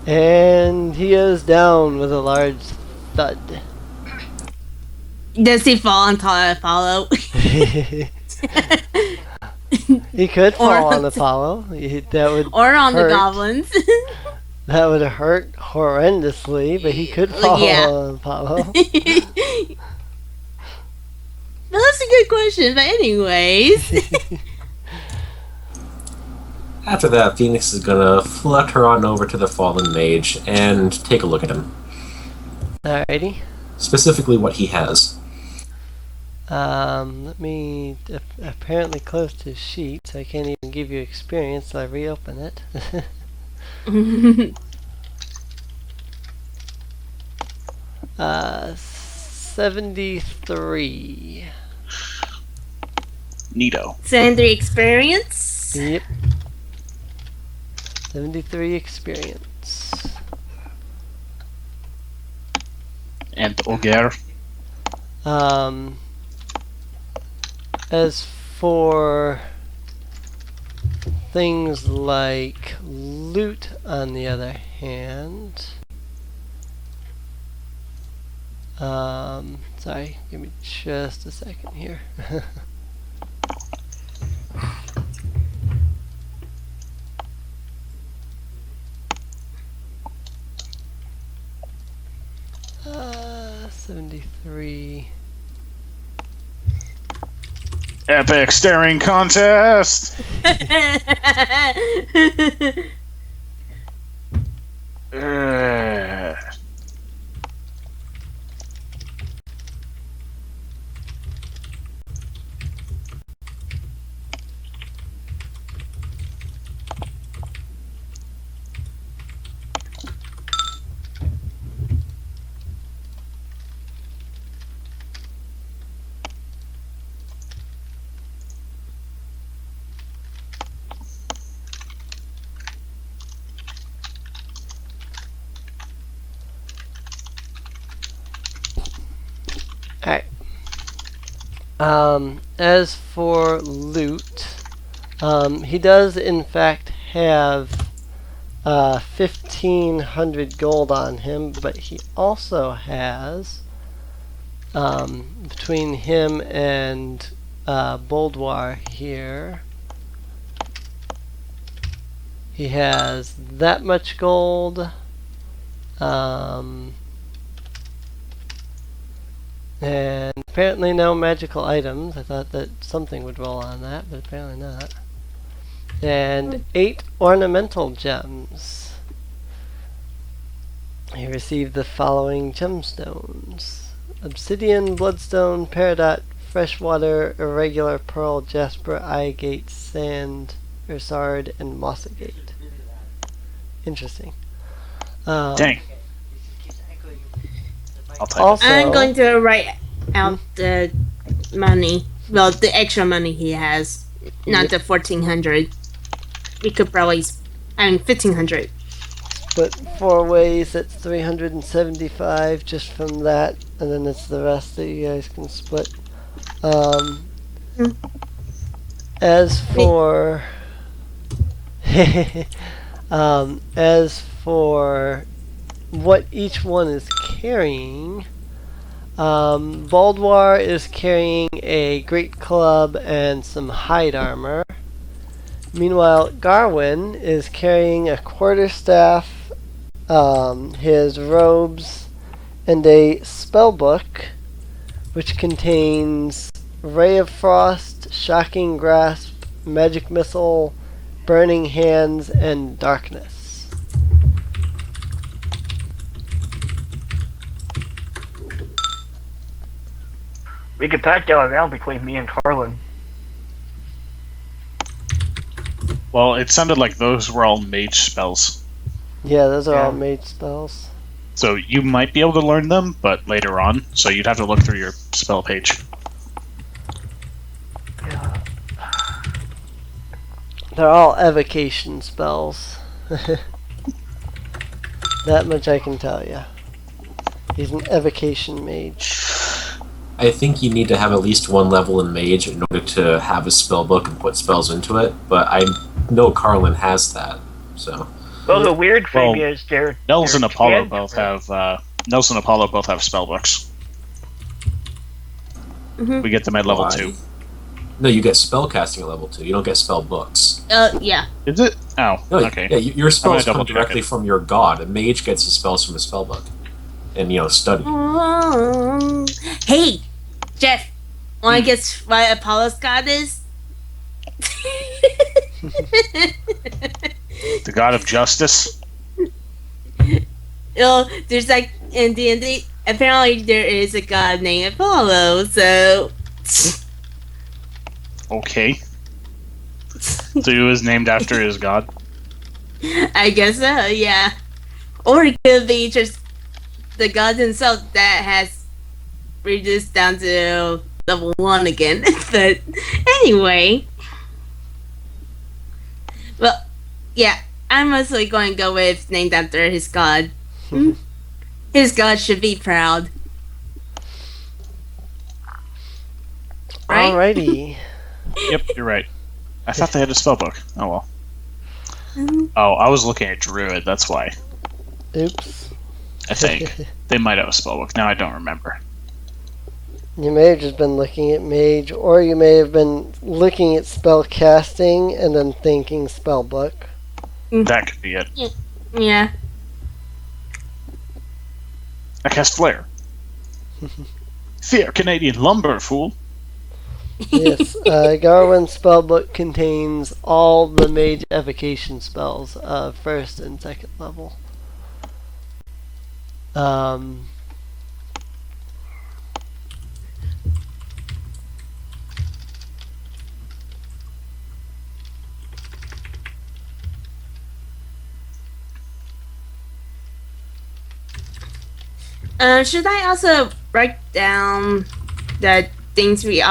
And he goes down with a large thud. does he fall on top of Apollo? He could fall Or- on Apollo. That would or on the hurt. goblins? That would hurt horrendously, but he could fall Yeah. on Apollo. Well, that's a good question, but anyways. After that, Phoenix is gonna flutter on over to the fallen mage and take a look at him. Alrighty. Specifically what he has. Let me apparently closed his sheet, so I can't even give you experience, so I reopen it. 73. Neato. 73 experience. Yep. 73 experience. And Oger. As for things like loot, on the other hand, sorry, give me just a second here. Uh, 73. Epic staring contest! Alright. As for loot, he does in fact have 1,500 gold on him, but he also has, between him and Boldoir here, he has that much gold, and apparently no magical items. I thought that something would roll on that, but apparently not. And 8 ornamental gems. He received the following gemstones: obsidian, bloodstone, peridot, freshwater, irregular pearl, jasper, agate, sand, sard, and moss agate. Interesting. Dang. I'll type Also, I'm going to write out the money. Well, the extra money he has, not the 1,400. We could probably, 1,500. but 4 ways, that's 375 just from that, and then it's the rest that you guys can split. As for as for what each one is carrying, Boldoir is carrying a great club and some hide armor. Meanwhile, Garwin is carrying a quarterstaff, his robes, and a spellbook, which contains Ray of Frost, Shocking Grasp, Magic Missile, Burning Hands, and Darkness. We could pack that around between me and Carlyn. Well, it sounded like those were all mage spells. Yeah, those are all Yeah. mage spells. So you might be able to learn them, but later on. So you'd have to look through your spell page. Yeah. They're all evocation spells. That much I can tell you. He's an evocation mage. I think you need to have at least 1 level in mage in order to have a spell book and put spells into it, but I know Carlyn has that, so. Well, the weird thing Well, is they're Nels and Apollo cantrips. both have Nels and Apollo both have spell books. We get them at level Why? 2. No, you get spell casting at level 2. You don't get spell books. Yeah. Is it? Oh, No, okay. Yeah, your spells double come check directly it. from your god. A mage gets his spells from a spell book. And, study. Hey, Jeff, wanna guess what Apollo's god is? The god of justice? Well, there's like in D&D, apparently there is a god named Apollo, so Okay. So he was named after his god? I guess so, yeah. Or it could be just the god himself that has reduced down to level 1 again. But anyway. Well, yeah, I'm mostly going to go with named after his god. His god should be proud. Right? Alrighty. Yep, you're right. I thought they had a spellbook. Oh well. Mhm. Oh, I was looking at Druid, that's why. Oops. I think. They might have a spellbook. Now I don't remember. You may have just been looking at mage, or you may have been looking at spell casting and then thinking spell book. That could be it. Yeah. I cast Flare. Fear Canadian lumber, fool. Yes, Garwin's spellbook contains all the mage evocation spells of first and second level. Should I also write down the things we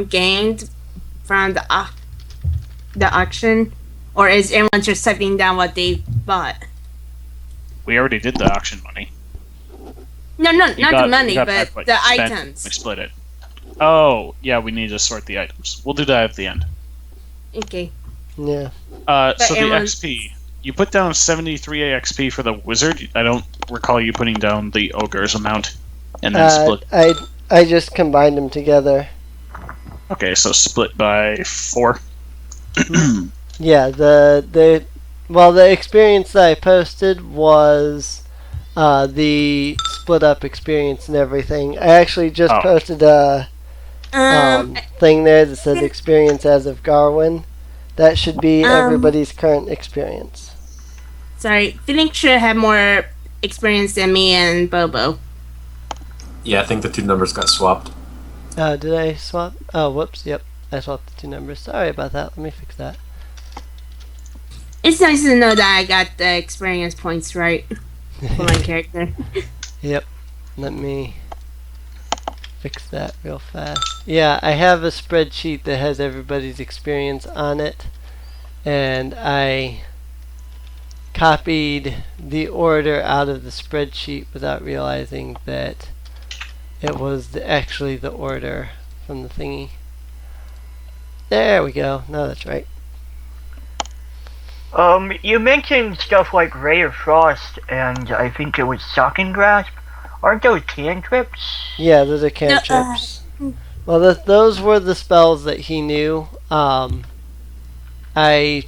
gained from the auction, or is everyone just typing down what they bought? We already did the auction money. No, not the money, you got but back what the you spent. items. We split it. Oh, yeah, we need to sort the items. We'll do that at the end. Okay. Yeah. So the everyone- XP. You put down 73 XP for the wizard. I don't recall you putting down the ogre's amount. And then split. I just combined them together. Okay, so split by 4. Yeah, the experience that I posted was the split up experience and everything. I actually just posted a thing there that said experience as of Garwin. That should be everybody's current experience. Sorry, Phoenix should have more experience than me and Bobbo. Yeah, I think the two numbers got swapped. Did I swap? Oh, whoops. Yep, I swapped the two numbers. Sorry about that. Let me fix that. It's nice to know that I got the experience points right for my character. Yep. Let me fix that real fast. Yeah, I have a spreadsheet that has everybody's experience on it, and I copied the order out of the spreadsheet without realizing that it was actually the order from the thingy. There we go. No, that's right. You mentioned stuff like Ray of Frost and I think it was Shocking Grasp. Aren't those cantrips? Yeah, those are cantrips. Well, those were the spells that he knew. I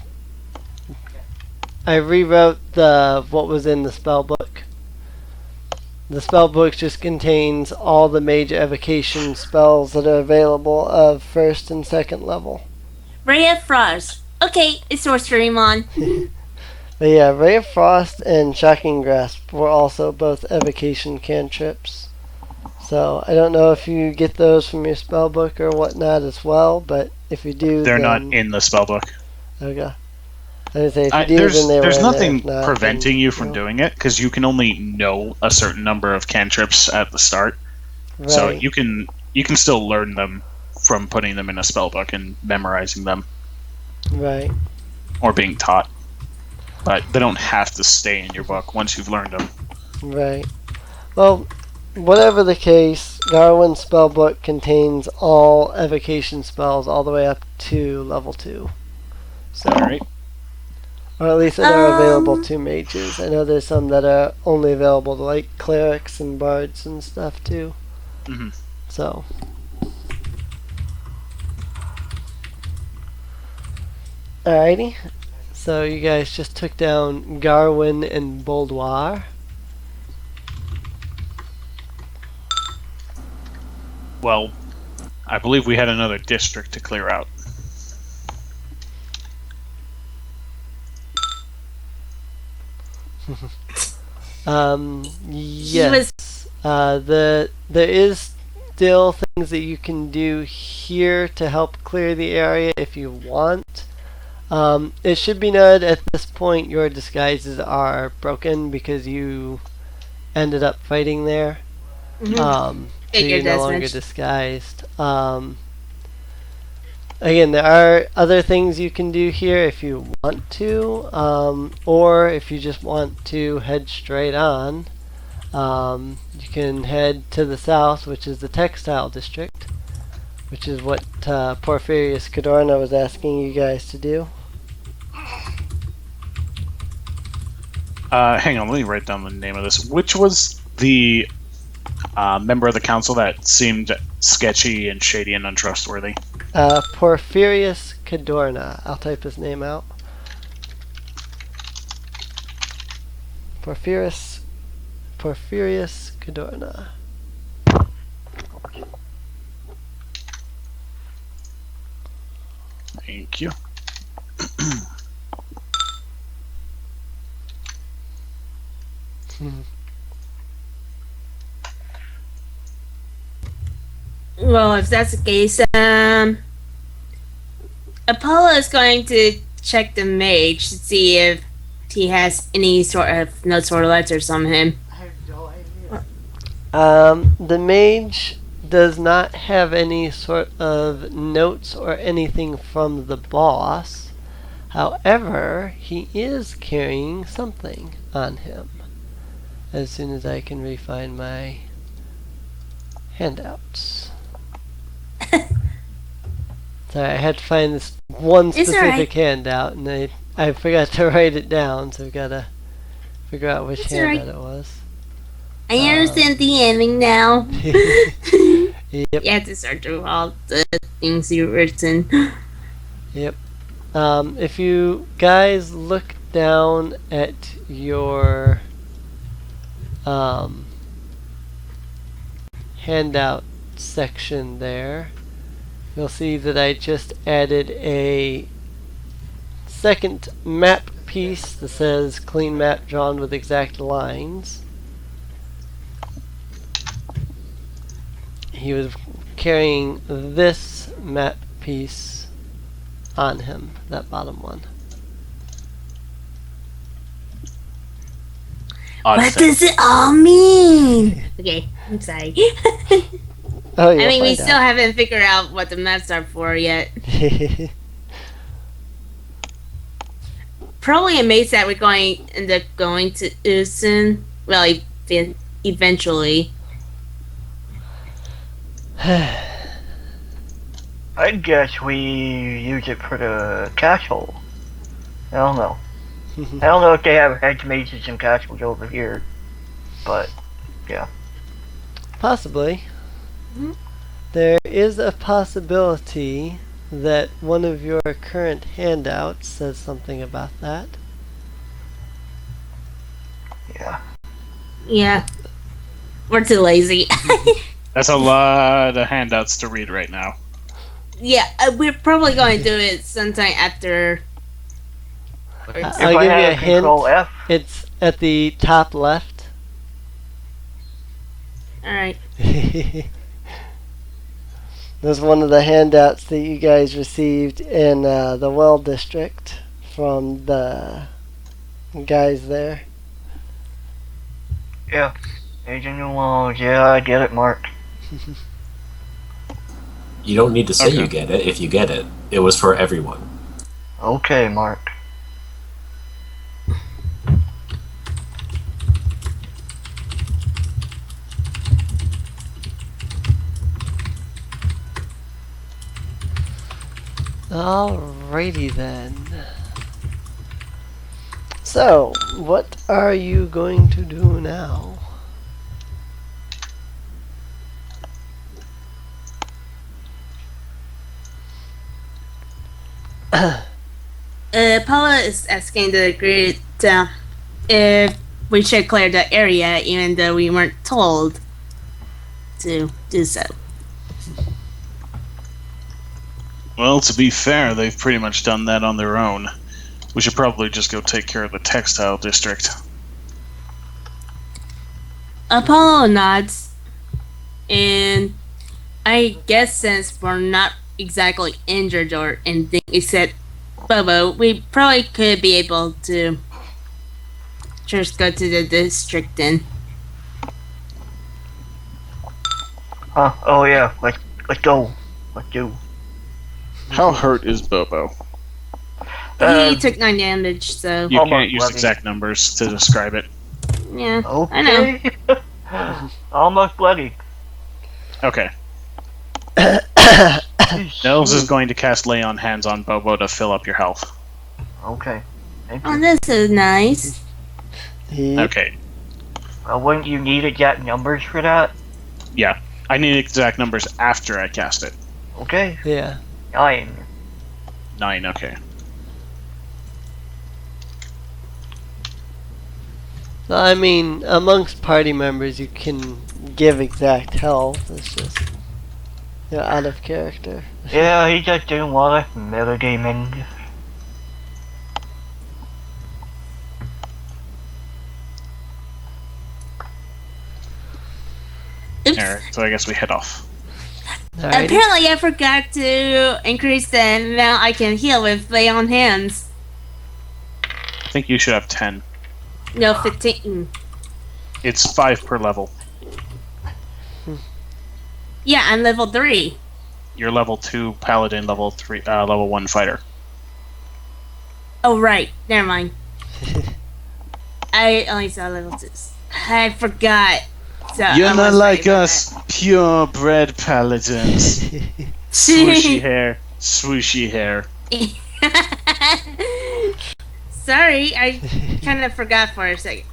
rewrote what was in the spell book. The spell book just contains all the major evocation spells that are available of first and second level. Ray of Frost. Okay, it's your stream on. But yeah, Ray of Frost and Shocking Grasp were also both evocation cantrips. So I don't know if you get those from your spell book or whatnot as well, but if you do, They're then, not in the spellbook. Okay. I was gonna say, if you do, then they were There's in nothing there. If not, preventing then, you from doing it, because you can only know a certain number of cantrips at the start. Right. So you can still learn them from putting them in a spellbook and memorizing them. Right. Or being taught. But they don't have to stay in your book once you've learned them. Right. Well, whatever the case, Garwin's spellbook contains all evocation spells all the way up to level 2. So, Alright. or at least that are available to mages. I know there's some that are only available to like clerics and bards and stuff too. Mm-hmm. So. Alrighty. So you guys just took down Garwin and Boldoir. Well, I believe we had another district to clear out. Yes. There is still things that you can do here to help clear the area if you want. It should be noted at this point your disguises are broken because you ended up fighting there. So you're no longer disguised. Again, there are other things you can do here if you want to, or if you just want to head straight on. You can head to the south, which is the textile district, which is what Porphyrius Cadorna was asking you guys to do. Hang on, let me write down the name of this. Which was the member of the council that seemed sketchy and shady and untrustworthy? Porphyrius Cadorna. I'll type his name out. Porphyrius Cadorna. Thank you. Well, if that's the case, Apollo is going to check the mage to see if he has any sort of notes or letters on him. I have no idea. The mage does not have any sort of notes or anything from the boss. However, he is carrying something on him. As soon as I can refine my handouts. Sorry, I had to find this one specific handout, and I forgot to write it down, so I've got to figure out which handout it was. I understand the ending now. Yep. You have to start through all the things you've written. Yep. If you guys look down at your handout section there, you'll see that I just added a second map piece that says clean map drawn with exact lines. He was carrying this map piece on him, that bottom one. What does it all mean? Okay, I'm sorry. Oh, I mean, we still haven't figured out what the maps are for yet. Probably a maze that we're going end up going to soon. Well, eventually. I guess we use it for the castle. I don't know. I don't know if they have hedge mazes and castles over here, but yeah. Possibly. There is a possibility that one of your current handouts says something about that. Yeah. Yeah. We're too lazy. That's a lot of handouts to read right now. Yeah, we're probably going to do it sometime after. I'll give you a hint. F. It's at the top left. Alright. There's one of the handouts that you guys received in the Well District from the guys there. Yeah. Agent Newell, yeah, I get it, Mark. You don't need to say you get it if you get it. It was for everyone. Okay, Mark. Alrighty then. So, what are you going to do now? Paula is asking the grid if we should clear the area even though we weren't told to do so. Well, to be fair, they've pretty much done that on their own. We should probably just go take care of the textile district. Apollo nods, and I guess since we're not exactly injured or anything except Bobbo, we probably could be able to just go to the district then. Oh yeah, let's go. Let's go. How hurt is Bobbo? He took 9 damage, so You Almost can't use bloody. exact numbers to describe it. yeah, I know. Okay. Almost bloody. Okay. Nels is going to cast Lay on Hands on Bobbo to fill up your health. Okay. Thank Oh, you. this is nice. Okay. Well, wouldn't you need exact numbers for that? Yeah. I need exact numbers after I cast it. Okay. Yeah. 9. 9, okay. I mean, amongst party members, you can give exact health. It's just out of character. Yeah, he's just doing a lot of metagaming. Oops. Alright, so I guess we head off. Alrighty. Apparently, I forgot to increase the amount I can heal with Lay on Hands. I think you should have 10. No, 15. It's 5 per level. Yeah, I'm level 3. You're level 2 paladin, level 3, level 1 fighter. Oh, right. Never mind. I only saw level 2. I forgot. So You're I not was like right us, purebred paladins. Swooshy hair, swooshy hair. Sorry, I kind of forgot for a second.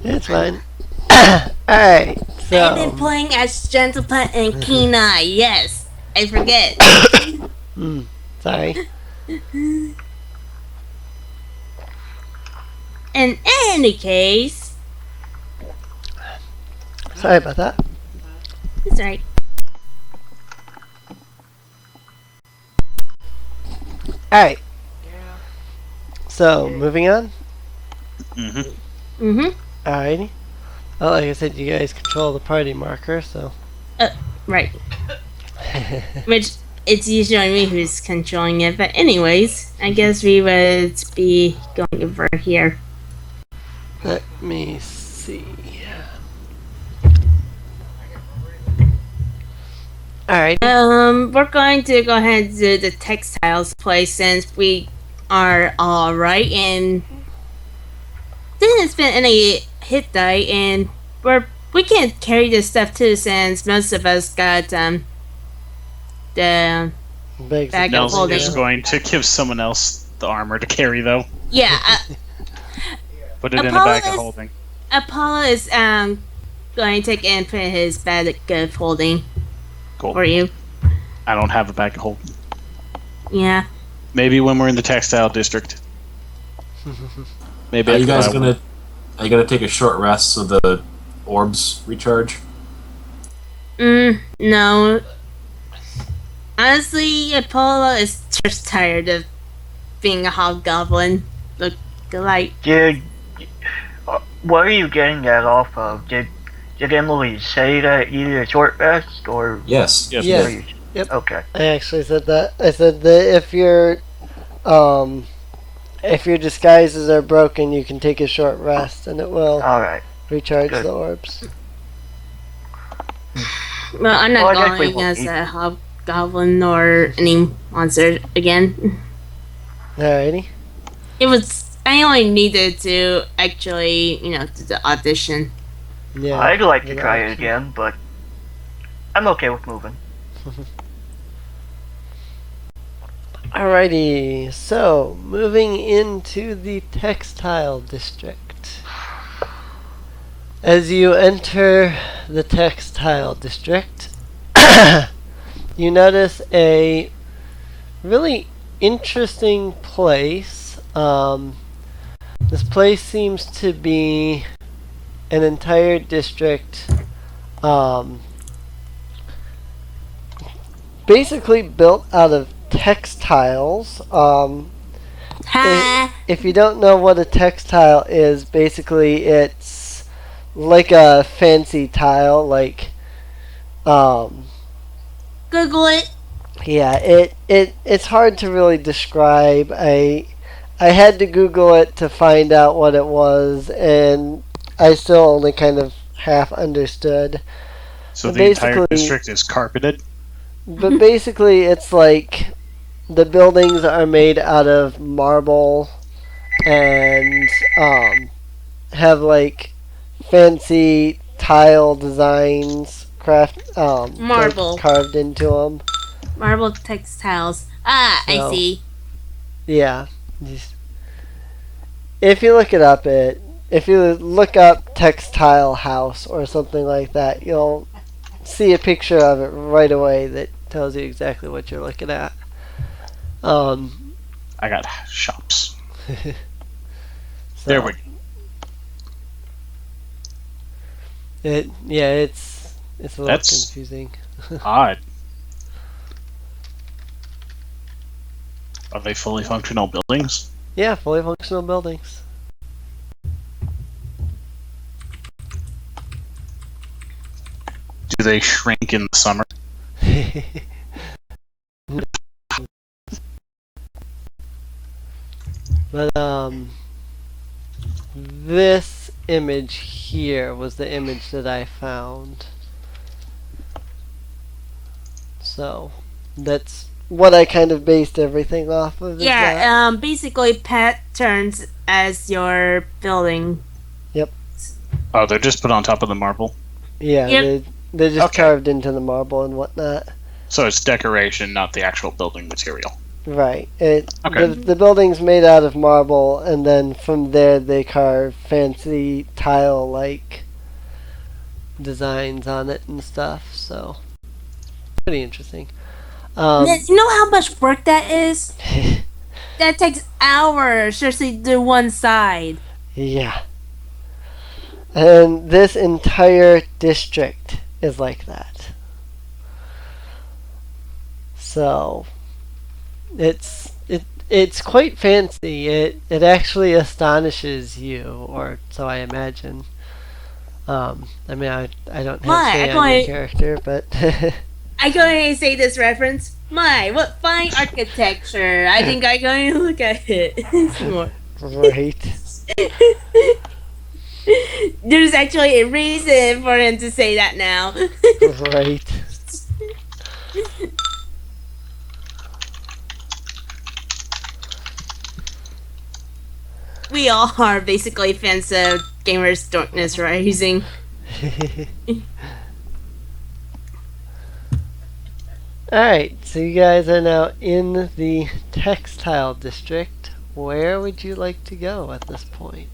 It's fine. Alright, I've been so. playing as Gentlepet and Kenai. Yes, I forget. Sorry. In any case, Sorry about that. it's right. Alright. So, moving on. Mm-hmm. Mm-hmm. Alrighty. Well, like I said, you guys control the party marker, so. Right. Which it's usually me who's controlling it. But anyways, I guess we would be going over here. Let me see. Alright. We're going to go ahead and do the textiles place since we are alright and didn't spend any hit die and we can't carry this stuff too since most of us got the Bags Bag of Nels holding. is going to give someone else the armor to carry, though. yeah Put it in a bag of Apollo is- holding. Apollo is going to take and put his bag of holding Cool. for you. I don't have a bag of holding. Yeah. Maybe when we're in the textile district. Maybe Are I you can guys buy one. gonna take a short rest so the orbs recharge? No. Honestly, Apollo is just tired of being a hobgoblin. Look alike. Did what are you getting that off of? Did Emily say that you need a short rest or? Yes. Yes. Yes. or you- Yep. Okay. I actually said that. I said that if your disguises are broken, you can take a short rest, and it will All right. recharge Good. the orbs. Well, I'm not Well, I guess we going won't as need- a hobgoblin or any monster again. Alrighty. I only needed to actually, do the audition. Yeah. I'd like to good try it option. again, but I'm okay with moving. Alrighty. So, moving into the textile district. As you enter the textile district, you notice a really interesting place. This place seems to be an entire district, basically built out of textiles. Ha! If you don't know what a textile is, basically it's like a fancy tile, like Google it. yeah, it's hard to really describe. I had to Google it to find out what it was, and I still only kind of half understood. So But the entire basically- district is carpeted? But basically, it's like the buildings are made out of marble and have like fancy tile designs Marble. like, carved into them. Marble textiles. Ah, I So- see. Yeah. If you look it up, if you look up textile house or something like that, you'll see a picture of it right away that tells you exactly what you're looking at. I got shops. So, There we go. it's a little That's- confusing. Odd. Are they fully functional buildings? Yeah, fully functional buildings. Do they shrink in the summer? But this image here was the image that I found. So that's what I kind of based everything off of. is that. Yeah, basically patterns as your building. Oh, they're just put on top of the marble? Yeah, Yep. they're just Okay. carved into the marble and whatnot. So it's decoration, not the actual building material. Right. Okay. The building's made out of marble, and then from there they carve fancy tile-like designs on it and stuff. So pretty interesting. You know how much work that is? That takes hours just to do one side. Yeah. And this entire district is like that. So it's quite fancy. It actually astonishes you, or so I imagine. I mean, I don't have My, say I on thought your it- character, but I going to say this reference. My, what fine architecture. I think I'm going to look at it some more. right. There's actually a reason for him to say that now. Right. We all are basically fans of Gamers Darkness Rising. Alright, so you guys are now in the textile district. Where would you like to go at this point?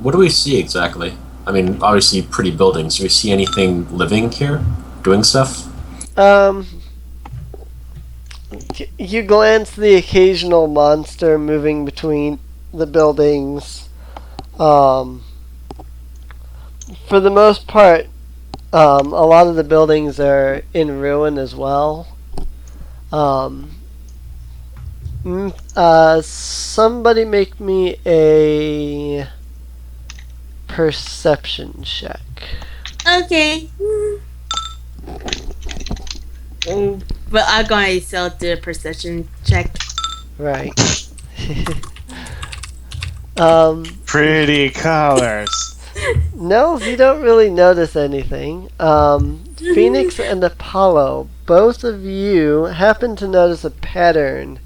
What do we see exactly? I mean, obviously pretty buildings. Do we see anything living here? Doing stuff? You glance the occasional monster moving between the buildings. For the most part, a lot of the buildings are in ruin as well. Somebody make me a perception check. Okay. But I'm going to still do a perception check. Right. Pretty colors. No, you don't really notice anything. Phoenix and Apollo, both of you happen to notice a pattern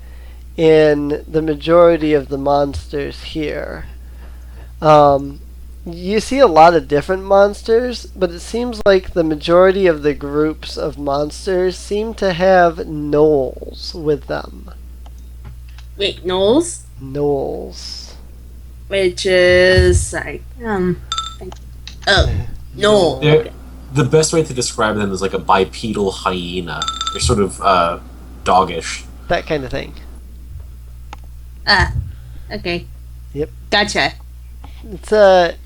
in the majority of the monsters here. You see a lot of different monsters, but it seems like the majority of the groups of monsters seem to have gnolls with them. Wait, Knowles? Gnolls. Which is, sorry, Knoll. They're- The best way to describe them is like a bipedal hyena. They're sort of doggish. That kind of thing. Ah, okay. Yep. Gotcha. It's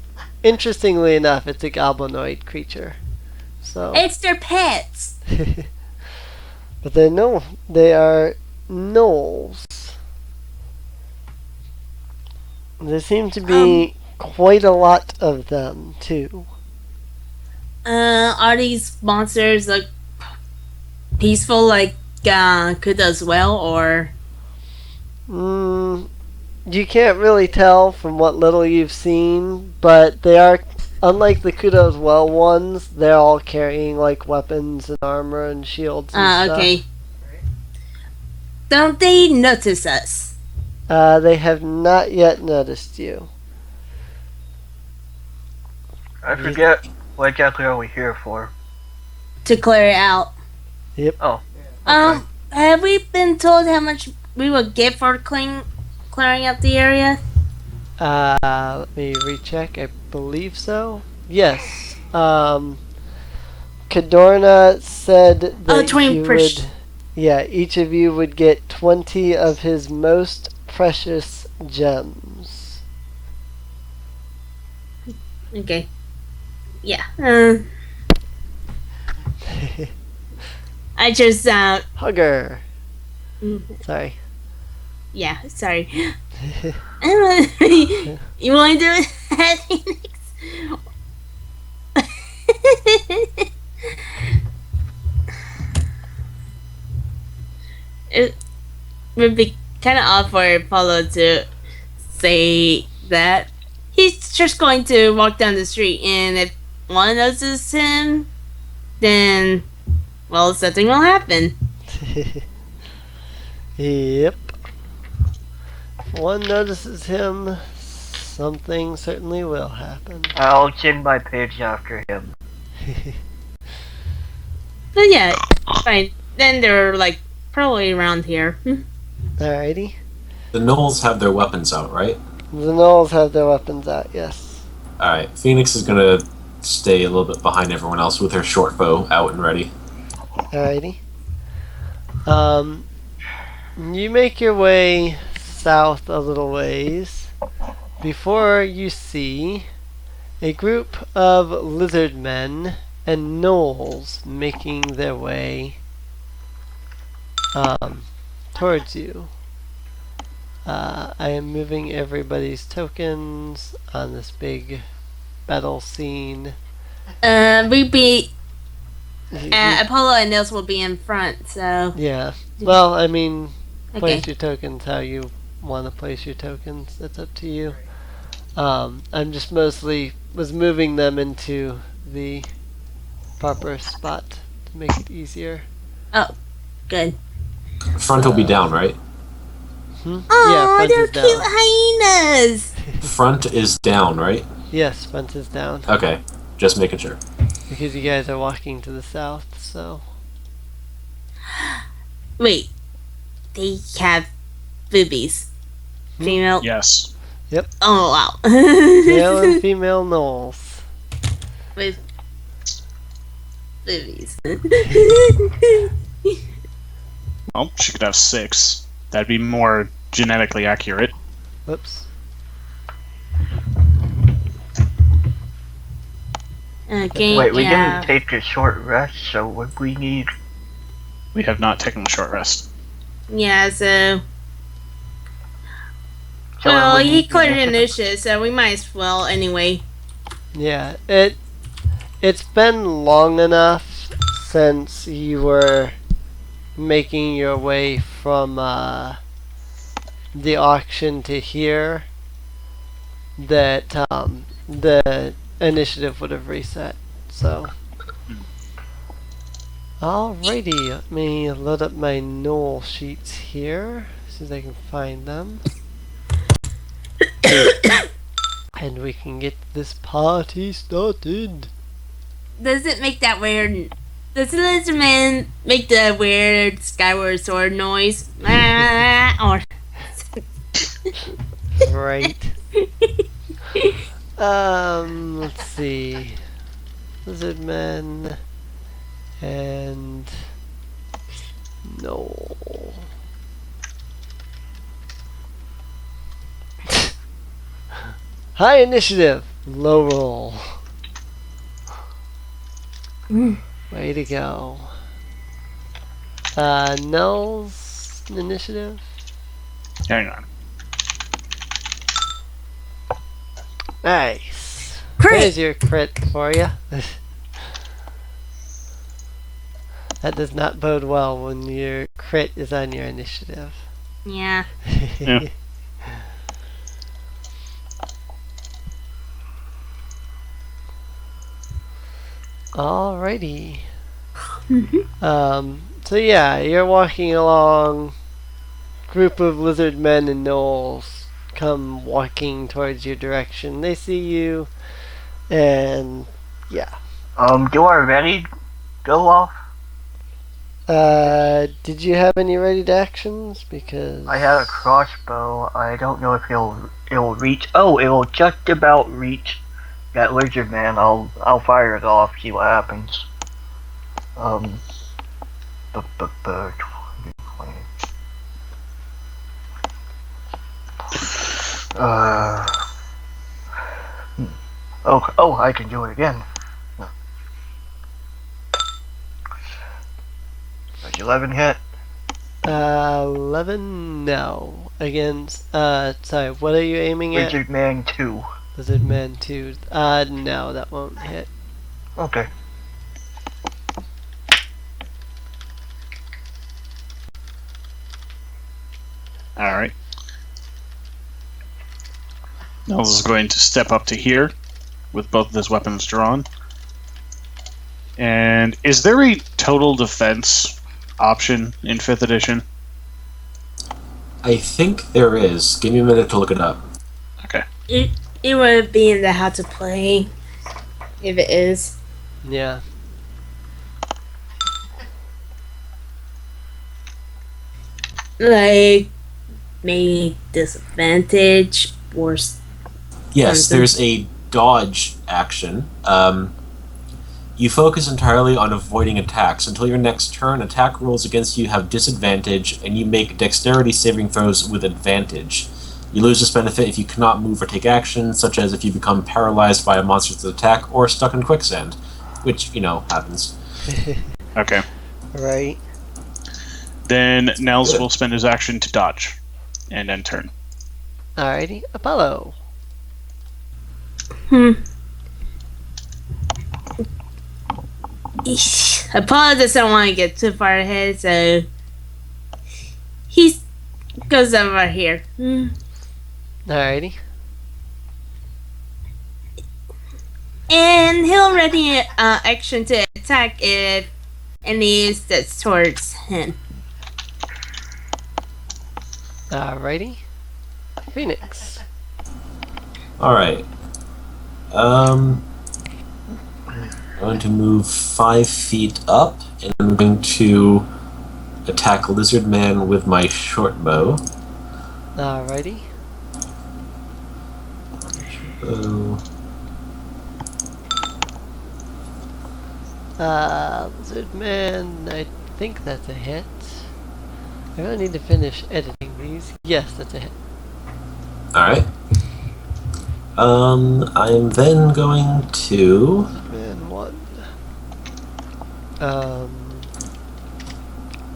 interestingly enough, it's a goblinoid creature. So It's their pets. but they are gnolls. They seem to be quite a lot of them, too. Are these monsters like peaceful like Kuda as well, or? You can't really tell from what little you've seen, but they are, unlike the Kudos Well ones, they're all carrying like weapons and armor and shields and stuff. Okay. Don't they notice us? They have not yet noticed you. I forget what exactly are we here for. To clear it out. Yep. Oh. Have we been told how much we will get for clearing up the area? Let me recheck. I believe so. Yes. Cadorna said that 20 you would. Yeah, each of you would get 20 of his most precious gems. Okay. Yeah. I just Hugger. Sorry. yeah, sorry. You want to do it, Phoenix? It would be kind of odd for Apollo to say that. He's just going to walk down the street, and if one notices him, then, well, something will happen. Yep. If one notices him, something certainly will happen. I'll send my page after him. But yeah, fine. Then they're like probably around here. Alrighty. The Knolls have their weapons out, right? The Knolls have their weapons out, yes. Alright, Phoenix is gonna stay a little bit behind everyone else with her short bow out and ready. Alrighty. You make your way south a little ways before you see a group of lizard men and gnolls making their way towards you. I am moving everybody's tokens on this big battle scene. We be Apollo and Nels will be in front, so Yeah. Well, I mean, place okay. your tokens how you want to place your tokens. That's up to you. I'm just mostly was moving them into the proper spot to make it easier. Oh, good. Front will be down, right? Yeah, Oh, front they're is cute down. hyenas. Front is down, right? Yes, front is down. Okay, just making sure. Because you guys are walking to the south, so. Wait, they have boobies. Female. Yes. Oh wow. Male and female gnolls. With boobies. Well, she could have 6. That'd be more genetically accurate. Whoops. Okay. Wait, we yeah. didn't take a short rest, so what we need? We have not taken a short rest. Yeah, so. So Well, we he need cleared initiative. initiative, so we might as well anyway. Yeah, it's been long enough since you were making your way from the auction to here that the initiative would have reset. So, alrighty, let me load up my Knoll sheets here, see if I can find them. And we can get this party started. Does it make that weird? Does the lizard man make the weird Skyward Sword noise? Or Right. Let's see. Lizard men and no. High initiative, low roll. Way to go. Nels initiative. Hang on. Nice. Crit! There's your crit for you. That does not bode well when your crit is on your initiative. Yeah. Yeah. Alrighty. So yeah, you're walking along. Group of lizard men and gnolls come walking towards your direction. They see you, and yeah. Do our ready go off? Did you have any ready actions? Because I have a crossbow. I don't know if it'll reach. Oh, it'll just about reach that lizard man. I'll fire it off. See what happens. Oh, I can do it again. Does 11 hit? 11, no. Against, sorry, what are you aiming at? Lizard Man 2. Lizard Man 2. No, that won't hit. Okay. Alright. Nels is going to step up to here with both of his weapons drawn. And is there a total defense option in 5th edition? I think there is. Give me a minute to look it up. Okay. It would be in the how to play if it is. Yeah. Like maybe disadvantage or Yes, something. there's a dodge action. You focus entirely on avoiding attacks. Until your next turn, attack rolls against you have disadvantage, and you make dexterity saving throws with advantage. You lose this benefit if you cannot move or take action, such as if you become paralyzed by a monster's attack or stuck in quicksand, which, happens. Okay. Right. Then Nels will spend his action to dodge and end turn. Alrighty. Apollo. Apollo doesn't want to get too far ahead, so he goes over here. Alrighty. And he'll ready action to attack if any that's towards him. Alrighty. Phoenix. Alright. I'm going to move 5 feet up, and I'm going to attack Lizard Man with my short bow. Alrighty. Lizard Man, I think that's a hit. I really need to finish editing these. Yes, that's a hit. Alright. I'm then going to... Man, 1.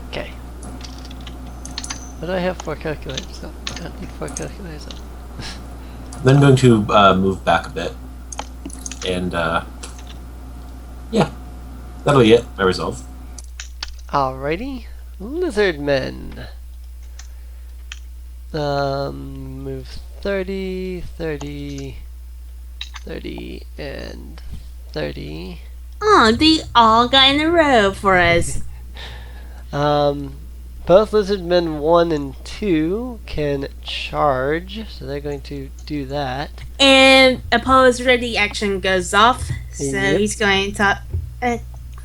Okay. What do I have for calculators up? I don't need 4 calculators up. Then going to move back a bit. And, yeah. That'll be it. My resolve. Alrighty. Lizard Men. Move 30, 30, 30, and 30. Oh, they all got in a row for us. Both Lizard Men 1 and 2 can charge, so they're going to do that. And Apollo's ready action goes off, so Yep. he's going to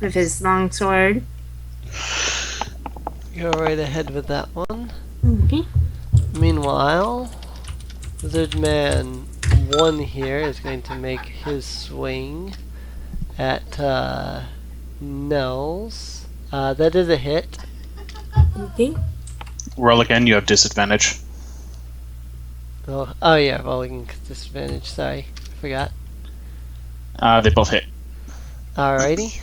with his longsword. Go right ahead with that one. Okay. Meanwhile, Lizard Man 1 here is going to make his swing at Nels. That is a hit. Okay. Roll again, you have disadvantage. Oh yeah, rolling disadvantage. Sorry, forgot. They both hit. Alrighty.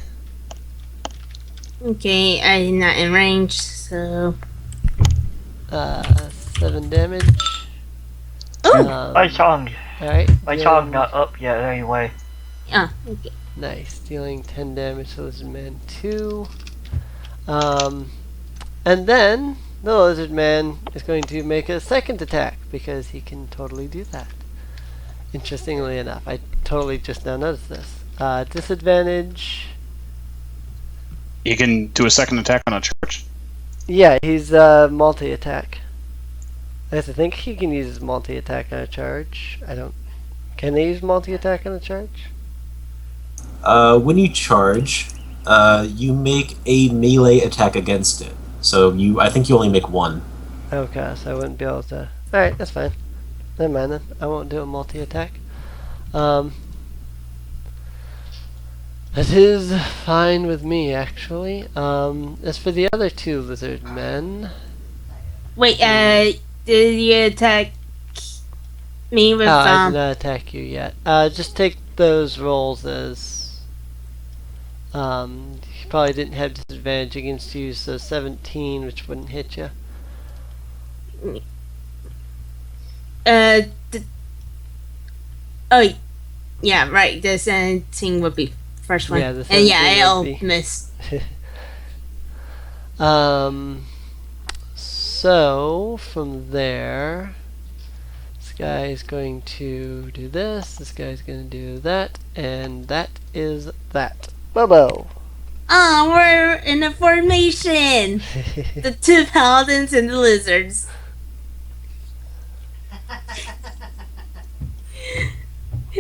Okay, I'm not in range, so 7 damage. oh, My song. Alright. My charm's not up yet anyway. Ah, okay. Nice. Dealing 10 damage to Lizard Man 2. And then the Lizard Man is going to make a second attack because he can totally do that. Interestingly enough, I totally just now noticed this. Disadvantage. You can do a second attack on a charge. Yeah, he's multi-attack. I think he can use his multi-attack on a charge. I don't. Can they use multi-attack on a charge? When you charge, you make a melee attack against it. So I think you only make one. Okay, so I wouldn't be able to. Alright, that's fine. Never mind then. I won't do a multi-attack. That is fine with me, actually. As for the other two lizard men... Wait, did you attack me with, I did not attack you yet. Just take those rolls as... you probably didn't have disadvantage against you, so 17, which wouldn't hit you. Oh, yeah, right, the 17 would be first one. Yeah, the and yeah, 17 I'll would be. miss. So, from there... This guy is going to do this guy's going to do that, and that is that. Bobbo! Oh, we're in a formation! The two paladins and the lizards.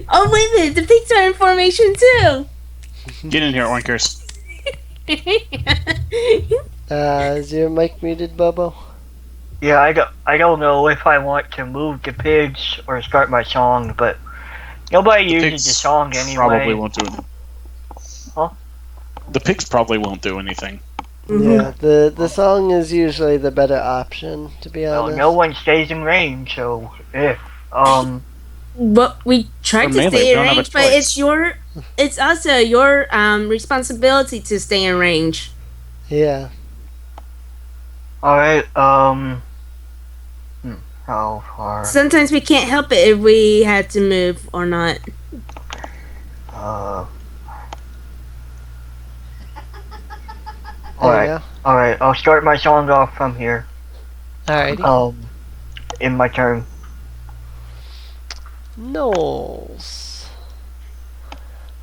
Oh, wait a minute, the pigs are in formation too! Get in here, oinkers. Is your mic muted, Bobbo? Yeah, I don't know if I want to move the pigs or start my song, but nobody uses the song anyway. Probably won't do anything. Huh? The pigs probably won't do anything. Yeah, the song is usually the better option, to be Well, honest. no one stays in range, so But we tried For to melee, stay we in don't have a range, but choice. it's also your responsibility to stay in range. Yeah. alright, how far? Sometimes we can't help it if we had to move or not. Alright, There you go. alright, I'll start my song off from here. Alrighty. In my turn. Knowles.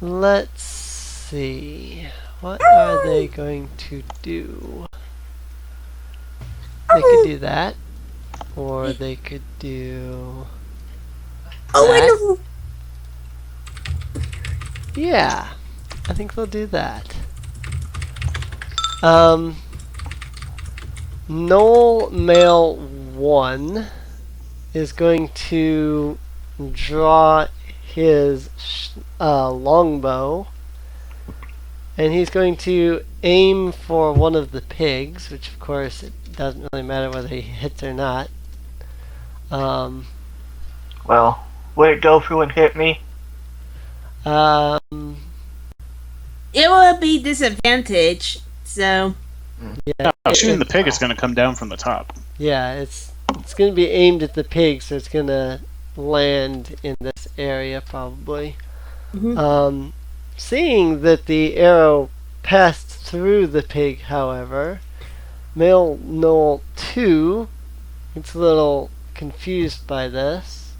Let's see. What are they going to do? They could do that. Or they could do... Oh, that. wonderful! Yeah. I think they'll do that. Knoll Male 1 is going to draw his longbow, and he's going to aim for one of the pigs, which of course it doesn't really matter whether he hits or not. Well, would it go through and hit me? It will be disadvantage, so... Yeah, Shooting the pig is going to come down from the top. yeah, it's going to be aimed at the pig, so it's going to land in this area probably. Mhm. Seeing that the arrow passed through the pig, however, Male Knoll 2 gets a little confused by this.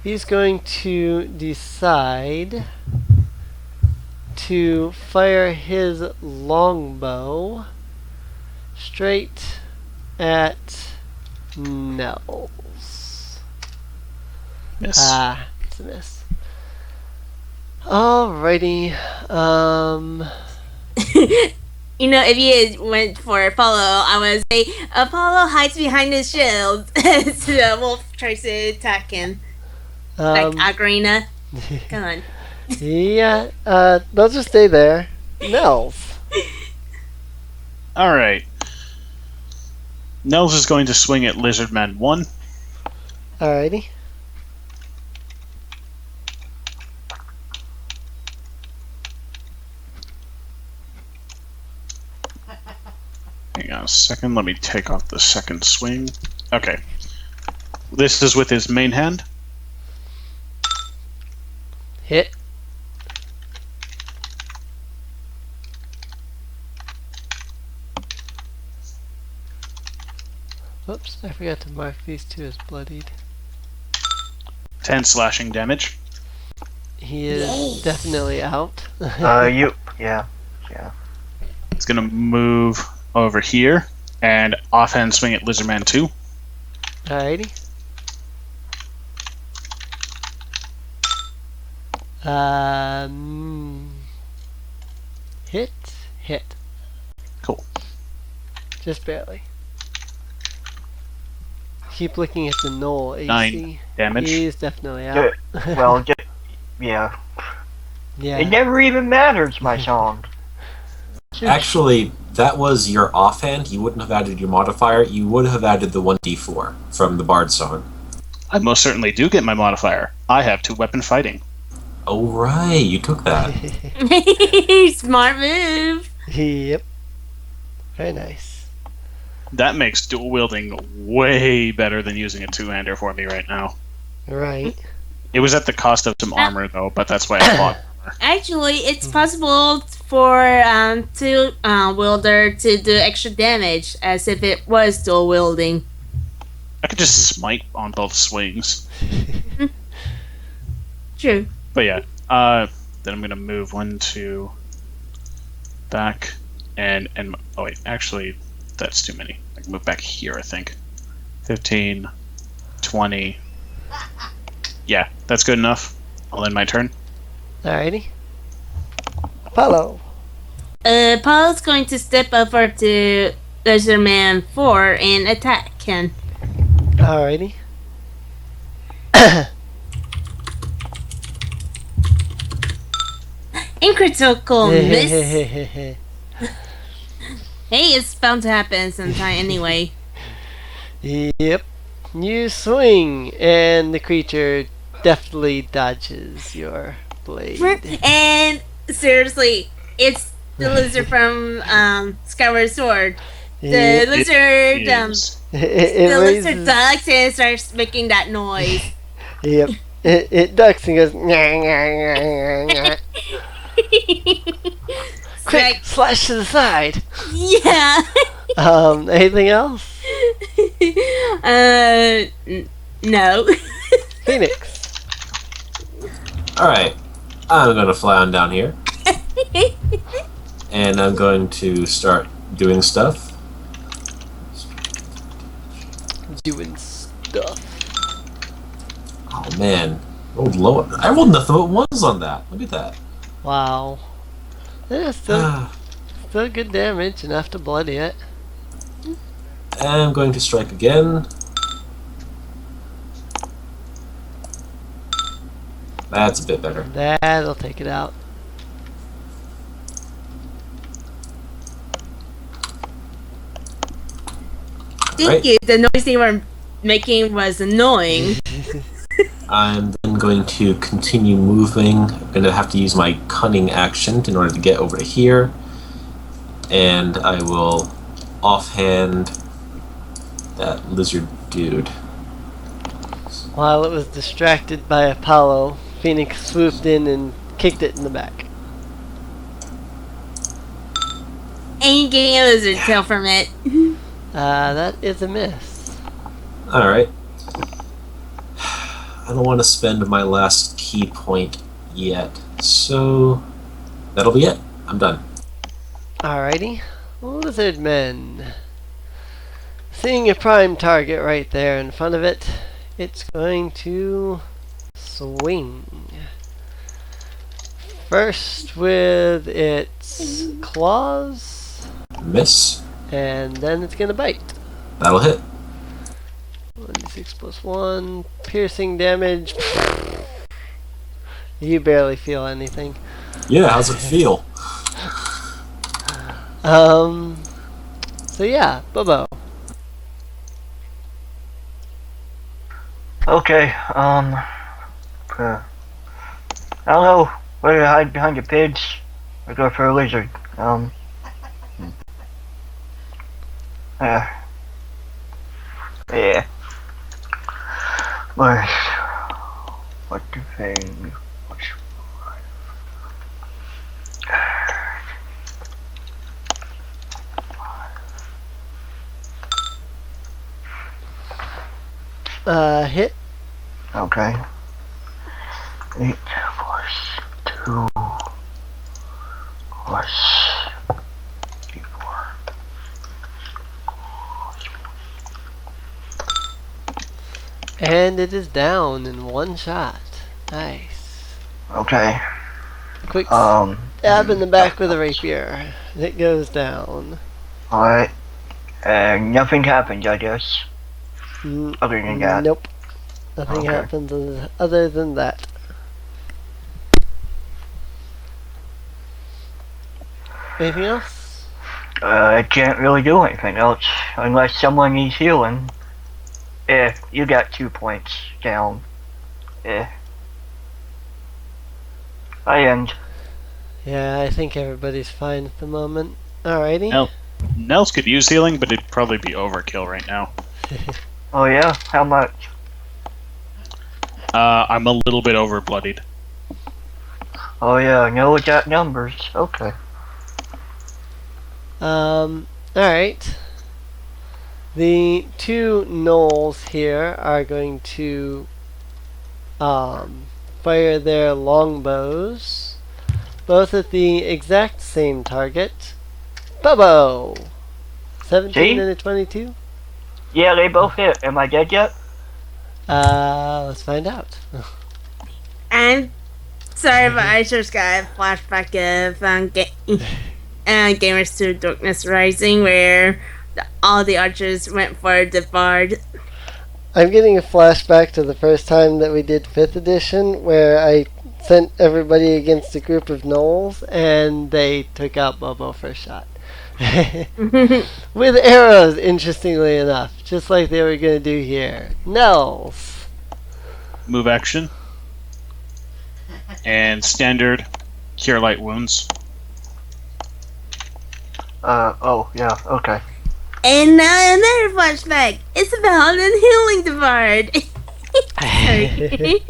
He's going to decide to fire his longbow straight at Nels. Miss. It's a miss. Alrighty. You know, if you went for Apollo, I would say Apollo hides behind his shield. So the wolf tries to attack him. Like Agrina. Come on. Yeah, they'll just stay there. Nels. Alright. Nels is going to swing at Lizardman 1. Alrighty. on a second. Let me take off the second swing. Okay. This is with his main hand. Hit. Whoops, I forgot to mark these two as bloodied. 10 slashing damage. He is definitely out. Yeah. It's gonna move over here and offhand swing at Lizardman 2. Alrighty. Hit. Cool. Just barely. Keep looking at the Knoll AC. 9 damage. He's definitely out. Well, yeah. Yeah. It never even matters, my song. Actually, that was your offhand. You wouldn't have added your modifier. You would have added the 1d4 from the Bard song. I most certainly do get my modifier. I have 2-weapon fighting. Oh, right. You took that. Smart move. Yep. Very nice. That makes dual wielding way better than using a two-hander for me right now. Right. It was at the cost of some armor, though, but that's why I bought armor. Actually, it's possible for two wielder to do extra damage as if it was dual wielding. I could just smite on both swings. True. But yeah, then I'm gonna move 1, 2, back, and oh wait, actually, that's too many. I can move back here, I think. 15, 20. Yeah, that's good enough. I'll end my turn. Alrighty. Apollo. Paul's going to step over to Lizardman 4 and attack him. Alrighty. Critical miss. Hey, it's bound to happen sometime anyway. Yep. You swing, and the creature deftly dodges your blade. And seriously, it's the lizard from Skyward Sword. The lizard, the lizard ducks and starts making that noise. Yep. It ducks and goes. Nyah, nyah, nyah, nyah. Quick, slash to the side. Yeah. Anything else? No. Phoenix. Alright. I'm going to fly on down here. And I'm going to start doing stuff. Doing stuff. Oh man. Rolled low. I rolled nothing but ones on that. Look at that. Wow. Yeah, still good damage, enough to bloody it. And I'm going to strike again. That's a bit better. That'll take it out. Thank you. The noise they were making was annoying. I'm then going to continue moving. I'm going to have to use my cunning action in order to get over to here. And I will offhand that lizard dude. While it was distracted by Apollo, Phoenix swooped in and kicked it in the back. Ain't getting a lizard tail from it. That is a miss. Alright. I don't want to spend my last key point yet, so that'll be it. I'm done. Alrighty. Lizard men. Seeing a prime target right there in front of it, it's going to swing. First with its claws, Miss. and then it's going to bite. That'll hit. 1d6 plus 1. Piercing damage. You barely feel anything. Yeah, how's it feel? So yeah, Bobbo. Okay, I don't know whether to hide behind your pigs or go for a lizard. Yeah. What the thing? Hit. Okay. 8 plus 2 plus 4. And it is down in one shot. Nice. Okay. Quick stab in the back with a rapier. It goes down. Alright. Nothing happens, I guess. Other than that. Nope. Nothing Okay. happens other than that. Anything else? I can't really do anything else unless someone needs healing. You got 2 points down. I end. Yeah, I think everybody's fine at the moment. Alrighty. Nels could use healing, but it'd probably be overkill right now. Oh yeah? How much? I'm a little bit over bloodied. Oh yeah, I know it got numbers. Okay. Alright. The two gnolls here are going to fire their longbows, both at the exact same target. Bobbo! 17 See? and a 22? Yeah, they both hit. Am I dead yet? Let's find out. I'm sorry, but I just got a flashback of Gamers to Darkness Rising, where all the archers went for the bard. I'm getting a flashback to the first time that we did 5th edition, where I sent everybody against a group of gnolls, and they took out Bobbo first shot. With arrows, interestingly enough, just like they were going to do here. Nels. Move action. And standard cure light wounds. Oh, yeah, okay. And now another flashback. It's about healing the bard. Sorry.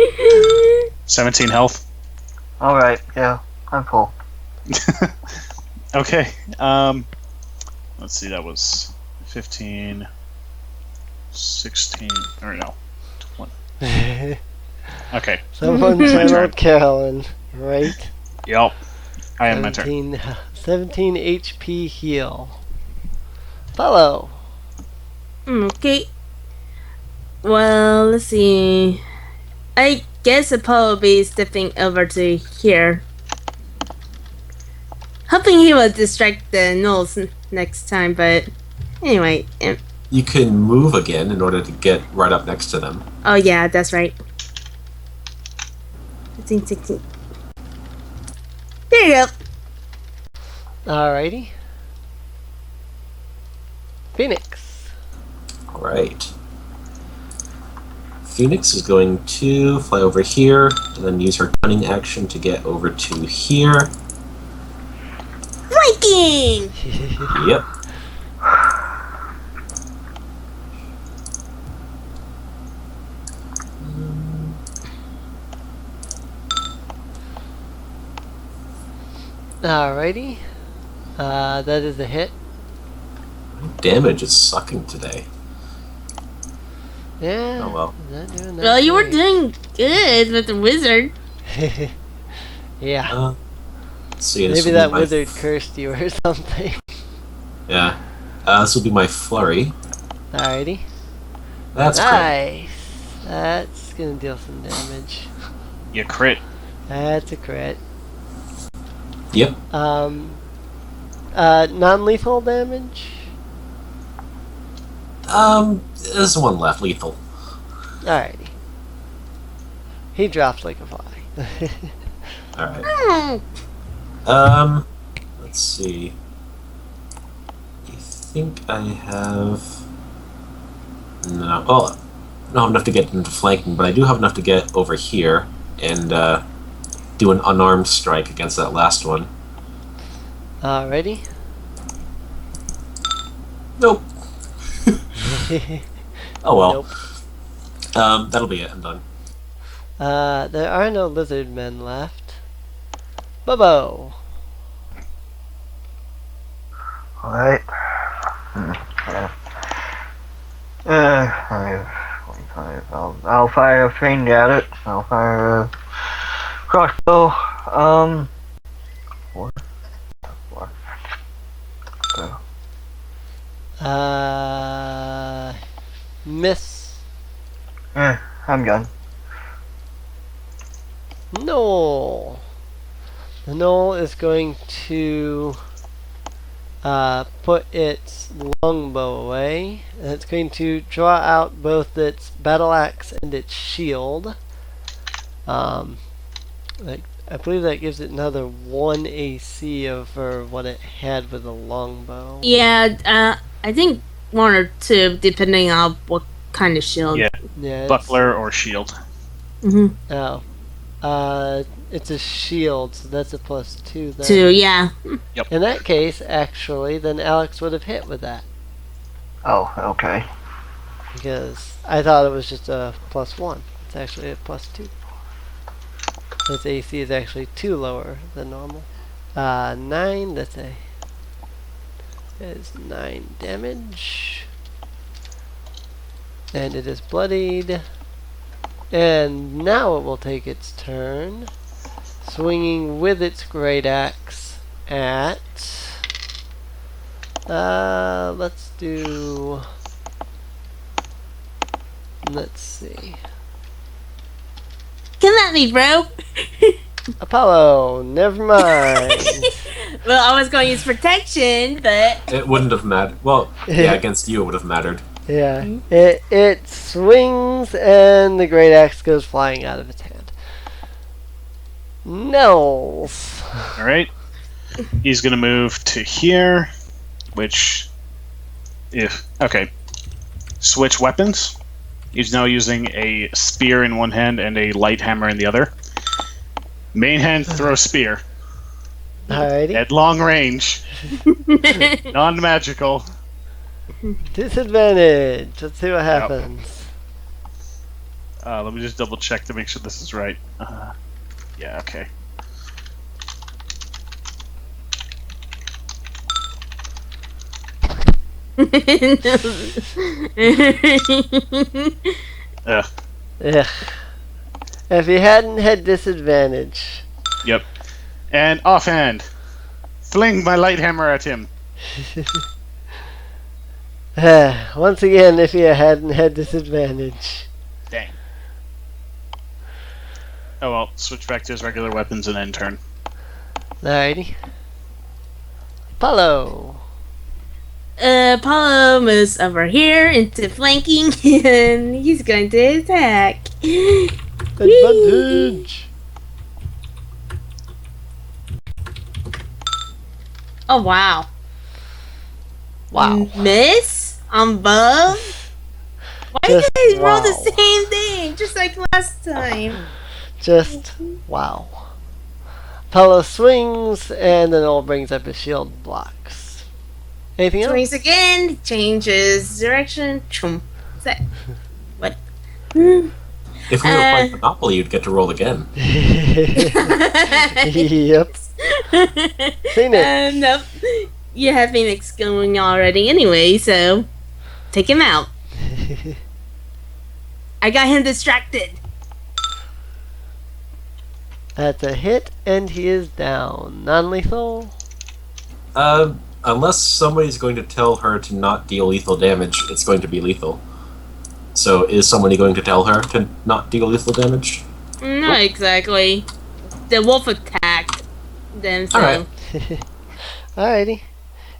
17 health. Alright, yeah, I'm full. Okay. Let's see, that was 15, 16, or no, 20. Okay. Someone channeled Carlyn, right? Yep. I am my turn. 17 HP heal. Follow. Okay. Well, let's see. I guess I'll probably be stepping over to here. Hoping he will distract the gnolls next time, but anyway. You can move again in order to get right up next to them. Oh yeah, that's right. 15, 16. There you go. Alrighty. Phoenix. Alright. Phoenix is going to fly over here and then use her cunning action to get over to here. Flanking! Yep. Alrighty. That is a hit. Damage is sucking today. Yeah. Oh well. Not doing that Well, you were great. doing good with the wizard. Yeah. Let's see, this Maybe will that be my wizard cursed you or something. Yeah. This will be my flurry. Alrighty. That's great. Nice. That's gonna deal some damage. You crit. That's a crit. Yep. Non-lethal damage? There's one left, lethal. Alrighty. He drops like a fly. Alright. Oh, Let's see. I think I have... No. Oh, I don't have enough to get into flanking, but I do have enough to get over here and do an unarmed strike against that last one. Alrighty. Nope. Oh well. Nope. That'll be it. I'm done. There are no lizard men left. Bobbo. Alright. I'll fire a thing at it. I'll fire a crossbow. Four. Miss. I'm done. Knoll. The knoll is going to put its longbow away, and it's going to draw out both its battle axe and its shield. I believe that gives it another 1 AC over what it had with a longbow. Yeah, I think 1 or 2, depending on what kind of shield. Yeah, Yeah, buckler or shield. Mm-hmm. Oh. It's a shield, so that's a +2 then. 2, yeah. In that case, actually, then Alex would have hit with that. Oh, okay. Because I thought it was just a +1. It's actually a +2. Its AC is actually 2 lower than normal. 9, that's a... is 9 damage. And it is bloodied. And now it will take its turn, swinging with its great axe at... let's do... Let's see. Come at me, bro! Apollo, never mind. Well, I was going to use protection, but... It wouldn't have mattered. Well, yeah, against you it would have mattered. Yeah, it swings and the great axe goes flying out of its hand. Nels. Alright. He's gonna move to here, which... Okay. Switch weapons. He's now using a spear in one hand and a light hammer in the other. Main hand, throw spear. Alrighty. At long range. Non-magical. Disadvantage. Let's see what happens. Let me just double check to make sure this is right. Yeah, okay. Ugh. Ugh. If he hadn't had disadvantage. Yep. And offhand. Fling my light hammer at him. Once again, if he hadn't had disadvantage. Dang. Oh well, switch back to his regular weapons and end turn. Alrighty. Apollo. Apollo moves over here into flanking, and he's going to attack. Advantage. Oh, wow. Wow. Miss? On both? Why you Just guys roll the wow. same thing, just like last time? Just wow. Apollo swings and then all brings up his shield blocks. Anything else? Swings again, changes direction. Chum. Set. What? If we were playing Monopoly, you'd get to roll again. Yep. Phoenix. Nope. You have Phoenix going already anyway, so take him out. I got him distracted. That's a hit, and he is down. Non-lethal? Unless somebody's going to tell her to not deal lethal damage, it's going to be lethal. So is somebody going to tell her to not deal lethal damage? Not exactly. The wolf attacked them, so... Alright. Alrighty.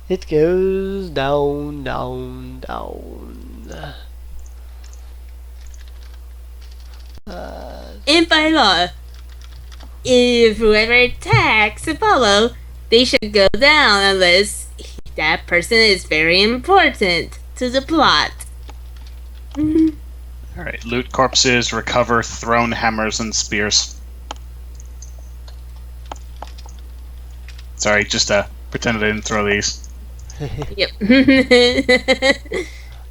It goes down, down, down. And by law, if whoever attacks Apollo, they should go down unless that person is very important to the plot. Alright, loot corpses, recover thrown hammers and spears. Sorry, just pretend I didn't throw these. Yep.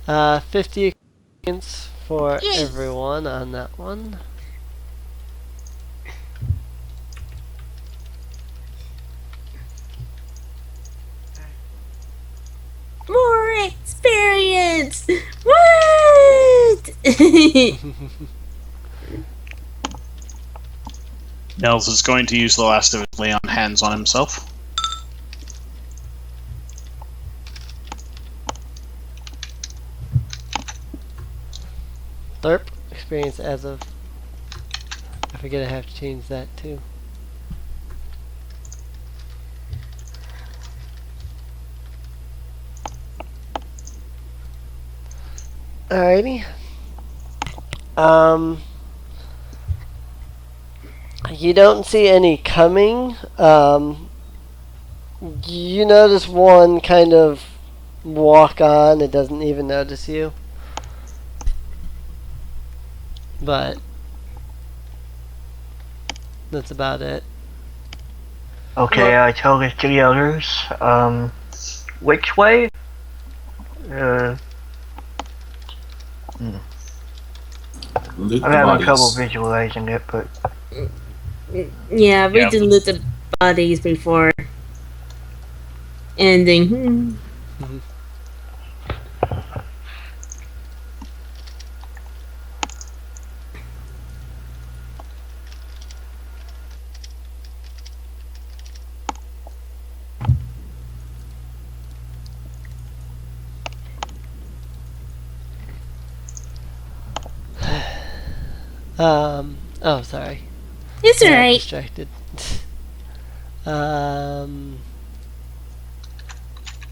50 experience for Yay. everyone on that one. More experience! What? Nels is going to use the last of his lay on hands on himself. Therp experience as of. I forget I have to change that too. Alrighty. You don't see any coming. You notice one kind of walk on. It doesn't even notice you. But that's about it. Okay, I tell this to the others. Which way? Loot I'm the having trouble bodies. visualizing it, but Yeah, we Yeah. did loot the bodies before ending. Oh, sorry. It's I got alright. distracted.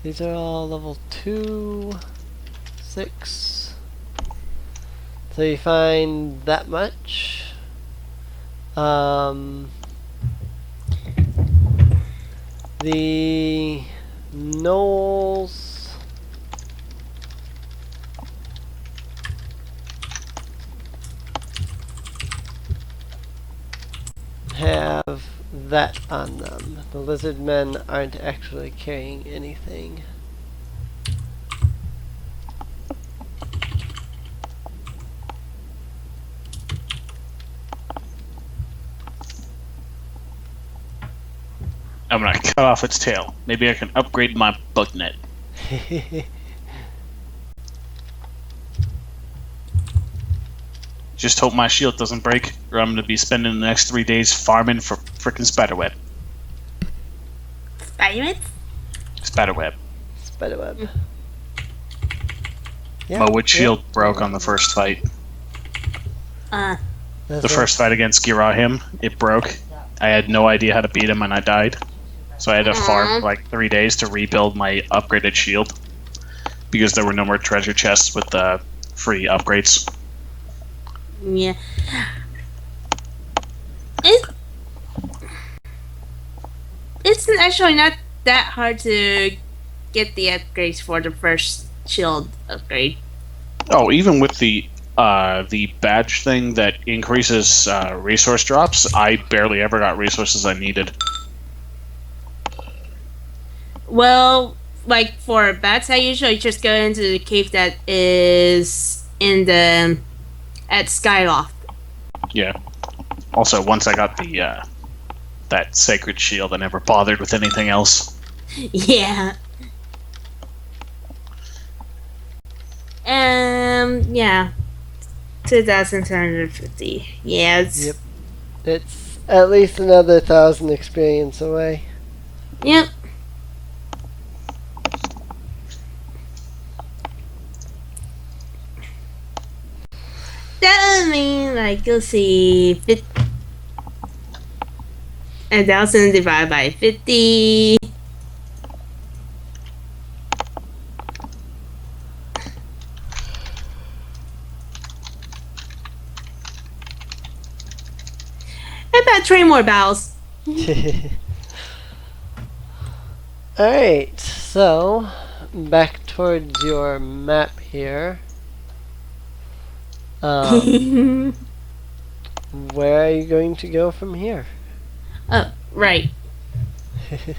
These are all level 2, 6. So you find that much. The Knolls have that on them. The lizard men aren't actually carrying anything. I'm gonna cut off its tail. Maybe I can upgrade my bug net. Just hope my shield doesn't break, or I'm gonna be spending the next 3 days farming for frickin' spiderweb. Spiderweb? Spiderweb. Spiderweb. Yeah, My wood shield broke on the first fight. that's The right. first fight against Girahim, it broke. I had no idea how to beat him and I died. So I had to farm for like 3 days to rebuild my upgraded shield. Because there were no more treasure chests with free upgrades. Yeah. It's actually not that hard to get the upgrades for the first shield upgrade. Oh, even with the badge thing that increases resource drops, I barely ever got resources I needed. Well, like for bats, I usually just go into the cave that is in the at Skyloft. Yeah. Also, once I got the that sacred shield, I never bothered with anything else. Yeah. Yeah. 2,750. Yeah, it's... Yep. It's at least another 1,000 experience away. Yep. That would mean, like, you'll see 1,000 divided by 50. About 3 more battles. Alright, so back towards your map here. Where are you going to go from here? Oh, right.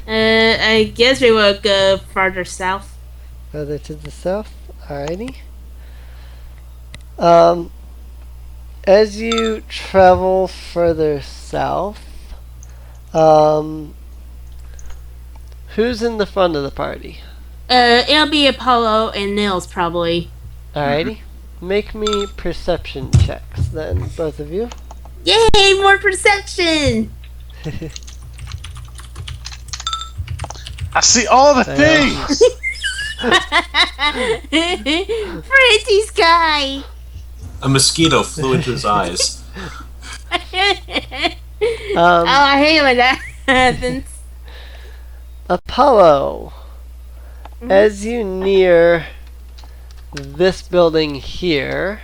I guess we will go farther south. Further to the south? Alrighty. As you travel further south, who's in the front of the party? It'll be Apollo and Nels probably. Alrighty. Make me perception checks then, both of you. Yay, more perception! I see all the things! Pretty sky! A mosquito flew into his eyes. Oh, I hate when that happens. Apollo, as you near this building here,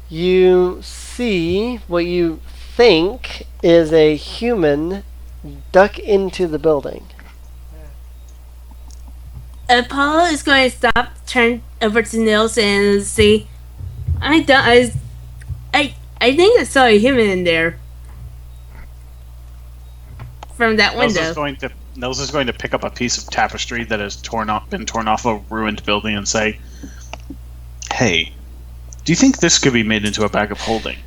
you see what you think is a human duck into the building. Apollo is going to stop, turn over to Nils and say, I think I saw a human in there. From that window. Nels is going to pick up a piece of tapestry that has been torn off a ruined building and say, "Hey, do you think this could be made into a bag of holding?"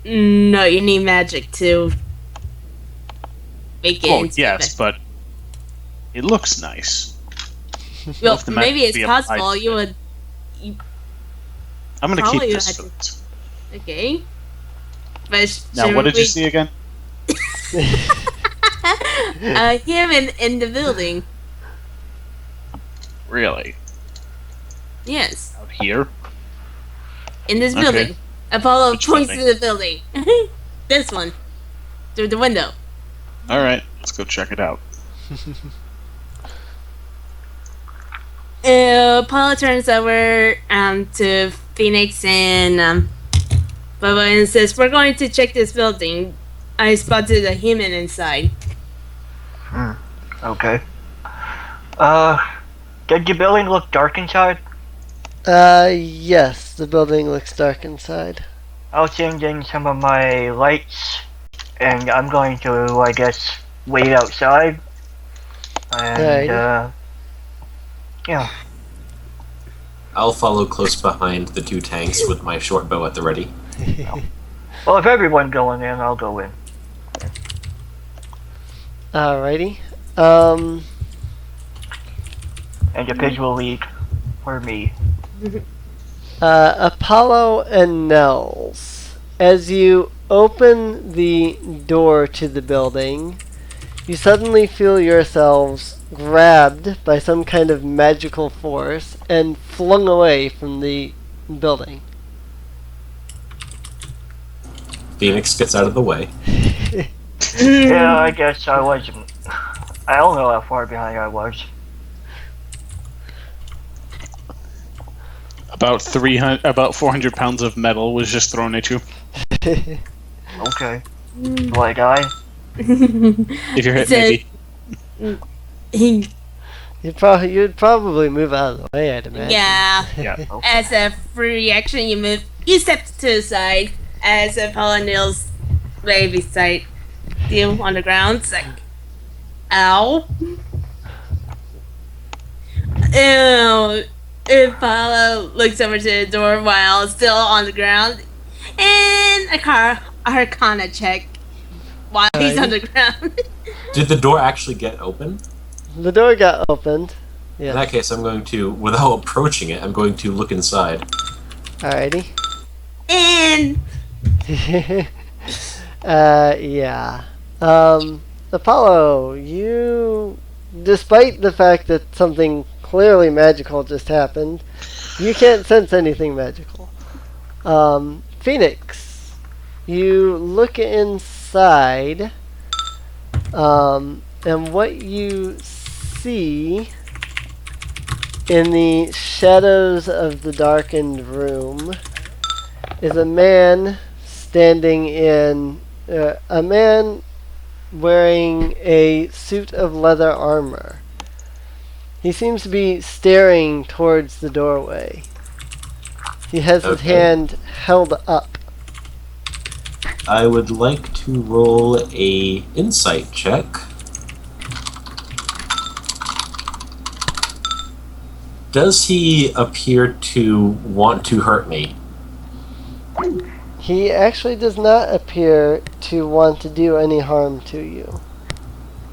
No, you need magic to make it. Oh, yes, but it looks nice. Well, If the magic maybe it's be applied possible to you it. would. I'm going to keep Probably this. had For Okay. But now, what did you see again? A human in the building. Really? Yes, Out here? in this Okay. building. Apollo Which points building? to the building. This one. Through the window. Alright, let's go check it out. Apollo turns over to Phoenix and Bobbo and says, "We're going to check this building. I spotted a human inside." Okay. Did the building look dark inside? Yes, the building looks dark inside. I'll send in some of my lights, and I'm going to, I guess, wait outside. And, yeah. I'll follow close behind the two tanks with my short bow at the ready. Well, if everyone's going in, I'll go in. Alrighty. And the pigs will lead for me. Apollo and Nels, as you open the door to the building, you suddenly feel yourselves grabbed by some kind of magical force and flung away from the building. Phoenix gets out of the way. Yeah, I guess I wasn't. I don't know how far behind I was. About 400 pounds of metal was just thrown at you. Okay. Do I die? If you're hit, It's maybe. You'd probably move out of the way, I'd imagine. Yeah. Yeah. Okay. As a free reaction, you step to the side as Apollo kneels way beside you on the ground. It's like, ow. Ew. Apollo looks over to the door while still on the ground, and a Arcana check while he's on the ground. Did the door actually get open? The door got opened. In Yeah. that case, I'm going to, without approaching it, I'm going to look inside. Alrighty. And yeah. Apollo, you, despite the fact that something clearly magical just happened, you can't sense anything magical. Phoenix, you look inside, and what you see in the shadows of the darkened room is a man standing in a man wearing a suit of leather armor. He seems to be staring towards the doorway. He has his Okay. hand held up. I would like to roll a insight check. Does he appear to want to hurt me? He actually does not appear to want to do any harm to you.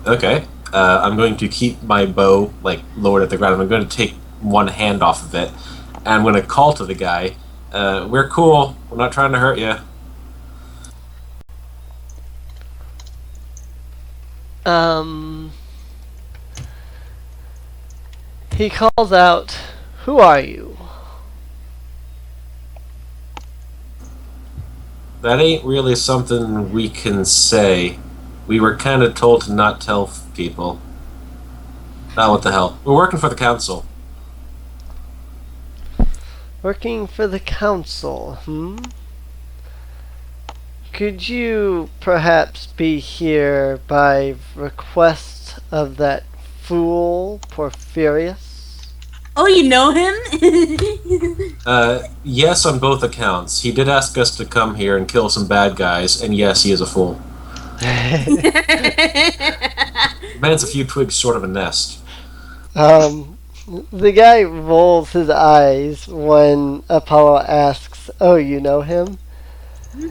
Okay. I'm going to keep my bow lowered at the ground. I'm going to take one hand off of it, and I'm going to call to the guy. We're cool. We're not trying to hurt you. He calls out, "Who are you?" That ain't really something we can say. We were kind of told to not tell people. Oh, what the hell. We're working for the council. Working for the council, Could you perhaps be here by request of that fool, Porphyrius? Oh, you know him? Yes, on both accounts. He did ask us to come here and kill some bad guys, and yes, he is a fool. Man's a few twigs short of a nest. The guy rolls his eyes when Apollo asks, "Oh, you know him?"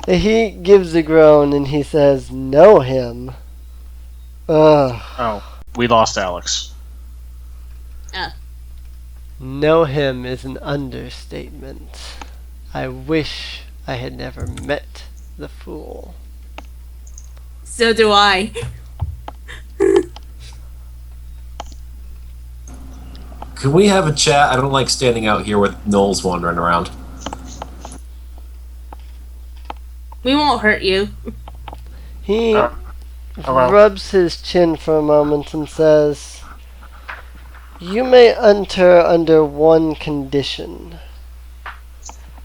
He gives a groan and he says, "Know him? Ugh. Oh, we lost Alex. Know him is an understatement. I wish I had never met the fool." So do I. Can we have a chat? I don't like standing out here with Knowles wandering around. We won't hurt you. He hello? rubs his chin for a moment and says, "You may enter under one condition.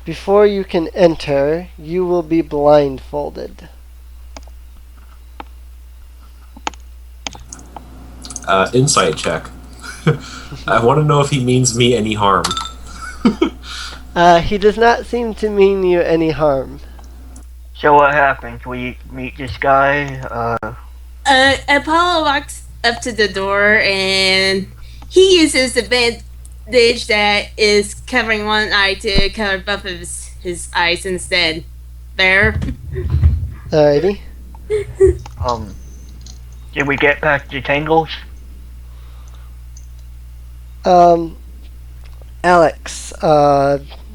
Before you can enter, you will be blindfolded." Insight check. I want to know if he means me any harm. He does not seem to mean you any harm. So what happened? Can we meet this guy? Apollo walks up to the door and he uses the bandage that is covering one eye to cover both of his eyes instead. There. Alrighty. Did we get past the tangles? Alex,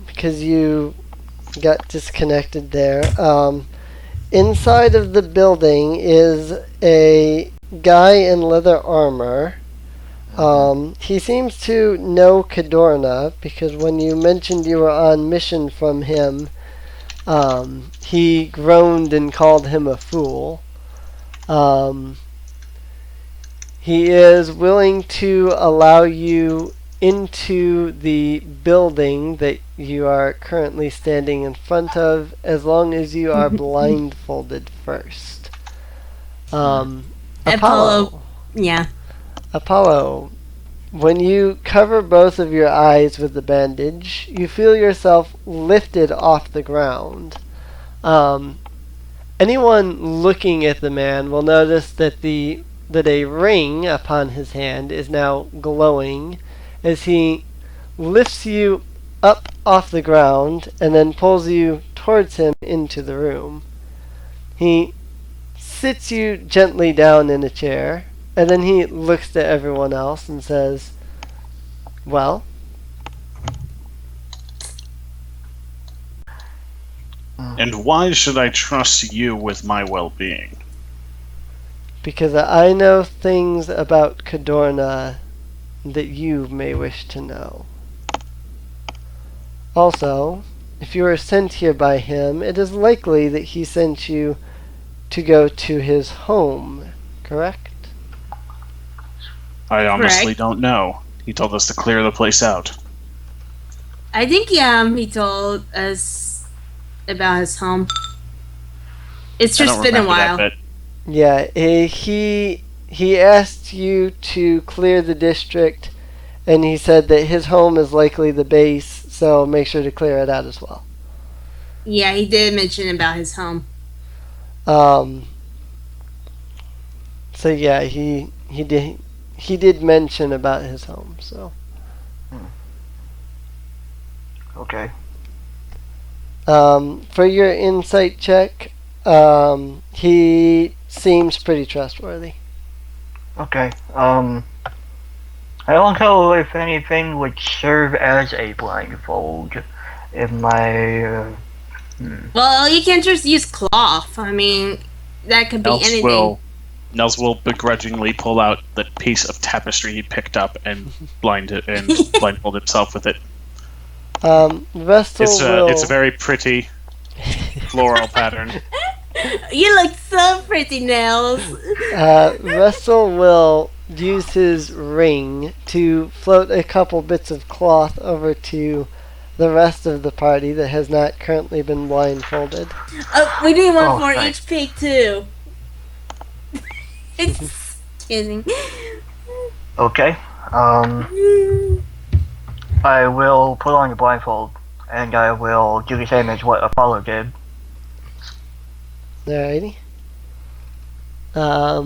because you got disconnected there, inside of the building is a guy in leather armor. He seems to know Cadorna because when you mentioned you were on mission from him, he groaned and called him a fool. He is willing to allow you into the building that you are currently standing in front of as long as you are blindfolded first. Apollo. Yeah. Apollo, when you cover both of your eyes with the bandage, you feel yourself lifted off the ground. Anyone looking at the man will notice that a ring upon his hand is now glowing as he lifts you up off the ground and then pulls you towards him into the room. He sits you gently down in a chair, and then he looks to everyone else and says, "Well?" And why should I trust you with my well-being? "Because I know things about Cadorna that you may wish to know. Also, if you are sent here by him, it is likely that he sent you to go to his home, correct?" I honestly Correct. don't know. He told us to clear the place out. I think he told us about his home. It's I just don't been a remember that while. bit. Yeah, he asked you to clear the district, and he said that his home is likely the base, so make sure to clear it out as well. Yeah, he did mention about his home. So yeah, he did mention about his home. So Okay. For your insight check, he seems pretty trustworthy. Okay. I don't know if anything would serve as a blindfold. In my. Well, you can just use cloth. I mean, that could be anything. Nels will begrudgingly pull out the piece of tapestry he picked up and blindfold himself with it. Vestal will... It's a very pretty floral pattern. You look so pretty, Nels. Vestal will use his ring to float a couple bits of cloth over to the rest of the party that has not currently been blindfolded. We need one for each pig, too. It's kidding. Okay. I will put on the blindfold, and I will do the same as what Apollo did. Alrighty. I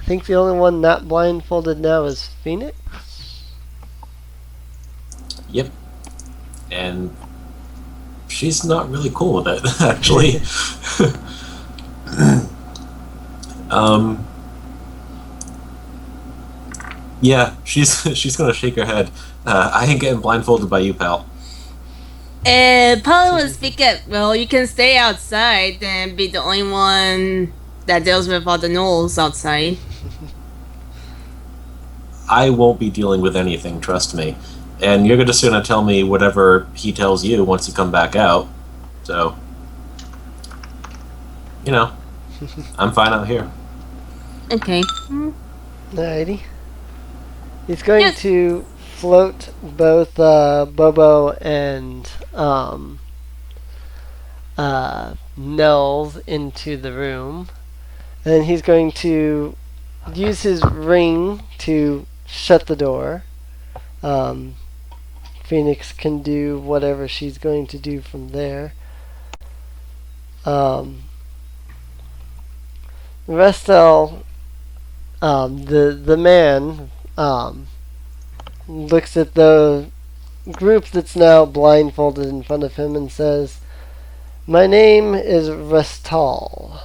think the only one not blindfolded now is Phoenix. Yep. And she's not really cool with it, actually. Yeah, she's gonna shake her head. I ain't getting blindfolded by you, pal. Paul will speak up. Well, you can stay outside and be the only one that deals with all the gnolls outside. I won't be dealing with anything, trust me. And you're just gonna tell me whatever he tells you once you come back out. So, you know, I'm fine out here. Okay. Alrighty. He's going to float both Bobbo and Nels into the room. And he's going to use his ring to shut the door. Phoenix can do whatever she's going to do from there. Restel, the man, looks at the group that's now blindfolded in front of him and says, "My name is Restal.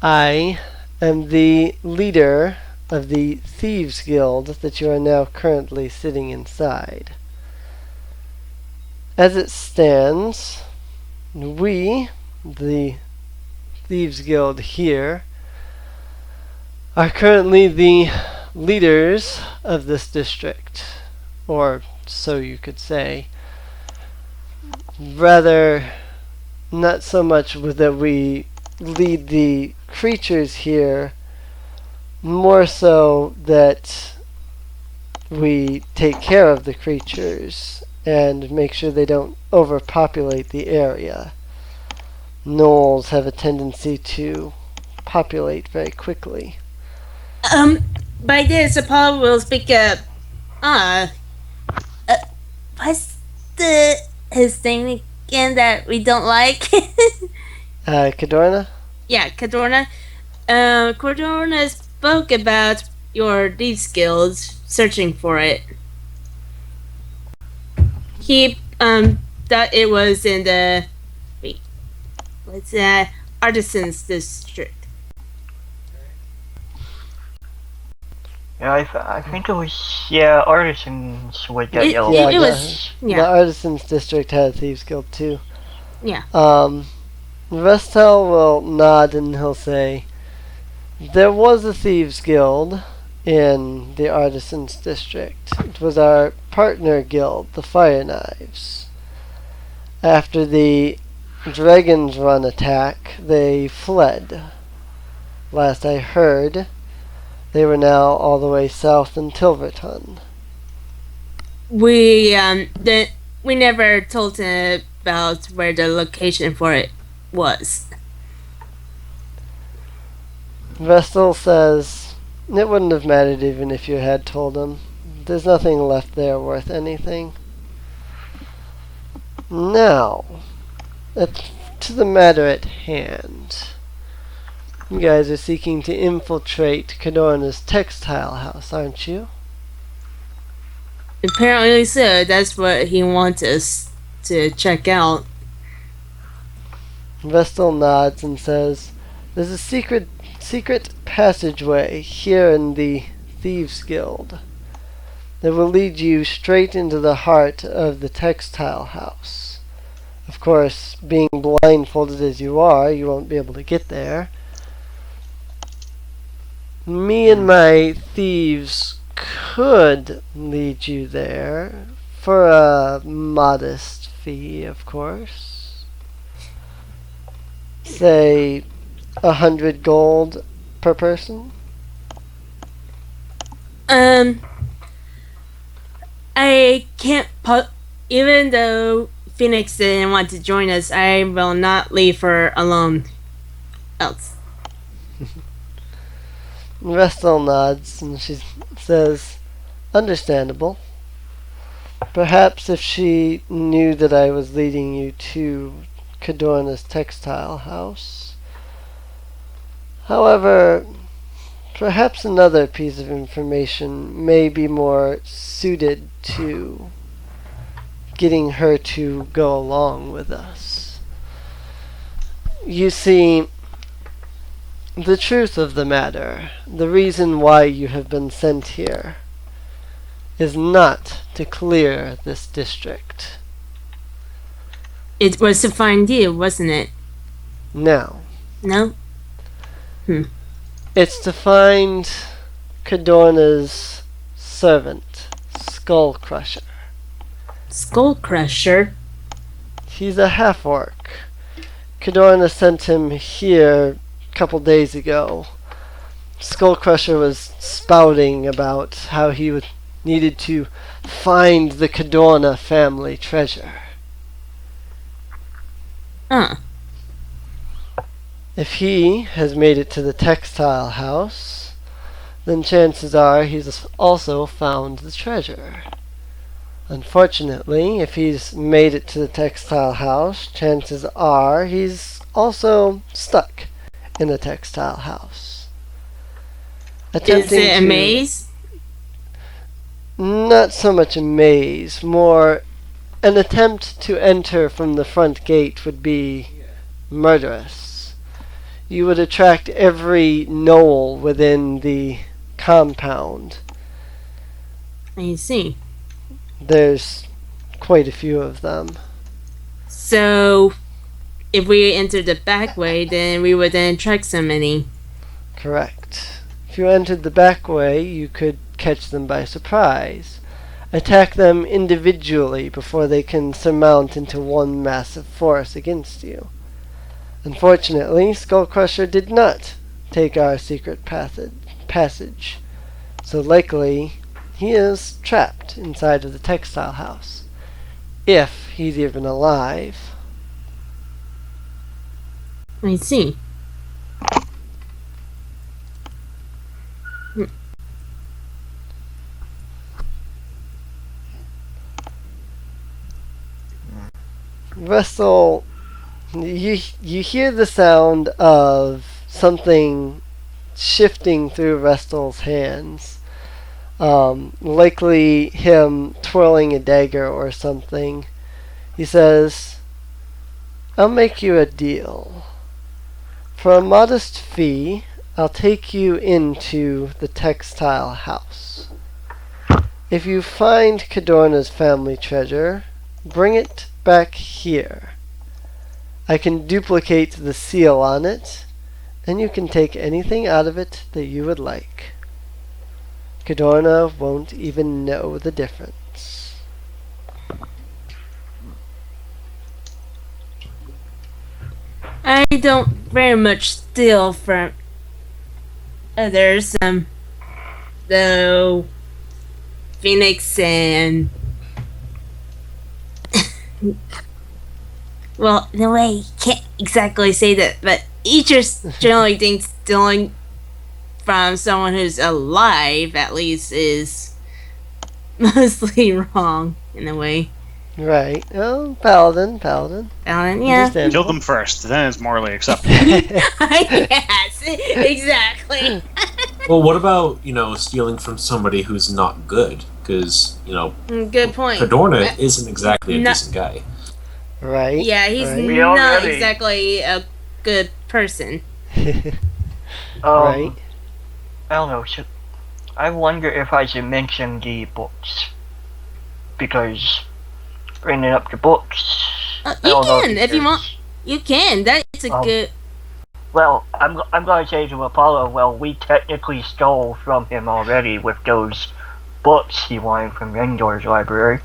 I am the leader of the Thieves Guild that you are now currently sitting inside. As it stands, we, the Thieves Guild here, are currently the leaders of this district, or so you could say. Rather, not so much that we lead the creatures here, more so that we take care of the creatures and make sure they don't overpopulate the area. Gnolls have a tendency to populate very quickly." By this, Apollo will speak up. What's his name again that we don't like? Cadorna? Yeah, Cadorna. Cadorna spoke about your thieves guild, searching for it. He thought it was in the what's that? Artisans district. Yeah, I think it was artisans with that yellow. Yeah, it was the Artisans district had a Thieves Guild too. Yeah. Restel will nod and he'll say, "There was a Thieves Guild in the Artisans district. It was our partner guild, the Fire Knives. After the Dragon's Run attack, they fled. Last I heard, they were now all the way south in Tilverton." We never told him about where the location for it was. Vestal says, "It wouldn't have mattered even if you had told him. There's nothing left there worth anything. Now, to the matter at hand. You guys are seeking to infiltrate Cadorna's textile house, aren't you?" Apparently so. That's what he wants us to check out. Vestal nods and says, "There's a secret passageway here in the Thieves Guild that will lead you straight into the heart of the textile house. Of course, being blindfolded as you are, you won't be able to get there. Me and my thieves could lead you there for a modest fee, of course. Say 100 gold per person." I can't even though Phoenix didn't want to join us, I will not leave her alone. Else. Vestal nods and she says, "Understandable. Perhaps if she knew that I was leading you to Cadorna's textile house. However, perhaps another piece of information may be more suited to getting her to go along with us. You see, the truth of the matter, the reason why you have been sent here, is not to clear this district. It was to find you, wasn't it? No. No? It's to find Cadorna's servant, Skull Crusher. Skull Crusher? He's a half-orc. Cadorna sent him here a couple days ago. Skull Crusher was spouting about how he needed to find the Cadorna family treasure. If he has made it to the textile house, then chances are he's also found the treasure. Unfortunately, if he's made it to the textile house, chances are he's also stuck in the textile house. Is it a maze? Not so much a maze, more an attempt to enter from the front gate would be murderous. You would attract every gnoll within the compound. I see. There's quite a few of them. So, if we enter the back way, then we would then attract so many. Correct. If you entered the back way, you could catch them by surprise. Attack them individually before they can surmount into one massive force against you. Unfortunately, Skullcrusher did not take our secret passage, so likely he is trapped inside of the textile house, if he's even alive. I see. Russell, you hear the sound of something shifting through Russell's hands. Likely him twirling a dagger or something. He says, "I'll make you a deal. For a modest fee, I'll take you into the textile house. If you find Cadorna's family treasure, bring it back here. I can duplicate the seal on it, and you can take anything out of it that you would like. Cadorna won't even know the difference." I don't very much steal from others, though Phoenix and well, in a way, can't exactly say that, but each just generally thinks stealing from someone who's alive, at least, is mostly wrong, in a way. Right. Oh, Paladin. Yeah. Kill them first, then it's morally acceptable. Yes, exactly. Well, what about, stealing from somebody who's not good? because, Good point. Cadorna isn't exactly a No- decent guy. Right. Yeah, he's right. We not already- exactly a good person. Right. I don't know. I wonder if I should mention the books because bringing up the books. I You don't know can if you there's- want. You can. That's a good. Well, I'm going to say to Apollo. Well, we technically stole from him already with those books he wanted from Rendor's library.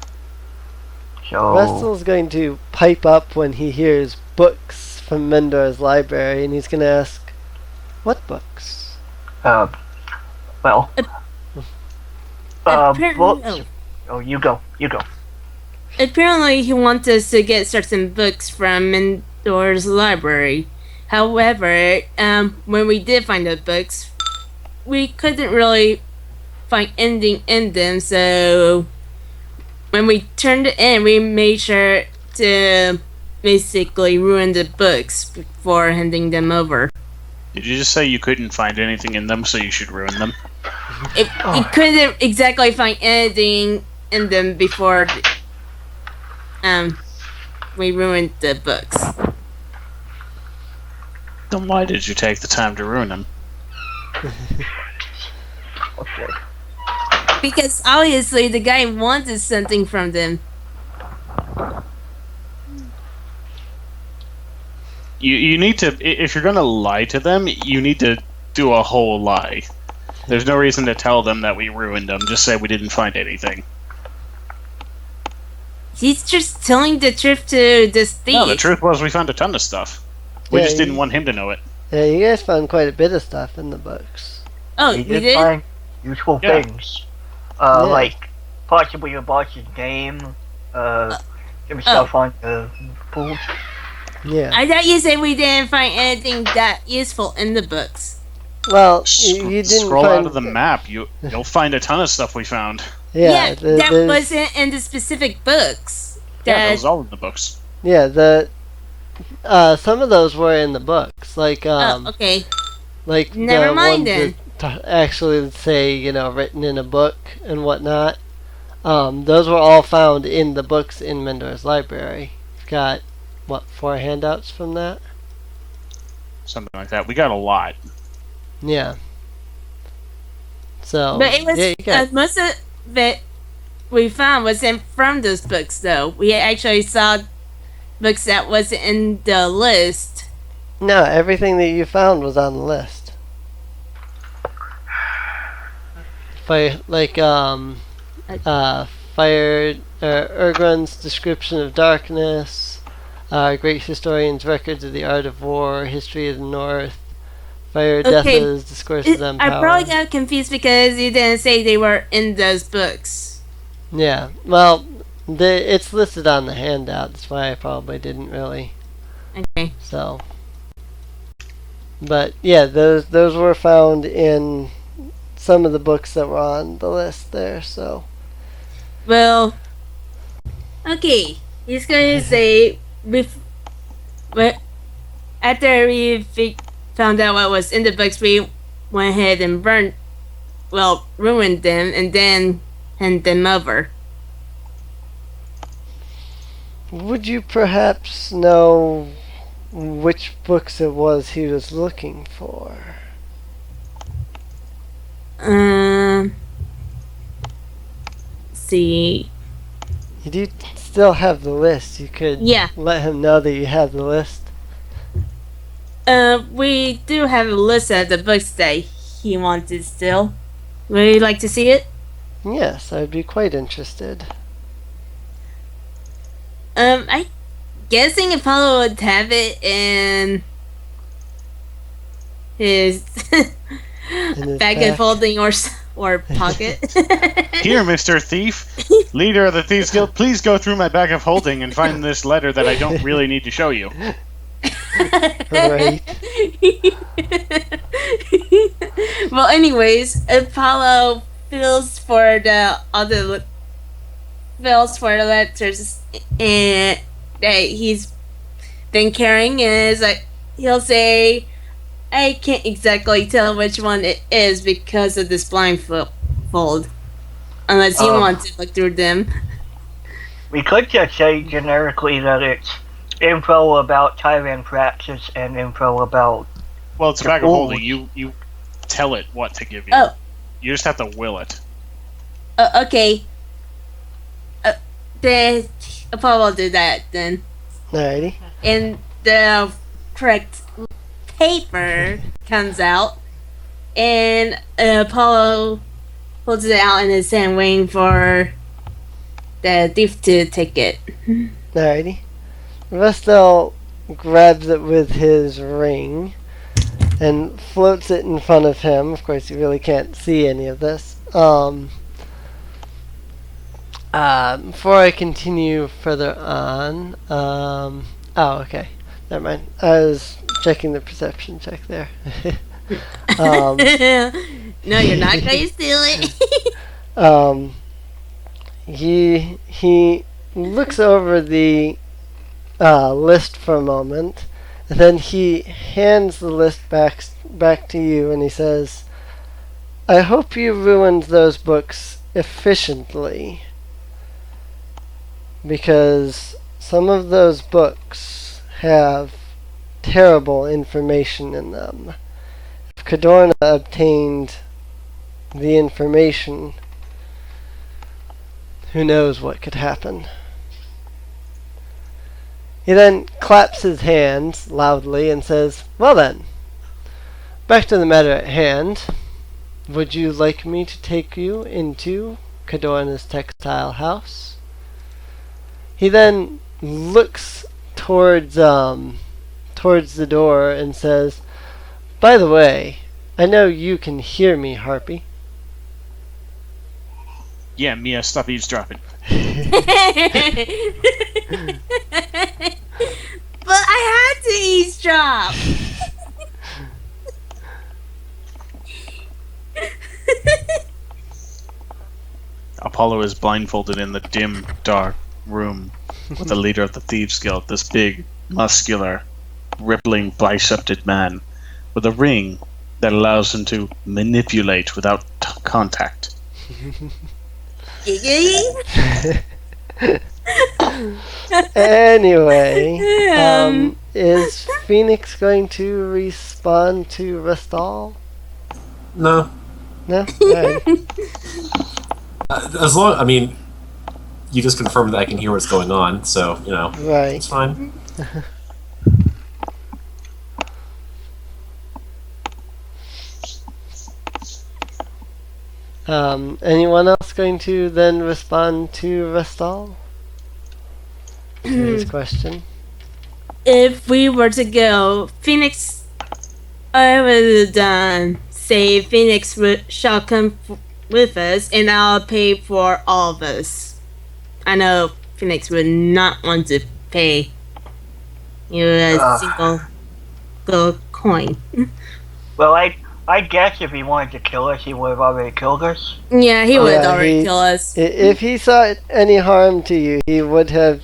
So Russell's going to pipe up when he hears books from Mendor's library, and he's going to ask, "What books?" well, Appar- books. Oh, you go. Apparently, he wants us to get certain books from Mendor's library. However, when we did find the books, we couldn't really find anything in them. So when we turned it in, we made sure to basically ruin the books before handing them over. Did you just say you couldn't find anything in them, so you should ruin them? We couldn't exactly find anything in them before we ruined the books. Then why did you take the time to ruin them? Okay. Because obviously the guy wanted something from them. You need to, if you're gonna lie to them, you need to do a whole lie. There's no reason to tell them that we ruined them. Just say we didn't find anything. He's just telling the truth to this thief. No, the truth was we found a ton of stuff. We Yeah, just didn't want him to know it. Yeah, you guys found quite a bit of stuff in the books. Oh, We you did did? find useful Yeah. things. Yeah. Like possibly a boss's name. Some stuff on the pool. Yeah. I thought you said we didn't find anything that useful in the books. Well, you didn't Scroll find. out of the map. You'll find a ton of stuff we found. Yeah, that there's- wasn't in the specific books. Yeah, That, that was all in the books. Yeah, some of those were in the books, like okay. like Never the mind ones that actually say written in a book and whatnot. Those were all found in the books in Mendor's library. He's got 4 handouts from that? Something like that. We got a lot. Yeah. So But it was yeah, you got, most of it we found wasn't from those books, though. We actually saw books that wasn't in the list. no, everything that you found was on the list. Fire Urgrun's Description of Darkness, Great Historian's Records of the Art of War, History of the North, Fire Okay, Death's Discourses on I Power. probably got confused because you didn't say they were in those books. Yeah, well, it's listed on the handout. That's why I probably didn't really. Okay. So, but yeah, those were found in some of the books that were on the list there. So, Well, okay. He's going to say, after we found out what was in the books, we went ahead and ruined them, and then hand them over. would you perhaps know which books it was he was looking for? See. You do still have the list. You could Yeah. let him know that you have the list. We do have a list of the books that he wanted still. Would you like to see it? Yes, I'd be quite interested. I guessing Apollo would have it in his In his bag pack. of holding or pocket. Here, Mr. Thief, leader of the Thieves Guild, please go through my bag of holding and find this letter that I don't really need to show you. Right. Well, anyways, Apollo feels for the letters and that he's been carrying, and is like he'll say, "I can't exactly tell which one it is because of this blindfold." unless you want to look through them. We could just say generically that it's info about Tyrant praxis and info about... Well, it's a bag of holding. You tell it what to give you. Oh. You just have to will it. Okay. Then Apollo will do that then. Alrighty. And the correct paper comes out, and Apollo holds it out in his hand, waiting for the thief to take it. Alrighty. Vestal grabs it with his ring and floats it in front of him. Of course, you really can't see any of this. Before I continue further on, oh, okay. Never mind. I was checking the perception check there. No, you're not going to steal it. He looks over the list for a moment, and then he hands the list back to you, and he says, "I hope you ruined those books efficiently, because some of those books have terrible information in them. If Cadorna obtained the information, who knows what could happen." He then claps his hands loudly and says, "Well then, back to the matter at hand. Would you like me to take you into Cadorna's textile house?" He then looks towards the door and says, "By the way, I know you can hear me, Harpy." Yeah, Mia, stop eavesdropping. But I had to eavesdrop. Apollo is blindfolded in the dim, dark room with the leader of the Thieves Guild, this big, muscular, rippling, bicepted man with a ring that allows him to manipulate without contact. Anyway, is Phoenix going to respond to Restal? No. No? Alright. As long, I mean, you just confirmed that I can hear what's going on, so, you know, Right. it's fine. Anyone else going to then respond to Restal? To his question? If we were to go, Phoenix, I would say Phoenix shall come with us, and I'll pay for all of us. I know Phoenix would not want to pay you a single gold coin. Well, I guess if he wanted to kill us, he would have already killed us. Yeah, he would Yeah, already kill us. If he saw any harm to you, he would have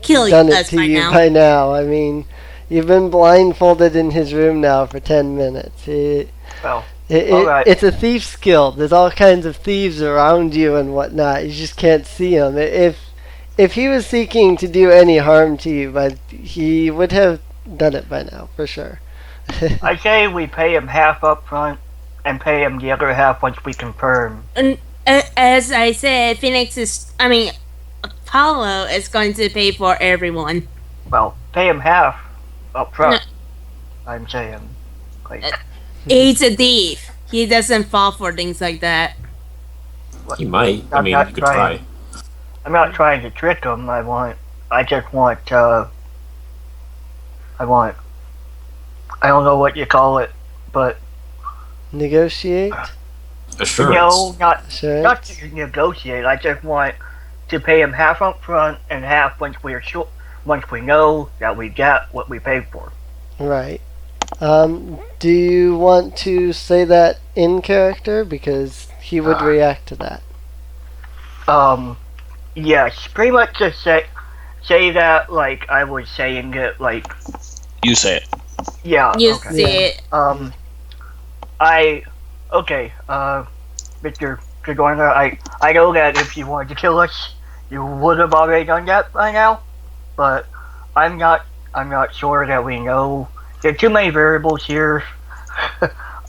Kill done it us to by you now. by now. I mean, you've been blindfolded in his room now for 10 minutes. Well, alright. It's a thief's guild. There's all kinds of thieves around you and whatnot. You just can't see them. If he was seeking to do any harm to you, but he would have done it by now, for sure. I say we pay him half up front and pay him the other half once we confirm. And as I said, Apollo is going to pay for everyone. Well, pay him half up front. I'm saying. Like, He's a thief. He doesn't fall for things like that. He might. I I'm mean, not you could try. I'm not trying to trick him. I don't know what you call it, but Negotiate? Assurance. not Assurance? to negotiate. I just want to pay him half up front and half once we're sure, once we know that we get what we paid for. Right. Do you want to say that in character? Because he would react to that. Yes, pretty much just say that like I was saying it like. You say it. Yeah. You okay. see it. Mr. to join her. I know that if you wanted to kill us, you would have already done that by now. But I'm not sure that we know. There are too many variables here.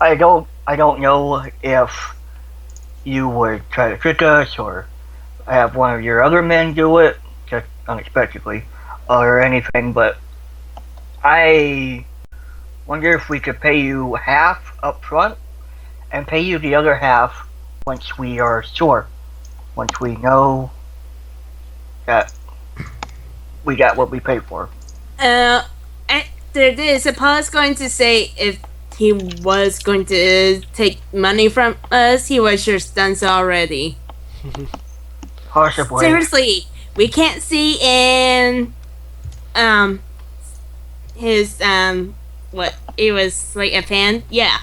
I don't know if you would try to trick us or have one of your other men do it just unexpectedly or anything. But I wonder if we could pay you half up front and pay you the other half once we are sure. Once we know that we got what we paid for. After this, Apollo's going to say if he was going to take money from us, he was sure done so already. Possibly. Seriously, we can't see in his what it was sleight of hand. Yeah.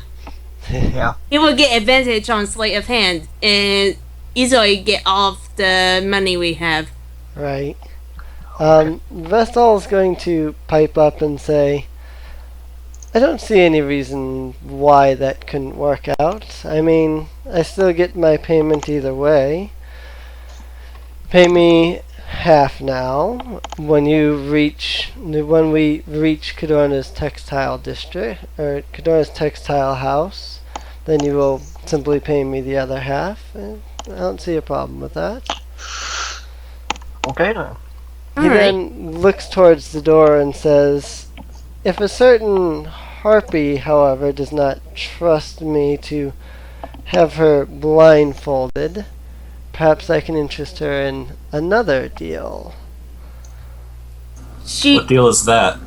Yeah. He will get advantage on sleight of hand and easily get all of the money we have. Right. Vestal's going to pipe up and say, I don't see any reason why that couldn't work out. I mean, I still get my payment either way. Pay me half now. When we reach Cadorna's textile district, or Cadorna's textile house, then you will simply pay me the other half. I don't see a problem with that. Okay then. He then looks towards the door and says, if a certain harpy, however, does not trust me to have her blindfolded, perhaps I can interest her in another deal. What deal is that?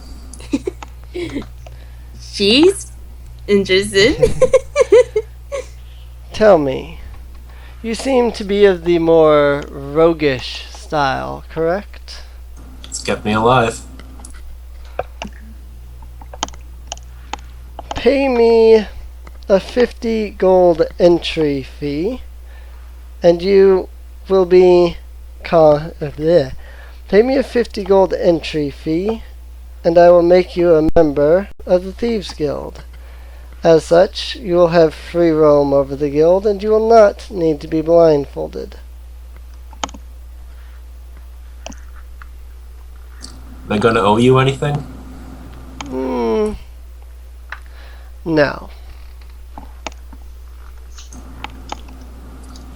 She's interested. Tell me, you seem to be of the more roguish style, correct? It's kept me alive. Pay me a 50 gold entry fee, and you will be Pay me a 50 gold entry fee, and I will make you a member of the Thieves Guild. As such, you will have free roam over the guild, and you will not need to be blindfolded. Am I going to owe you anything? No. You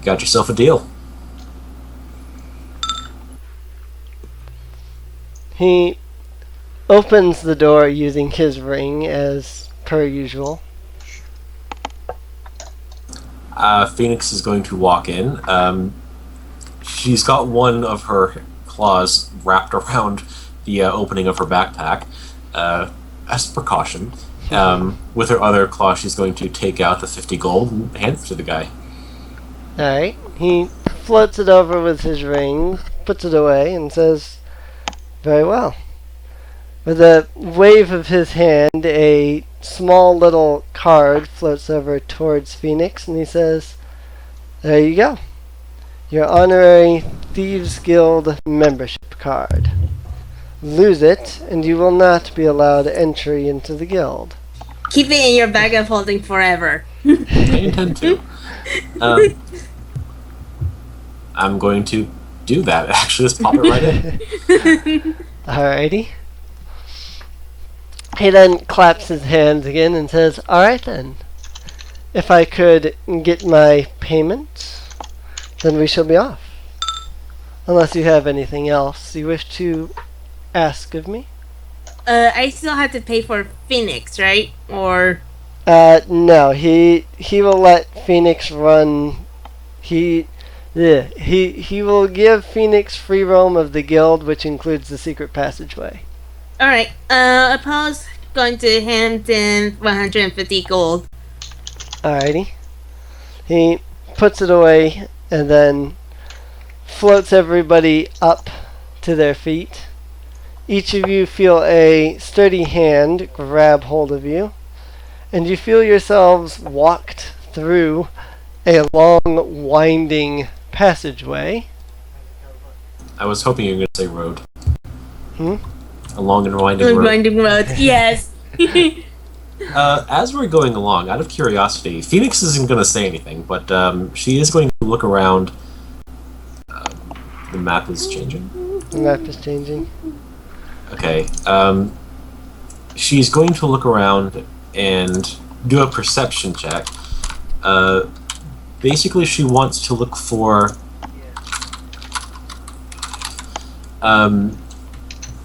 got yourself a deal. He opens the door using his ring as per usual. Phoenix is going to walk in. She's got one of her claws wrapped around the opening of her backpack as a precaution. With her other claw, she's going to take out the 50 gold and hand it to the guy. Alright. He floats it over with his ring, puts it away, and says, very well. With a wave of his hand, a small little card floats over towards Phoenix, and he says, there you go. Your honorary Thieves Guild membership card. Lose it, and you will not be allowed entry into the guild. Keep it in your bag of holding forever. I intend to. I'm going to do that. Actually, just pop it right in. Alrighty. He then claps his hands again and says, alright then. If I could get my payment, then we shall be off. Unless you have anything else you wish to ask of me? I still have to pay for Phoenix, right? Or no. He will let Phoenix run. He will give Phoenix free roam of the guild, which includes the secret passageway. alright. Apollo's going to hand in 150 gold. Alrighty. He puts it away and then floats everybody up to their feet. Each of you feel a sturdy hand grab hold of you, and you feel yourselves walked through a long, winding passageway. I was hoping you were going to say road. Hmm? A long and winding road. Winding road, yes. As we're going along, out of curiosity, Phoenix isn't going to say anything, but she is going to look around. The map is changing. The map is changing. Okay. She's going to look around and do a perception check. Basically, she wants to look for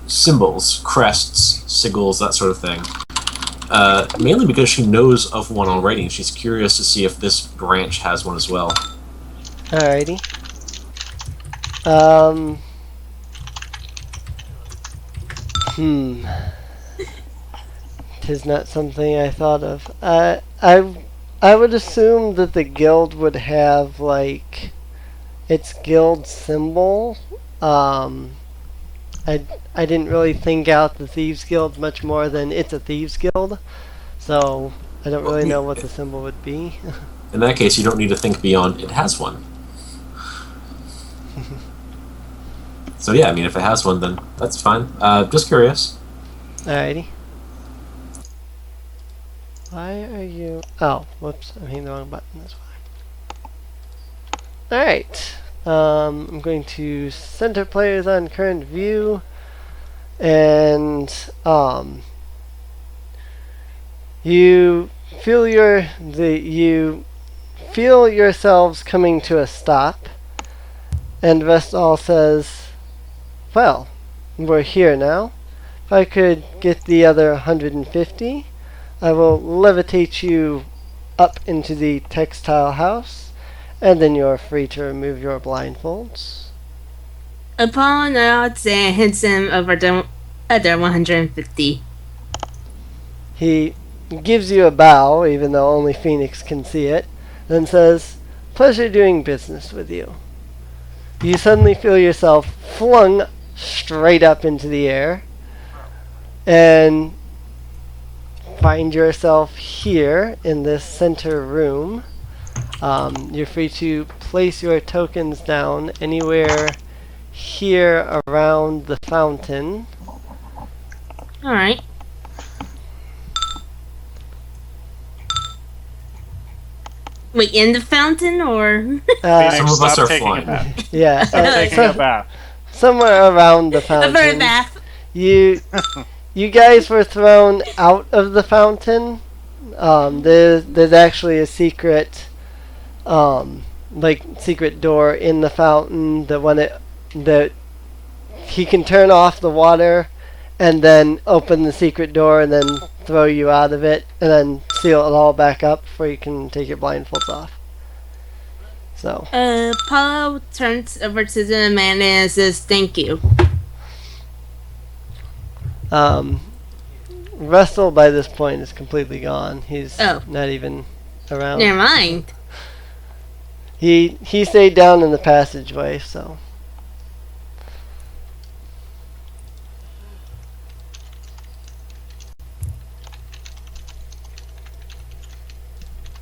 symbols, crests, sigils, that sort of thing. Mainly because she knows of one already, and she's curious to see if this branch has one as well. Alrighty. Tis not something I thought of. I would assume that the guild would have, like, its guild symbol. I didn't really think out the Thieves Guild much more than it's a Thieves Guild, so I don't really know what the symbol would be. In that case, you don't need to think beyond it has one. So yeah, I mean, if it has one, then that's fine. Just curious. Alrighty. Why are you... Oh, whoops, I'm hitting the wrong button, that's why. Alright. I'm going to center players on current view, and you feel yourselves coming to a stop, and Vestal says, "Well, we're here now. If I could get the other 150, I will levitate you up into the textile house, and then you're free to remove your blindfolds." Apollo nods and hands him over the other 150. He gives you a bow, even though only Phoenix can see it, then says, "Pleasure doing business with you." You suddenly feel yourself flung straight up into the air, and find yourself here in this center room. You're free to place your tokens down anywhere here around the fountain. Alright. Wait, in the fountain, or? Some of us Stop are taking flying. a bath. Yeah, Stop taking a bath. somewhere around the A bird fountain. bath. You guys were thrown out of the fountain. There's actually a secret, secret door in the fountain that he can turn off the water, and then open the secret door, and then throw you out of it, and then seal it all back up before you can take your blindfolds off. So. Apollo turns over to the man and says, "Thank you." Russell by this point is completely gone. He's Oh. not even around. Never mind. He stayed down in the passageway, so.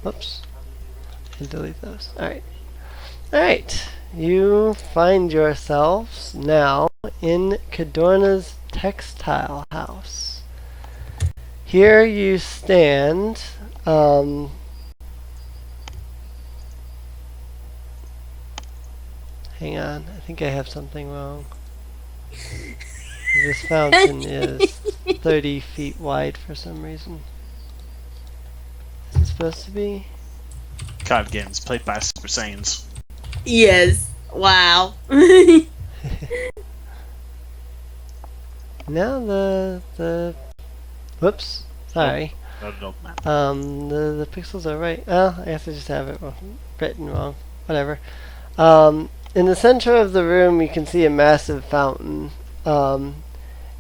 Whoops. And delete those. Alright. Alright. You find yourselves now in Cadorna's textile house. Here you stand. Hang on, I think I have something wrong. This fountain is 30 feet wide for some reason. Is it supposed to be? Card games played by Super Saiyans. Yes. Wow. Now the whoops, sorry. No. The pixels are right. Oh, I guess I just have it written wrong. Whatever. In the center of the room, you can see a massive fountain.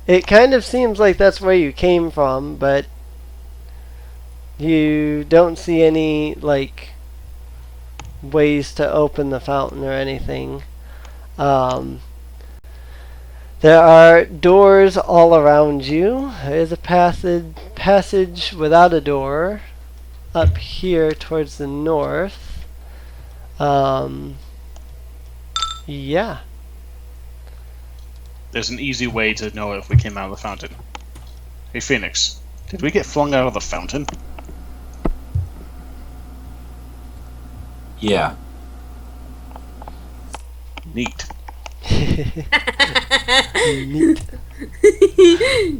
It kind of seems like that's where you came from, but you don't see any, like, ways to open the fountain or anything. There are doors all around you. There is a passage without a door up here towards the north. Yeah. There's an easy way to know if we came out of the fountain. Hey, Phoenix, did we get flung out of the fountain? Yeah. Neat. Neat.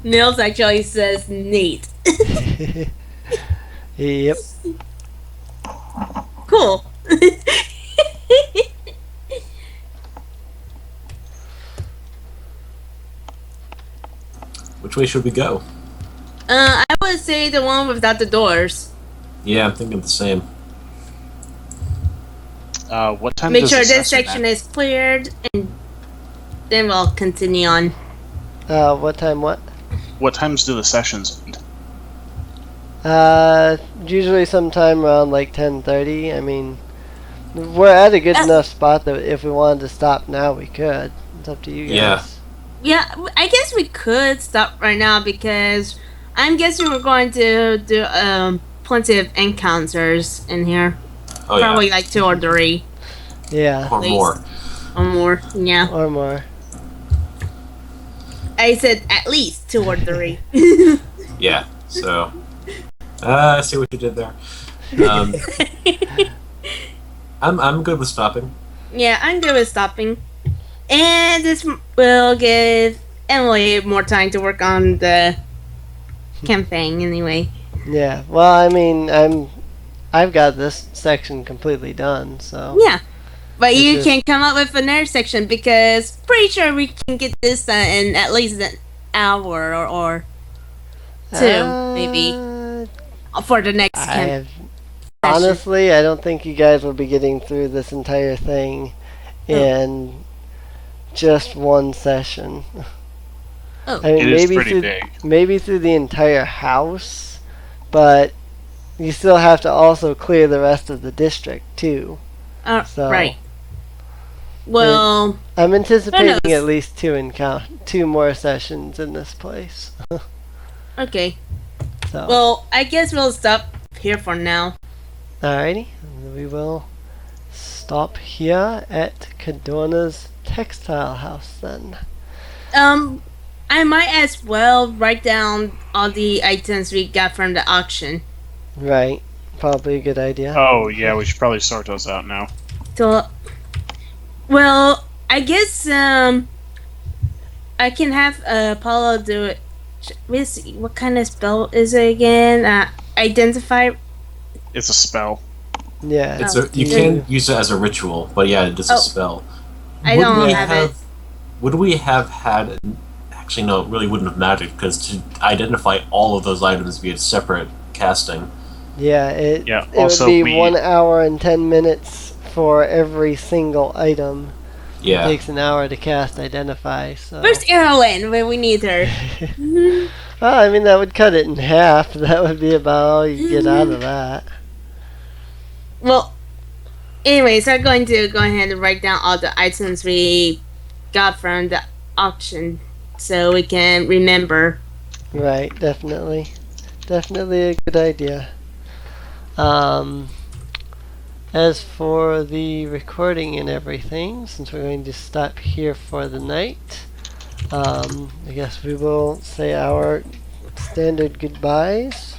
Nels actually says neat. Yep. Cool. Which way should we go? I would say the one without the doors. Yeah, I'm thinking the same. What time Make does sure the this session section end? is cleared, and then we'll continue on. What time? What? What times do the sessions end? Usually sometime around like 10:30. I mean, we're at a good enough spot that if we wanted to stop now, we could. It's up to you guys. Yeah. Yeah, I guess we could stop right now because I'm guessing we're going to do plenty of encounters in here. Oh Probably yeah, like 2 or 3 Yeah. or least. more. or more. Yeah, Or more. I said at least 2 or 3. Yeah. So, I see what you did there. I'm good with stopping. Yeah, I'm good with stopping. And this will give Emily more time to work on the campaign anyway. Yeah. Well, I mean, I've got this section completely done, so. Yeah. But It's you just- can come up with another section because pretty sure we can get this done in at least an hour or 2, maybe, for the next I campaign. have, honestly, I don't think you guys will be getting through this entire thing in just one session. Oh. I mean, It is maybe pretty through big. maybe through the entire house, but you still have to also clear the rest of the district too. So- Right. Well, I'm anticipating knows? at least 2 more sessions in this place. okay. So, Well, I guess we'll stop here for now. alrighty, we will stop here at Cadorna's textile house then. I might as well write down all the items we got from the auction. Right, probably a good idea. Oh, yeah, we should probably sort those out now. So, well, I guess I can have Paulo do it. Let's see, what kind of spell is it again? Identify. It's a spell. Yeah, It's Oh. you can use it as a ritual, but yeah, it is a Oh. spell. I Would don't we have it. Would we have had? Actually, no, it really wouldn't have mattered because to identify all of those items via separate casting. yeah. It Yeah, it also would be we- 1 hour and 10 minutes for every single item. It Yeah, takes an hour to cast identify. So. Where's Carlyn when we need her? Well, I mean, that would cut it in half. That would be about all you get out of that. Well, anyways, I'm going to go ahead and write down all the items we got from the auction so we can remember. Right, definitely. Definitely a good idea. As for the recording and everything, since we're going to stop here for the night, I guess we will say our standard goodbyes.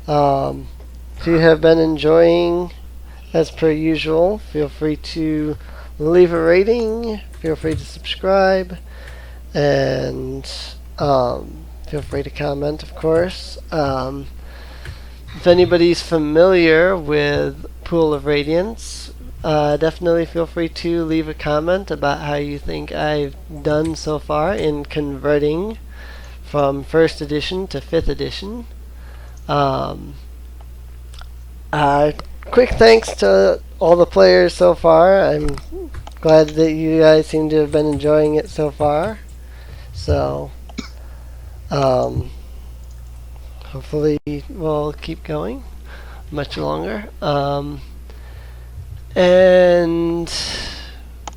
If you have been enjoying, as per usual, feel free to leave a rating, feel free to subscribe, and feel free to comment, of course. If anybody's familiar with Pool of Radiance, definitely feel free to leave a comment about how you think I've done so far in converting from 1st edition to 5th edition. Quick thanks to all the players so far. I'm glad that you guys seem to have been enjoying it so far. So, hopefully we'll keep going much longer. And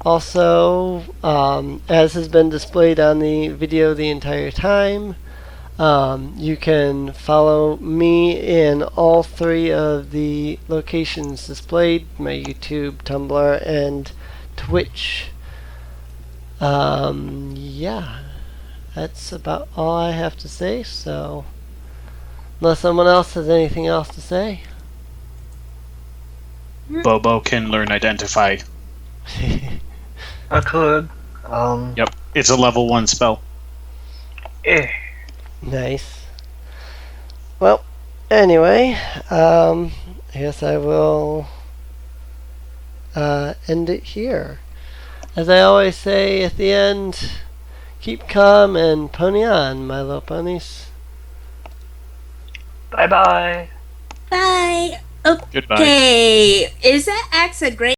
also, as has been displayed on the video the entire time, you can follow me in all 3 of the locations displayed, my YouTube, Tumblr, and Twitch. Yeah, that's about all I have to say, so unless someone else has anything else to say. Bobbo can learn identify. I could. Yep, it's a level 1 spell. Eh. Nice. Well, anyway, I guess I will end it here. As I always say at the end, keep calm and pony on, my little ponies. Bye-bye. Bye. Goodbye. Okay, is that axe a great